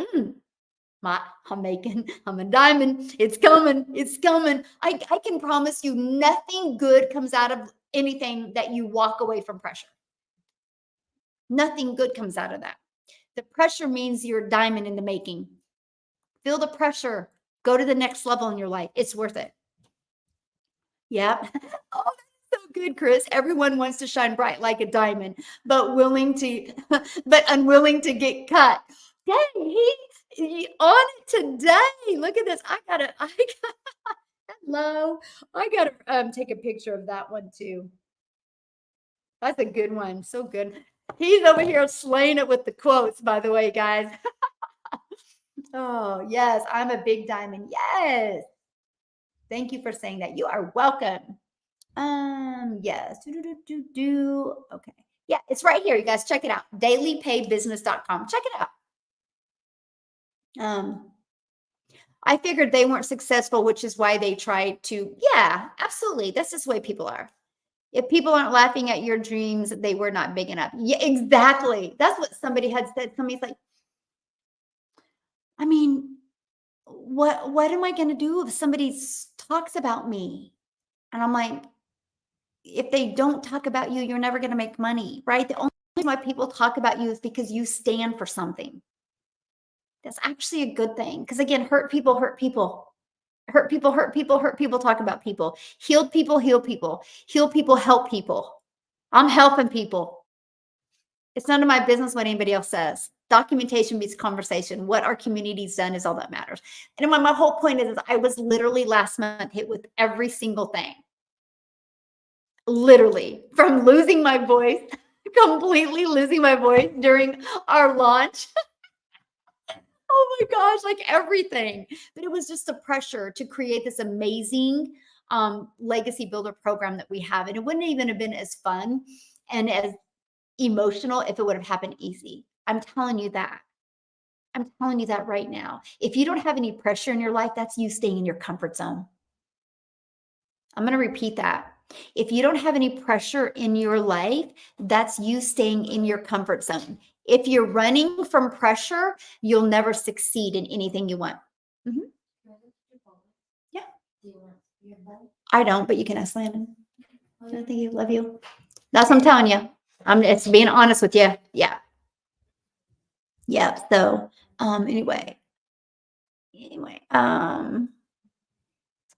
I'm a diamond. It's coming. It's coming. I can promise you nothing good comes out of anything that you walk away from pressure. Nothing good comes out of that. The pressure means you're a diamond in the making. Feel the pressure. Go to the next level in your life. It's worth it. Yeah. Oh, that's so good, Chris. Everyone wants to shine bright like a diamond, but unwilling to get cut. Dang, he on it today. Look at this. Hello. I gotta take a picture of that one too. That's a good one. So good. He's over here slaying it with the quotes, by the way, guys. Oh, yes, I'm a big diamond. Yes. Thank you for saying that. You are welcome. Yes. Okay. Yeah, it's right here. You guys check it out. dailypaybusiness.com. Check it out. I figured they weren't successful, which is why they tried to. Yeah, absolutely. That's just the way people are. If people aren't laughing at your dreams, they were not big enough. Yeah, exactly. That's what somebody had said. Somebody's like, I mean, what am I going to do if somebody talks about me? And I'm like, if they don't talk about you, you're never going to make money, right? The only reason why people talk about you is because you stand for something. That's actually a good thing. Because again, hurt people hurt people. Hurt people hurt people, hurt people talk about people. Healed people heal people. Heal people help people. I'm helping people. It's none of my business what anybody else says. Documentation beats conversation. What our community's done is all that matters. And my whole point is I was literally last month hit with every single thing. Literally, from losing my voice, completely losing my voice during our launch. Oh my gosh, like everything. But it was just the pressure to create this amazing legacy builder program that we have. And it wouldn't even have been as fun and as emotional if it would have happened easy. I'm telling you that. I'm telling you that right now. If you don't have any pressure in your life, that's you staying in your comfort zone. I'm going to repeat that. If you don't have any pressure in your life, that's you staying in your comfort zone. If you're running from pressure, you'll never succeed in anything you want. Mhm. Yeah. I don't, but you can ask Landon. Thank you. Love you. That's what I'm telling you. It's being honest with you. Yeah. Yeah. So, anyway,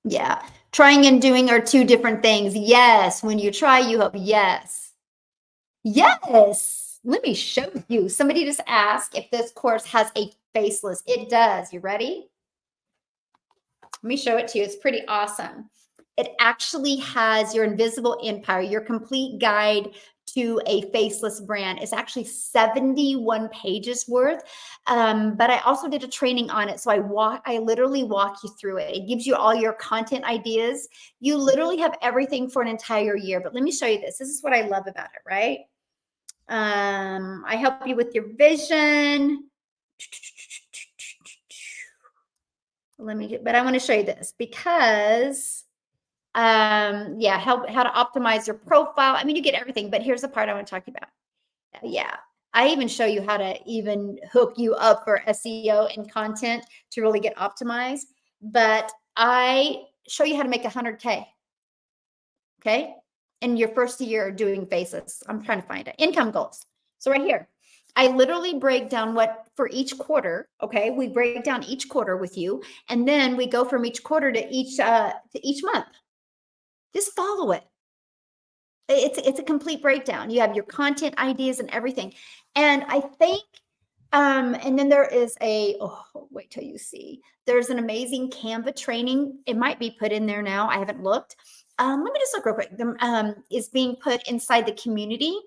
yeah. Trying and doing are two different things. Yes. When you try, you hope. Yes. Yes. Let me show you. Somebody just asked if this course has a faceless. It does. You ready? Let me show it to you. It's pretty awesome. It actually has your invisible empire, your complete guide to a faceless brand. It's actually 71 pages worth. But I also did a training on it. So I literally walk you through it. It gives you all your content ideas. You literally have everything for an entire year. But let me show you this. This is what I love about it, right? I help you with your vision. But I want to show you this because yeah, how to optimize your profile. I mean, you get everything, but here's the part I want to talk about. Yeah, I even show you how to even hook you up for SEO and content to really get optimized. But I show you how to make 100K. Okay, in your first year doing faces. I'm trying to find it. Income goals. So right here, I literally break down what for each quarter. Okay, we break down each quarter with you, and then we go from each quarter to each month. Just follow it. It's a complete breakdown. You have your content ideas and everything. And I think and then there is wait till you see. There's an amazing Canva training. It might be put in there now. I haven't looked. Let me just look real quick. Is being put inside the community.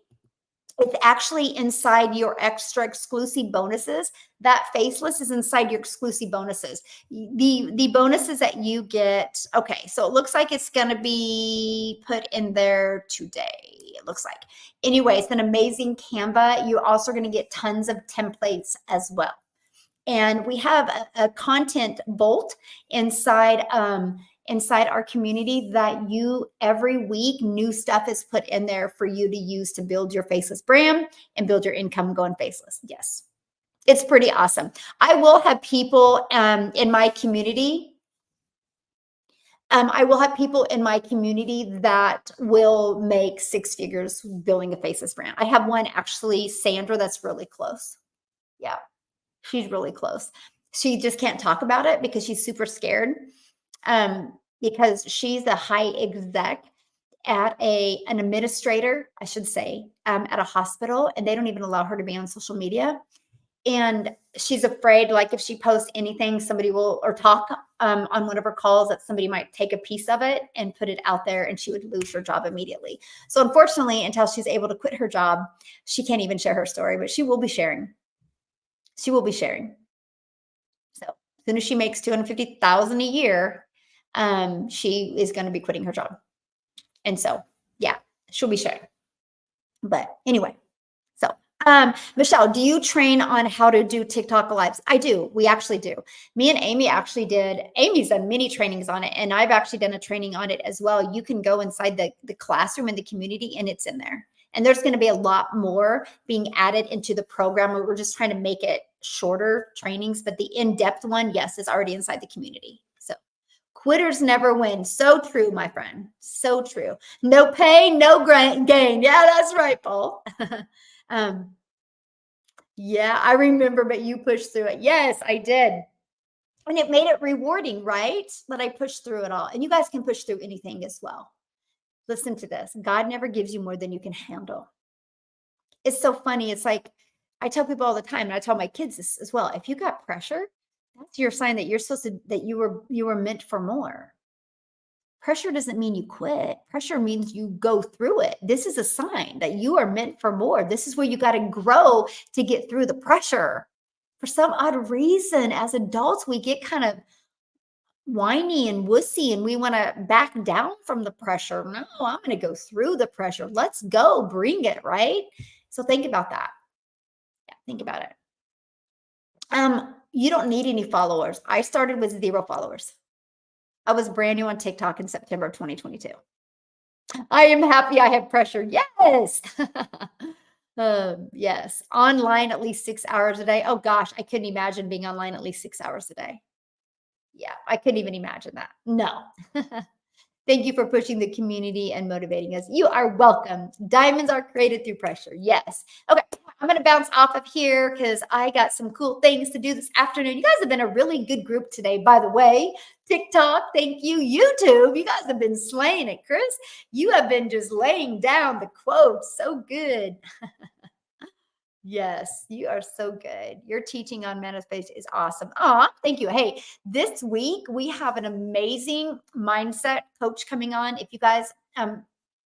It's actually inside your extra exclusive bonuses. That faceless is inside your exclusive bonuses. The bonuses that you get. Okay, so it looks like it's going to be put in there today. It looks like. Anyway, it's an amazing Canva. You're also going to get tons of templates as well. And we have a content bolt inside inside our community that you every week new stuff is put in there for you to use to build your faceless brand and build your income going faceless. Yes, it's pretty awesome. I will have people in my community. I will have people in my community that will make 6 figures building a faceless brand. I have one actually, Sandra, that's really close. Yeah, she's really close. She just can't talk about it because she's super scared. Because she's a high exec at an administrator, I should say, at a hospital, and they don't even allow her to be on social media. And she's afraid, like if she posts anything, somebody will, or talk on one of her calls, that somebody might take a piece of it and put it out there, and she would lose her job immediately. So unfortunately, until she's able to quit her job, she can't even share her story, but she will be sharing. She will be sharing. So as soon as she makes $250,000 a year, she is going to be quitting her job. And so, yeah, she'll be sharing. But anyway, so Michelle, do you train on how to do TikTok lives? I do. We actually do. Me and Amy actually did. Amy's done many trainings on it, and I've actually done a training on it as well. You can go inside the classroom in the community, and it's in there. And there's going to be a lot more being added into the program. We're just trying to make it shorter trainings, but the in-depth one, yes, is already inside the community. So quitters never win. So true, my friend. So true. No pain, no gain. Yeah, that's right, Paul. Yeah, I remember, but you pushed through it. Yes, I did. And it made it rewarding, right? That I pushed through it all. And you guys can push through anything as well. Listen to this. God never gives you more than you can handle. It's so funny. It's like I tell people all the time, and I tell my kids this as well. If you got pressure, that's your sign that you're supposed to, that you were meant for more. Pressure doesn't mean you quit. Pressure means you go through it. This is a sign that you are meant for more. This is where you got to grow to get through the pressure. For some odd reason, as adults, we get kind of whiny and wussy and we want to back down from the pressure. No, I'm going to go through the pressure. Let's go, bring it, right? So think about that. Yeah, think about it. You don't need any followers. I started with 0 followers. I was brand new on TikTok in September of 2022. I am happy I have pressure. Yes. Yes. Online at least 6 hours a day. Oh gosh, I couldn't imagine being online at least 6 hours a day. Yeah, I couldn't even imagine that. No. Thank you for pushing the community and motivating us. You are welcome. Diamonds are created through pressure. Yes. Okay. I'm going to bounce off of here because I got some cool things to do this afternoon. You guys have been a really good group today, by the way. TikTok, thank you. YouTube, you guys have been slaying it. Chris, you have been just laying down the quotes. So good. Yes, you are so good. Your teaching on manifest is awesome. Oh, thank you. Hey, this week we have an amazing mindset coach coming on. If you guys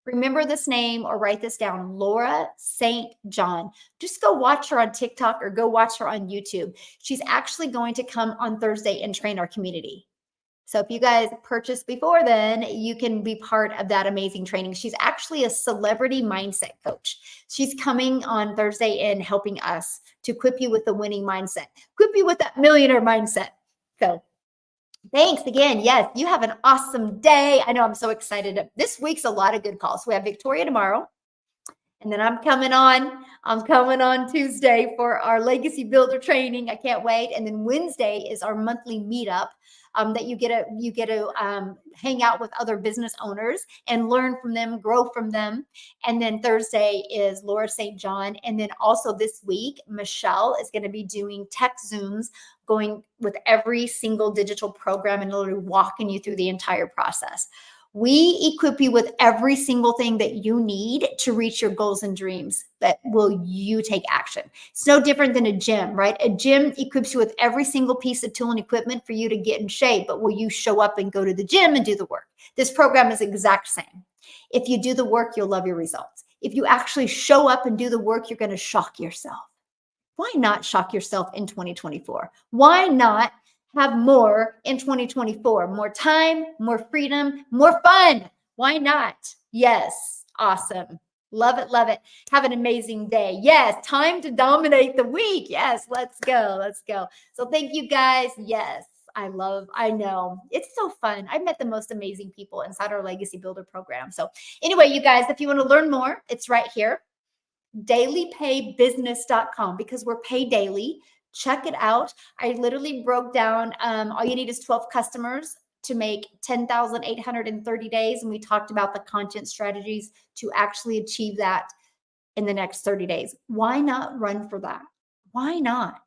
remember this name or write this down, Laura St. John. Just go watch her on TikTok or go watch her on YouTube. She's actually going to come on Thursday and train our community. So if you guys purchase before then, you can be part of that amazing training. She's actually a celebrity mindset coach. She's coming on Thursday and helping us to equip you with the winning mindset, equip you with that millionaire mindset. So thanks again. Yes, you have an awesome day. I know I'm so excited. This week's a lot of good calls. We have Victoria tomorrow. And then I'm coming on Tuesday for our Legacy Builder training. I can't wait. And then Wednesday is our monthly meetup that you get to hang out with other business owners and learn from them, grow from them. And then Thursday is Laura St. John. And then also this week, Michelle is going to be doing tech Zooms, going with every single digital program and literally walking you through the entire process. We equip you with every single thing that you need to reach your goals and dreams that will you take action. It's no different than a gym, right? A gym equips you with every single piece of tool and equipment for you to get in shape, but will you show up and go to the gym and do the work? This program is the exact same. If you do the work, you'll love your results. If you actually show up and do the work, you're going to shock yourself. Why not shock yourself in 2024? Why not have more in 2024? More time, more freedom, more fun. Why not? Yes. Awesome. Love it. Love it. Have an amazing day. Yes. Time to dominate the week. Yes. Let's go. Let's go. So thank you guys. Yes. I know it's so fun. I've met the most amazing people inside our Legacy Builder program. So anyway, you guys, if you want to learn more, it's right here. dailypaybusiness.com, because we're paid daily. Check it out. I literally broke down all you need is 12 customers to make 10,830 days. And we talked about the content strategies to actually achieve that in the next 30 days. Why not run for that? Why not?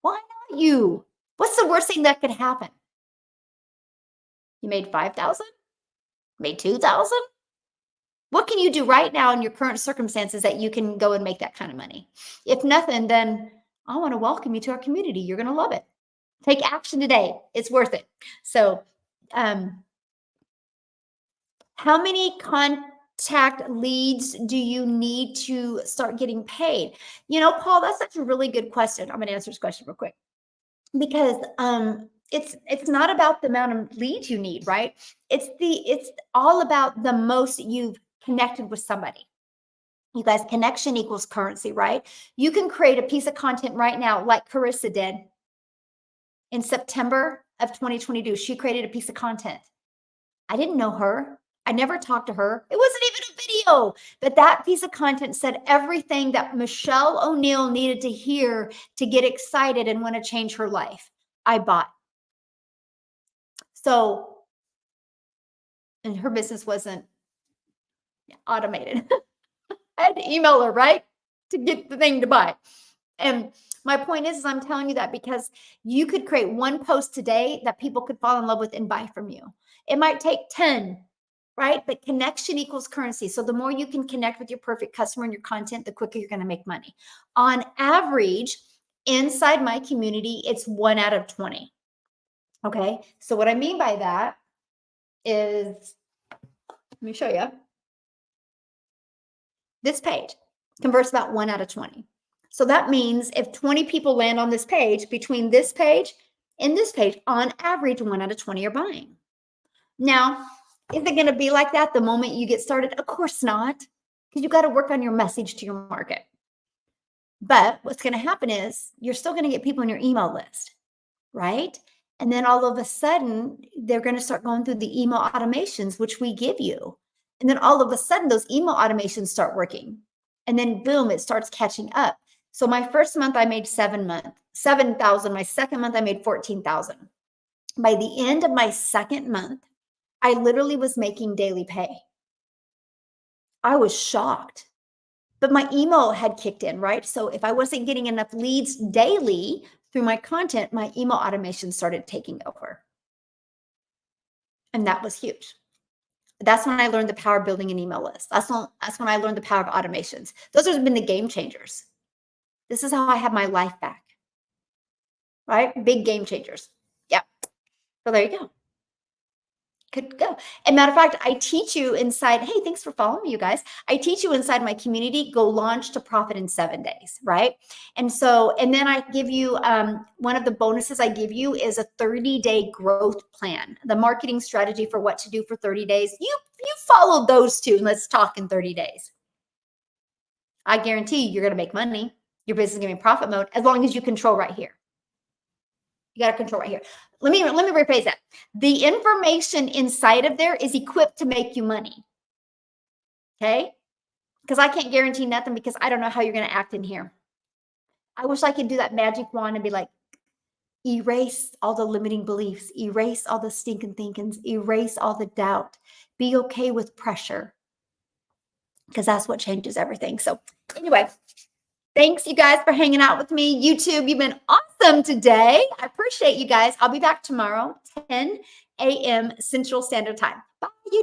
Why not you? What's the worst thing that could happen? You made 5,000? Made 2,000? What can you do right now in your current circumstances that you can go and make that kind of money? If nothing, then I want to welcome you to our community. You're going to love it. Take action today. It's worth it. So, how many contact leads do you need to start getting paid? You know, Paul, that's such a really good question. I'm going to answer this question real quick because it's not about the amount of leads you need, right? It's all about the most you've connected with somebody. You guys, connection equals currency, right? You can create a piece of content right now, like Carissa did in September of 2022. She created a piece of content. I didn't know her. I never talked to her. It wasn't even a video, but that piece of content said everything that Michelle O'Neill needed to hear to get excited and want to change her life. I bought. So, and her business wasn't automated. I had to email her, right? To get the thing to buy. And my point is I'm telling you that because you could create one post today that people could fall in love with and buy from you. It might take 10, right? But connection equals currency. So the more you can connect with your perfect customer and your content, the quicker you're going to make money. On average, inside my community, it's 1 out of 20. Okay. So what I mean by that is, let me show you. This page converts about 1 out of 20. So that means if 20 people land on this page, between this page and this page, on average, 1 out of 20 are buying. Now, is it going to be like that the moment you get started? Of course not, because you got to work on your message to your market. But what's going to happen is you're still going to get people on your email list, right? And then all of a sudden, they're going to start going through the email automations, which we give you. And then all of a sudden, those email automations start working. And then boom, it starts catching up. So my first month, I made 7,000. My second month, I made 14,000. By the end of my second month, I literally was making daily pay. I was shocked. But my email had kicked in, right? So if I wasn't getting enough leads daily through my content, my email automation started taking over. And that was huge. That's when I learned the power of building an email list. That's when I learned the power of automations. Those have been the game changers. This is how I have my life back, right? Big game changers. Yeah. So there you go. Could go. And matter of fact, I teach you inside. Hey, thanks for following me, you guys. I teach you inside my community, go launch to profit in 7 days, right? And so, and then I give you, one of the bonuses I give you is a 30-day growth plan, the marketing strategy for what to do for 30 days. You follow those two and let's talk in 30 days. I guarantee you're going to make money. Your business is going to be in profit mode as long as you control right here. You got to control right here. Let me rephrase that. The information inside of there is equipped to make you money. Okay? Because I can't guarantee nothing because I don't know how you're going to act in here. I wish I could do that magic wand and be like, erase all the limiting beliefs, erase all the stinking thinkings, erase all the doubt. Be okay with pressure because that's what changes everything. So anyway, thanks, you guys, for hanging out with me. YouTube, you've been awesome today. I appreciate you guys. I'll be back tomorrow, 10 a.m. Central Standard Time. Bye, YouTube.